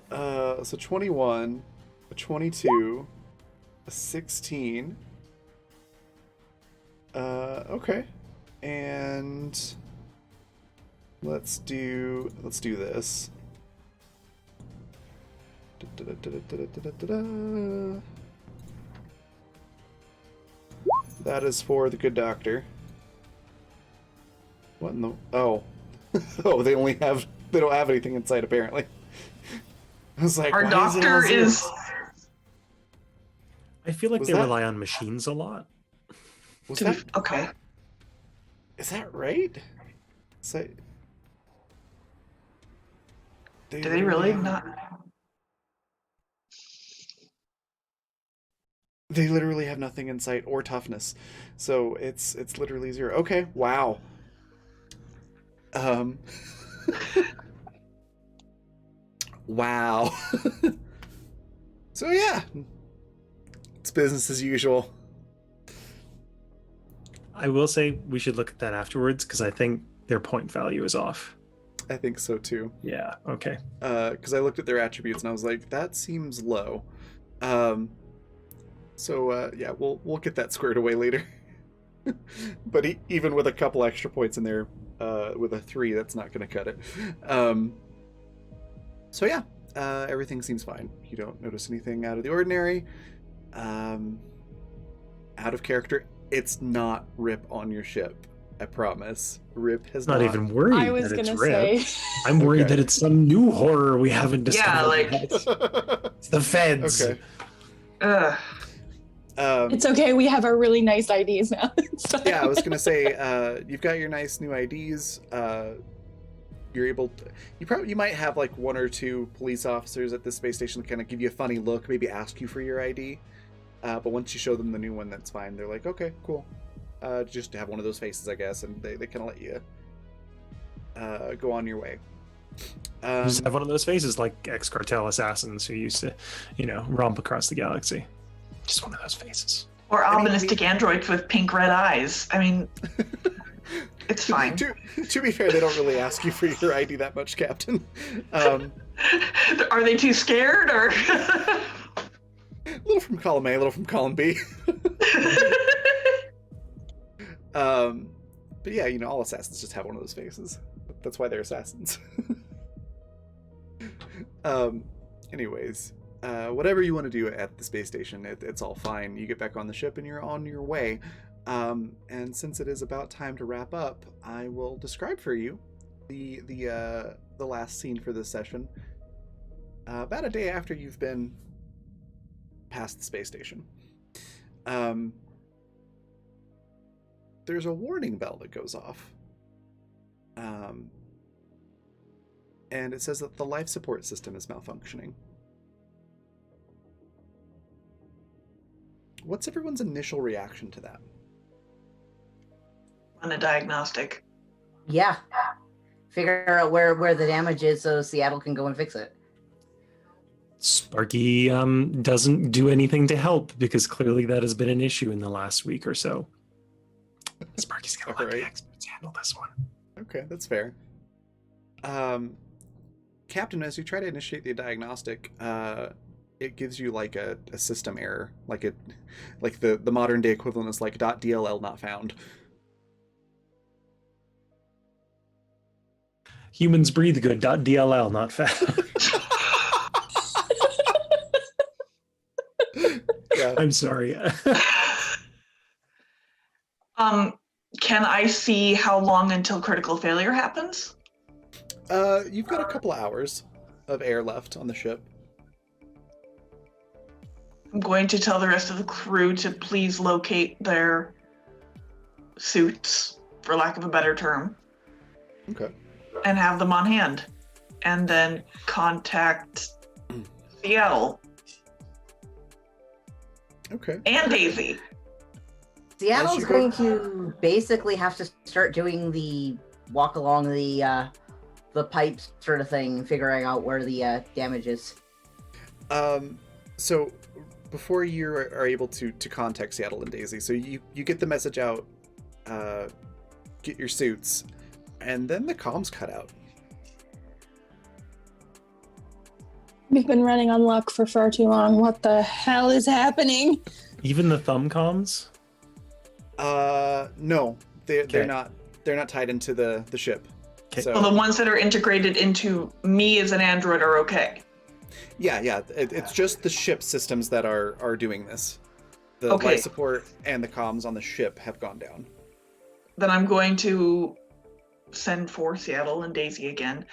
So 21, a 22, a 16. Okay. And let's do this. Da-da-da-da-da-da-da-da. That is for the good doctor. What in the... Oh. Oh, they don't have anything inside, apparently. I was like, Our why is it all doctor is... zeros? I feel like Was they that- rely on machines a lot. Was that... Okay. Is that right? So... Do they really not... They literally have nothing in sight or toughness, so it's literally 0. Okay, wow. Wow. So yeah, it's business as usual. I will say we should look at that afterwards because I think their point value is off. I think so too. Yeah, okay. Because I looked at their attributes and I was like, that seems low. So yeah, we'll get that squared away later. But even with a couple extra points in there, with a 3, that's not going to cut it. So yeah, everything seems fine. You don't notice anything out of the ordinary. Out of character, it's not Rip on your ship. I promise. Rip has Not even worried I was that it's gonna Rip. say. I'm worried Okay. that it's some new horror we haven't discovered. Yeah, like- yet. It's the feds. Okay. Ugh. It's okay, we have our really nice IDs now. So- Yeah, I was gonna say, you've got your nice new IDs. You're able to, you might have like 1 or 2 police officers at this space station that kind of give you a funny look, maybe ask you for your ID. But once you show them the new one, that's fine. They're like, okay, cool. Just to have one of those faces, I guess, and they kind of let you go on your way. You just have one of those faces like ex-cartel assassins who used to, romp across the galaxy. Just one of those faces. Or I mean, ominous androids with pink red eyes. I mean, it's fine. To be fair, they don't really ask you for your ID that much, Captain. Are they too scared, or? A little from column A, a little from column B. But yeah, all assassins just have one of those faces. That's why they're assassins. Anyways, whatever you want to do at the space station, it's all fine. You get back on the ship and you're on your way. And since it is about time to wrap up, I will describe for you the last scene for this session. About a day after you've been past the space station. There's a warning bell that goes off. And it says that the life support system is malfunctioning. What's everyone's initial reaction to that? On a diagnostic. Yeah. Figure out where the damage is so Seattle can go and fix it. Sparky doesn't do anything to help because clearly that has been an issue in the last week or so. Sparky's gonna let the experts handle this one. Okay, that's fair. Captain, as you try to initiate the diagnostic, it gives you like a system error, like the modern day equivalent is like .dll not found. Humans breathe good. .dll not found. Yeah. I'm sorry. Can I see how long until critical failure happens? You've got a couple of hours of air left on the ship. I'm going to tell the rest of the crew to please locate their suits, for lack of a better term. Okay. And have them on hand. And then contact Seattle. Okay. And Daisy. Seattle's going to basically have to start doing the walk along the pipes sort of thing, figuring out where the damage is. So before you are able to contact Seattle and Daisy, so you get the message out, get your suits, and then the comms cut out. We've been running on luck for far too long. What the hell is happening? Even the thumb comms? No, they're not tied into the ship. Okay. So Well, the ones that are integrated into me as an android are okay. yeah, it's just the ship systems that are doing this. The Okay. life support and the comms on the ship have gone down. Then I'm going to send for Seattle and Daisy again.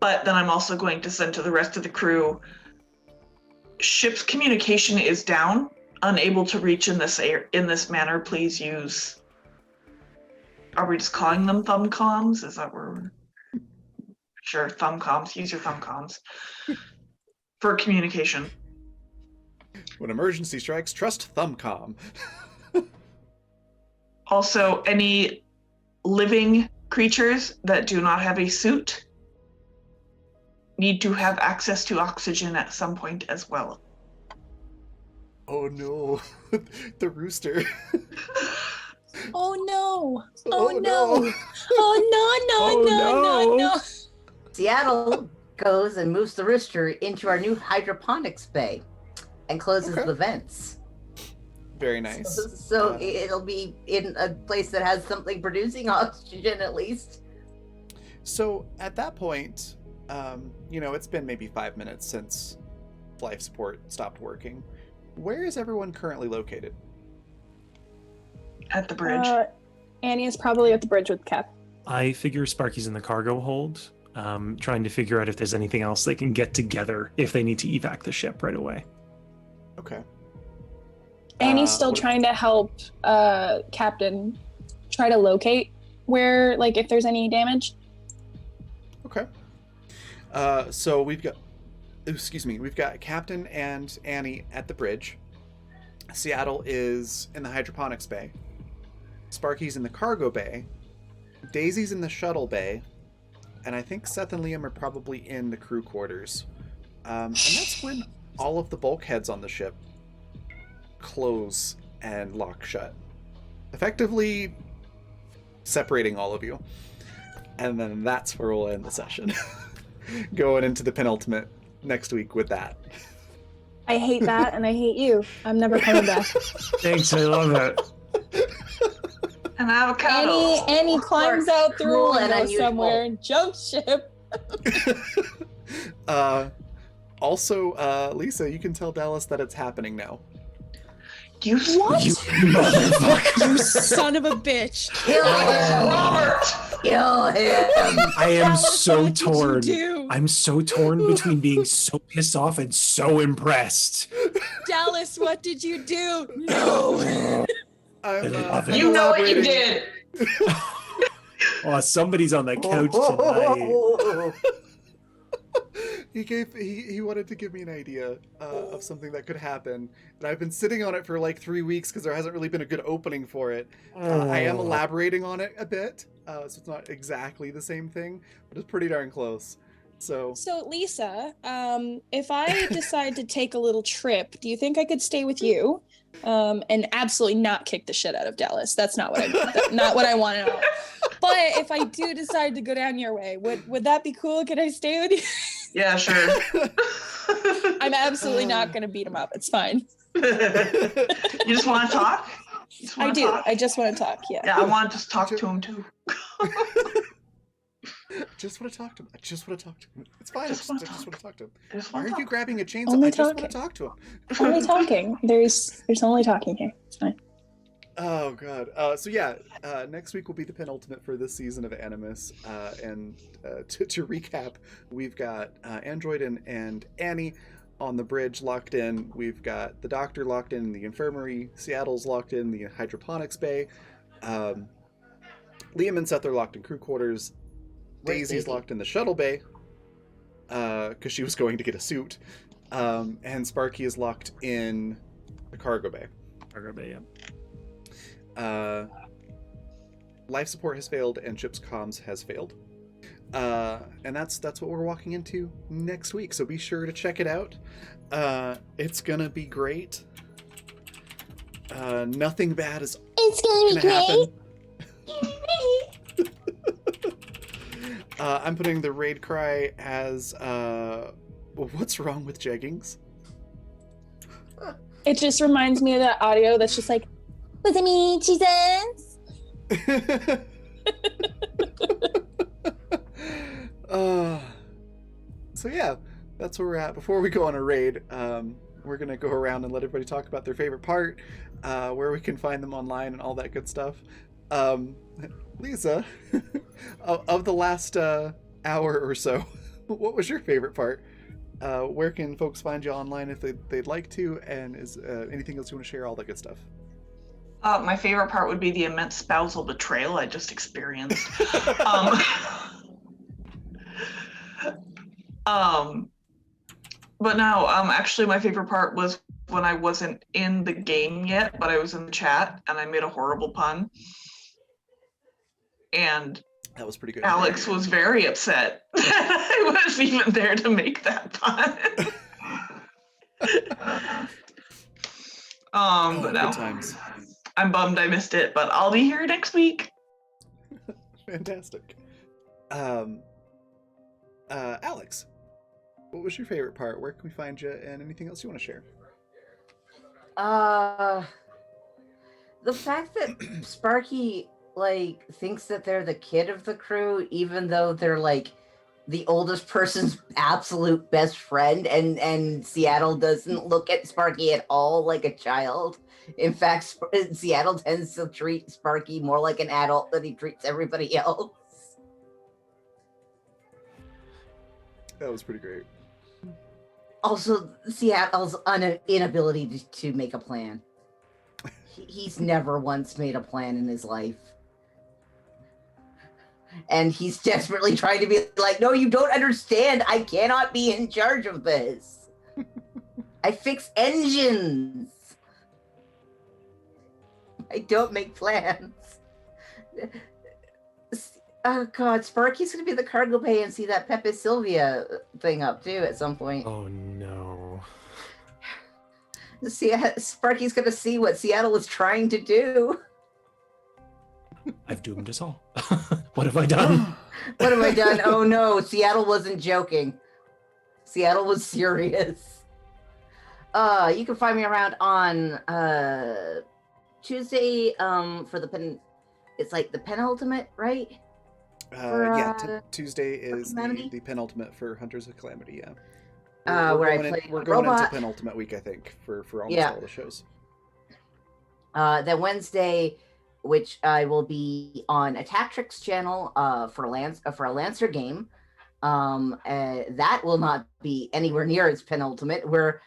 But then I'm also going to send to the rest of the crew. Ship's communication is down. Unable to reach in this manner. Please use. Are we just calling them thumb comms? Is that where? Sure, thumb comms. Use your thumb comms for communication. When emergency strikes, trust ThumbCom. Also, any living creatures that do not have a suit need to have access to oxygen at some point as well. Oh no, the rooster. Oh no! Oh, no. Oh no! No! Seattle goes and moves the rooster into our new hydroponics bay and closes Okay. the vents. Very nice. So it'll be in a place that has something producing oxygen at least. So at that point, it's been maybe 5 minutes since life support stopped working. Where is everyone currently located? At the bridge. Annie is probably at the bridge with Cap. I figure Sparky's in the cargo hold, trying to figure out if there's anything else they can get together if they need to evac the ship right away. Okay. Annie's still what- trying to help Captain try to locate where, like, if there's any damage. Okay. So we've got Captain and Annie at the bridge. Seattle is in the hydroponics bay. Sparky's in the cargo bay. Daisy's in the shuttle bay. And I think Seth and Liam are probably in the crew quarters. And that's when all of the bulkheads on the ship close and lock shut, effectively separating all of you. And then that's where we'll end the session. Going into the penultimate next week with that. I hate that, and I hate you. I'm never coming back. Thanks, I love it. An avocado. Annie climbs out through Cruel a and window unusual. somewhere and jumps ship. Also, Lisa, you can tell Dallas that it's happening now. You What? You motherfucker. You son of a bitch! Kill him! Robert! Kill him! I am Dallas, so what did you torn. do? I'm so torn between being so pissed off and so impressed. Dallas, what did you do? No. I'm You know what you elaborating- did! Oh, somebody's on the couch tonight. He wanted to give me an idea of something that could happen, and I've been sitting on it for like 3 weeks because there hasn't really been a good opening for it. I am elaborating on it a bit, so it's not exactly the same thing, but it's pretty darn close. So So Lisa, if I decide to take a little trip, do you think I could stay with you? And absolutely not kick the shit out of Dallas. That's not what not what I want at all. But if I do decide to go down your way, would that be cool? Can I stay with you? Yeah, sure. I'm absolutely not going to beat him up. It's fine. You just want to talk? I do. I just want to talk. Yeah. Yeah, I want to just talk to him too. just want to talk to him. I just want to talk to him. It's fine. I just want to talk to him. Why are you Talk. grabbing a chainsaw? Only I just want talking. to talk to him. Only talking. There's only talking here. It's fine. Oh god. So yeah, next week will be the penultimate for this season of Animus. And to recap, we've got Android and Annie on the bridge locked in. We've got the doctor locked in the infirmary. Seattle's locked in the hydroponics bay. Liam and Seth are locked in crew quarters. Daisy's locked in the shuttle bay because she was going to get a suit. And Sparky is locked in the cargo bay. Cargo bay, yeah. Life support has failed and Chip's comms has failed. And that's what we're walking into next week. So be sure to check it out. It's gonna be great. Nothing bad is It's gonna happen. I'm putting the raid cry as what's wrong with jeggings? It just reminds me of that audio that's just like, "Look at me, Jesus." So yeah, that's where we're at. Before we go on a raid, we're gonna go around and let everybody talk about their favorite part, where we can find them online and all that good stuff. Lisa, of the last hour or so, what was your favorite part? Where can folks find you online if they'd like to, and is anything else you want to share? All that good stuff. My favorite part would be the immense spousal betrayal I just experienced. But no, actually my favorite part was when I wasn't in the game yet, but I was in the chat and I made a horrible pun. And That was pretty good. Alex was very upset that I was even there to make that pun. But no, good times. I'm bummed I missed it, but I'll be here next week. Fantastic. Alex, what was your favorite part? Where can we find you, and anything else you want to share? The fact that Sparky thinks that they're the kid of the crew, even though they're the oldest person's absolute best friend, and Seattle doesn't look at Sparky at all like a child. In fact, Seattle tends to treat Sparky more like an adult than he treats everybody else. That was pretty great. Also, Seattle's inability to make a plan. He's never once made a plan in his life. And he's desperately trying to be like, no, you don't understand. I cannot be in charge of this. I fix engines. I don't make plans. Oh, God. Sparky's going to be the cargo bay and see that Pepe Sylvia thing up, too, at some point. Oh, no. Sparky's going to see what Seattle was trying to do. I've doomed us all. What have I done? What have I done? Oh no, Seattle wasn't joking. Seattle was serious. You can find me around on Tuesday for the it's the penultimate, right? Tuesday is the penultimate for Hunters of Calamity, yeah. We're going into penultimate week, I think, for almost all the shows. Then Wednesday, which I will be on Attacktrix channel for a Lancer game. That will not be anywhere near its penultimate, where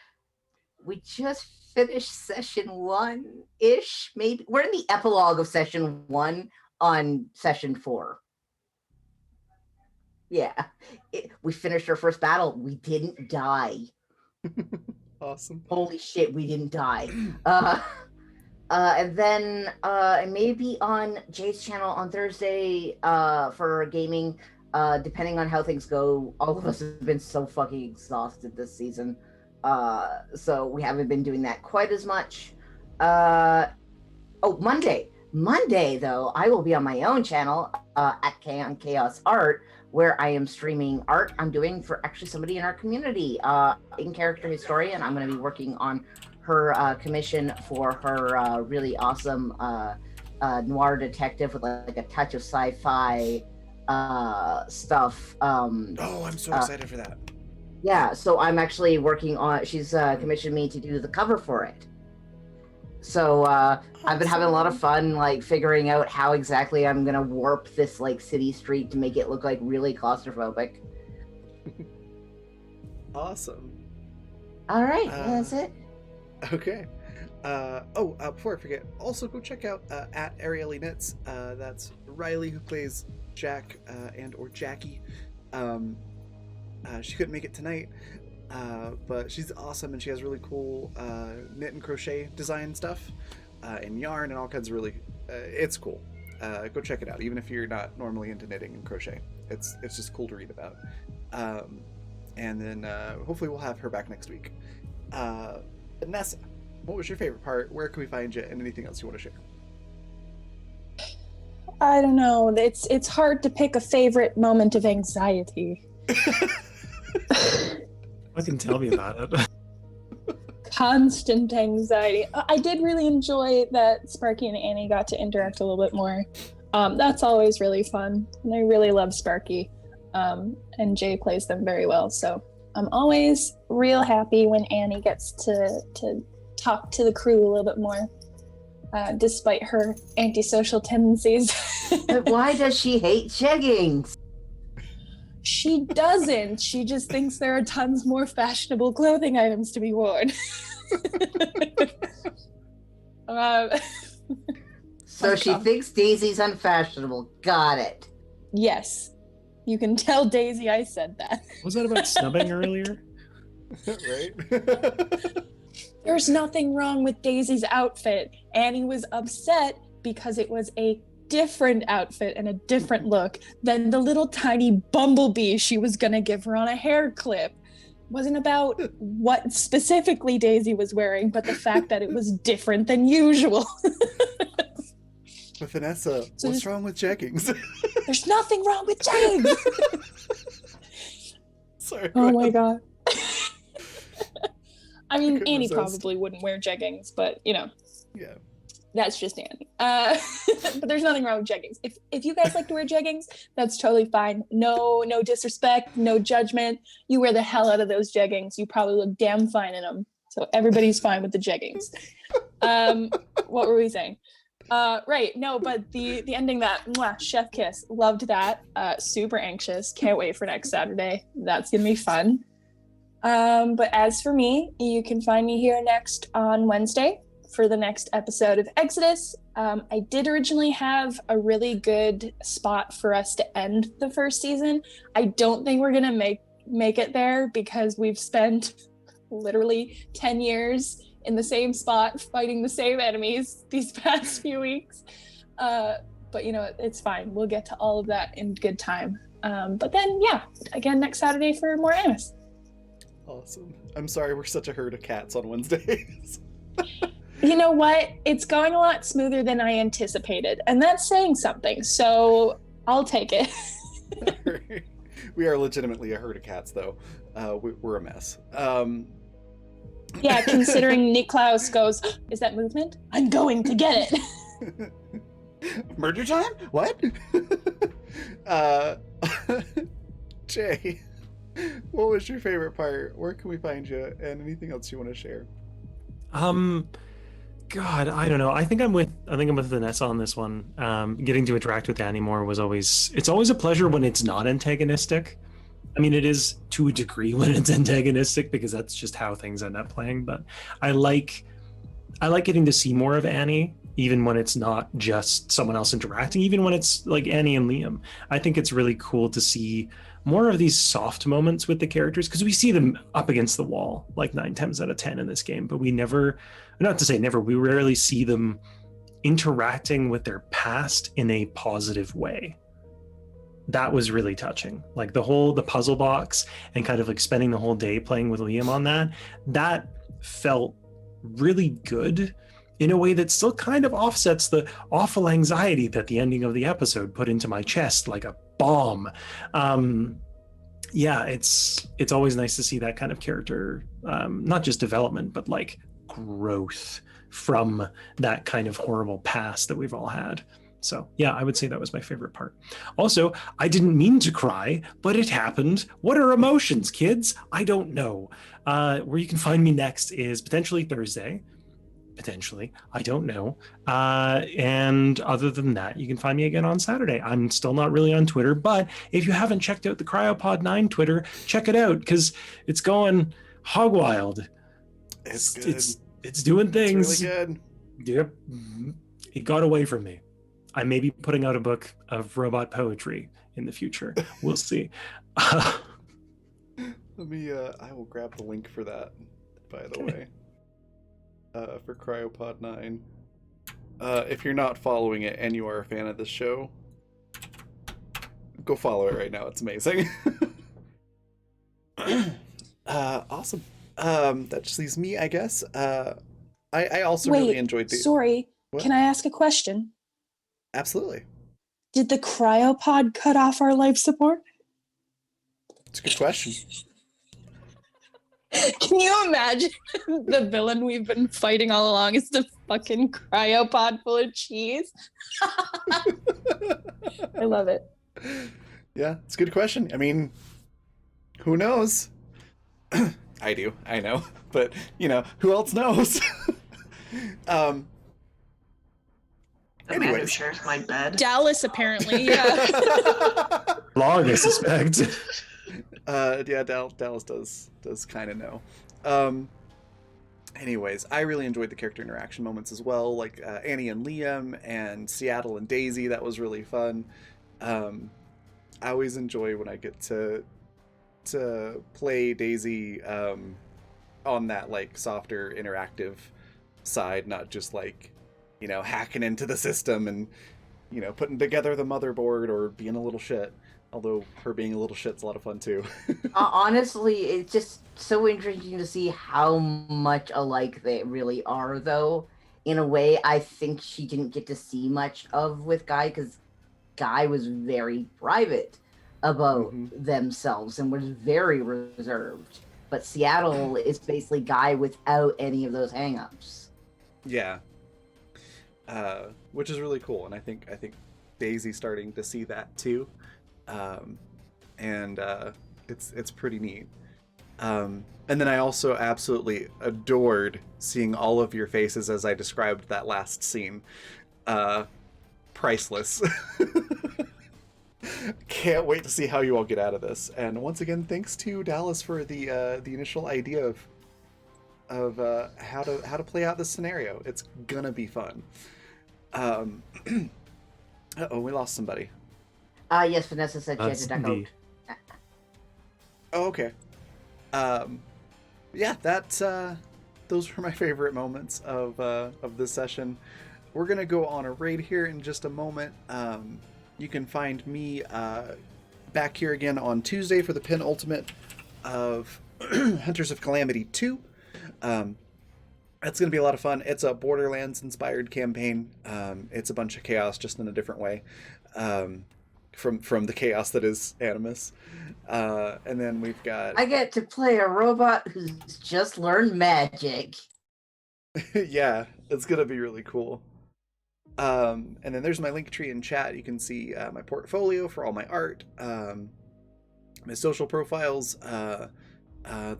we just finished session 1-ish, maybe. We're in the epilogue of session 1 on session 4. Yeah. We finished our first battle. We didn't die. Awesome. Holy shit, we didn't die. And then I may be on Jay's channel on Thursday for gaming. Depending on how things go, all of us have been so fucking exhausted this season. So we haven't been doing that quite as much. Monday. Monday, though, I will be on my own channel at Chaos Art, where I am streaming art I'm doing for actually somebody in our community, in-character historian. I'm going to be working on her commission for her really awesome noir detective with like a touch of sci-fi stuff. I'm so excited for that. Yeah, so I'm actually working on, she's commissioned me to do the cover for it. So I've been having a lot of fun, like figuring out how exactly I'm gonna warp this like city street to make it look like really claustrophobic. Awesome. All right, that's it. Okay. Before I forget, also go check out at Ariely Knits. That's Riley, who plays Jack and or Jackie. She couldn't make it tonight, but she's awesome, and she has really cool knit and crochet design stuff and yarn and all kinds of really it's cool. Go check it out, even if you're not normally into knitting and crochet. It's just cool to read about. And then hopefully we'll have her back next week. Vanessa, what was your favorite part? Where can we find you, and anything else you want to share? I don't know. It's hard to pick a favorite moment of anxiety. Fucking tell me about it. Constant anxiety. I did really enjoy that Sparky and Annie got to interact a little bit more. That's always really fun, and I really love Sparky. And Jay plays them very well, so I'm always real happy when Annie gets to talk to the crew a little bit more, despite her antisocial tendencies. But why does she hate jeggings? She doesn't. She just thinks there are tons more fashionable clothing items to be worn. So she thinks Daisy's unfashionable. Got it. Yes. You can tell Daisy I said that. Was that about snubbing earlier? Right? There's nothing wrong with Daisy's outfit. Annie was upset because it was a different outfit and a different look than the little tiny bumblebee she was gonna give her on a hair clip. Wasn't about what specifically Daisy was wearing, but the fact that it was different than usual. But Vanessa, so what's wrong with jeggings? There's nothing wrong with jeggings. Sorry. Oh my god. I mean, Annie probably wouldn't wear jeggings, but you know. Yeah. That's just Annie. But there's nothing wrong with jeggings. If you guys like to wear jeggings, that's totally fine. No disrespect, no judgment. You wear the hell out of those jeggings. You probably look damn fine in them. So everybody's fine with the jeggings. What were we saying? Right. No, but the ending, that chef kiss, loved that. Super anxious. Can't wait for next Saturday. That's gonna be fun. But as for me, you can find me here next on Wednesday for the next episode of Exodus. I did originally have a really good spot for us to end the first season. I don't think we're gonna make it there because we've spent literally 10 years in the same spot fighting the same enemies these past few weeks. But you know, it's fine. We'll get to all of that in good time. But then, yeah, again, next Saturday for more Animus. Awesome. I'm sorry we're such a herd of cats on Wednesdays. You know what? It's going a lot smoother than I anticipated, and that's saying something, so I'll take it. We are legitimately a herd of cats, though. We're a mess. Yeah, considering Niklaus goes, is that movement? I'm going to get it. Murder time? What? Jay, what was your favorite part? Where can we find you? And anything else you want to share? God, I don't know. I think I'm with Vanessa on this one. Getting to interact with Annie more was always a pleasure when it's not antagonistic. I mean, it is to a degree when it's antagonistic because that's just how things end up playing. But I like getting to see more of Annie, even when it's not just someone else interacting, even when it's like Annie and Liam. I think it's really cool to see more of these soft moments with the characters because we see them up against the wall like 9 times out of 10 in this game, but we rarely see them interacting with their past in a positive way. that was really touching. Like the puzzle box and kind of like spending the whole day playing with Liam on that felt really good in a way that still kind of offsets the awful anxiety that the ending of the episode put into my chest like a bomb. Yeah, it's always nice to see that kind of character, not just development, but like growth from that kind of horrible past that we've all had. So yeah, I would say that was my favorite part. Also, I didn't mean to cry, but it happened. What are emotions, kids? I don't know. Where you can find me next is potentially Thursday. Potentially, I don't know. And other than that, you can find me again on Saturday. I'm still not really on Twitter, but if you haven't checked out the Cryopod 9 Twitter, check it out because it's going hog wild. It's good. It's doing things. It's really good. Yep. It got away from me. I may be putting out a book of robot poetry in the future. We'll see. Let me, I will grab the link for that, by the way. For Cryopod 9. If you're not following it and you are a fan of this show, go follow it right now. It's amazing. Awesome. That just leaves me, I guess. I also really enjoyed the... Sorry, What? Can I ask a question? Absolutely. Did the cryopod cut off our life support? It's a good question. Can you imagine the villain we've been fighting all along is the fucking cryopod full of cheese? I love it. Yeah, it's a good question. I mean, who knows? I do, I know. But, you know, who else knows? The man who Anyways. shares my bed. Dallas, apparently, yeah. Log, I suspect. Yeah, Dallas does kind of know. Anyways, I really enjoyed the character interaction moments as well, like Annie and Liam and Seattle and Daisy. That was really fun. I always enjoy when I get to play Daisy on that like softer interactive side, not just like, you know, hacking into the system and, you know, putting together the motherboard or being a little shit. Although her being a little shit's a lot of fun too. Honestly, it's just so interesting to see how much alike they really are, though. In a way, I think she didn't get to see much of with Guy, because Guy was very private about themselves and was very reserved. But Seattle is basically Guy without any of those hangups. Yeah. Which is really cool, and I think Daisy's starting to see that too. It's pretty neat. And then I also absolutely adored seeing all of your faces as I described that last scene. Priceless. Can't wait to see how you all get out of this. And once again, thanks to Dallas for the initial idea of how to play out this scenario. It's gonna be fun. Uh-oh, we lost somebody. Yes, Vanessa said she had to duck out. Cindy. Oh, okay. Yeah, that's those were my favorite moments of this session. We're gonna go on a raid here in just a moment. You can find me back here again on Tuesday for the penultimate of Hunters of Calamity 2. That's gonna be a lot of fun. It's a Borderlands-inspired campaign. It's a bunch of chaos, just in a different way. From the chaos that is Animus. And then we've got... I get to play a robot who's just learned magic. Yeah, it's gonna be really cool. And then there's my link tree in chat. You can see my portfolio for all my art, my social profiles, the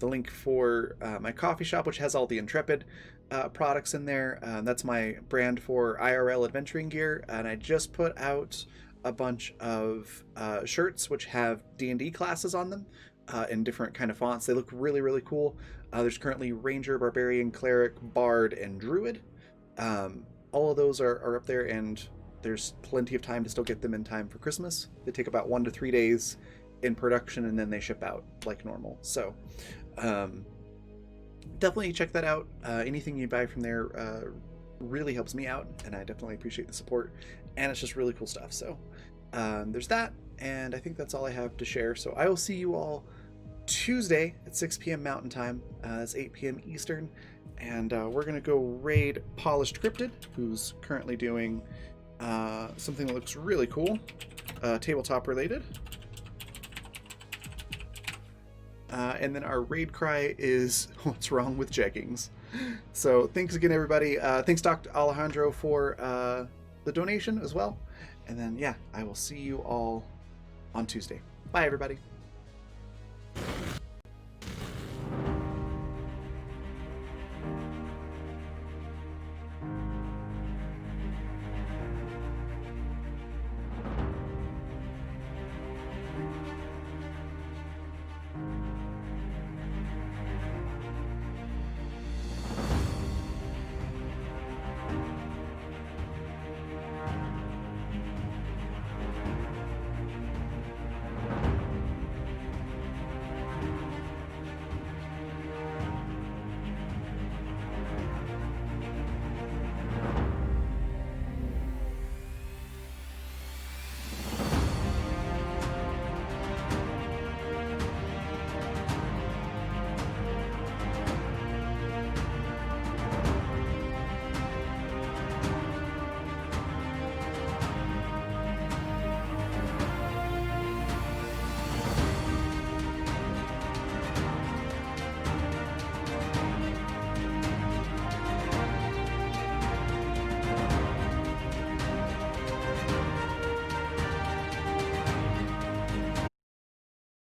link for my coffee shop, which has all the Intrepid products in there. That's my brand for IRL adventuring gear, and I just put out a bunch of shirts which have D&D classes on them in different kind of fonts. They look really, really cool. There's currently Ranger, Barbarian, Cleric, Bard, and Druid. All of those are up there, and there's plenty of time to still get them in time for Christmas. They take about 1 to 3 days in production, and then they ship out like normal. So definitely check that out. Anything you buy from there really helps me out, and I definitely appreciate the support, and it's just really cool stuff. So there's that. And I think that's all I have to share. So I will see you all Tuesday at 6 p.m. Mountain Time. That's 8 p.m. Eastern. And we're going to go raid Polished Cryptid, who's currently doing something that looks really cool, tabletop related. And then our raid cry is, what's wrong with jeggings? So thanks again, everybody. Thanks, Dr. Alejandro, for the donation as well. And then, yeah, I will see you all on Tuesday. Bye, everybody.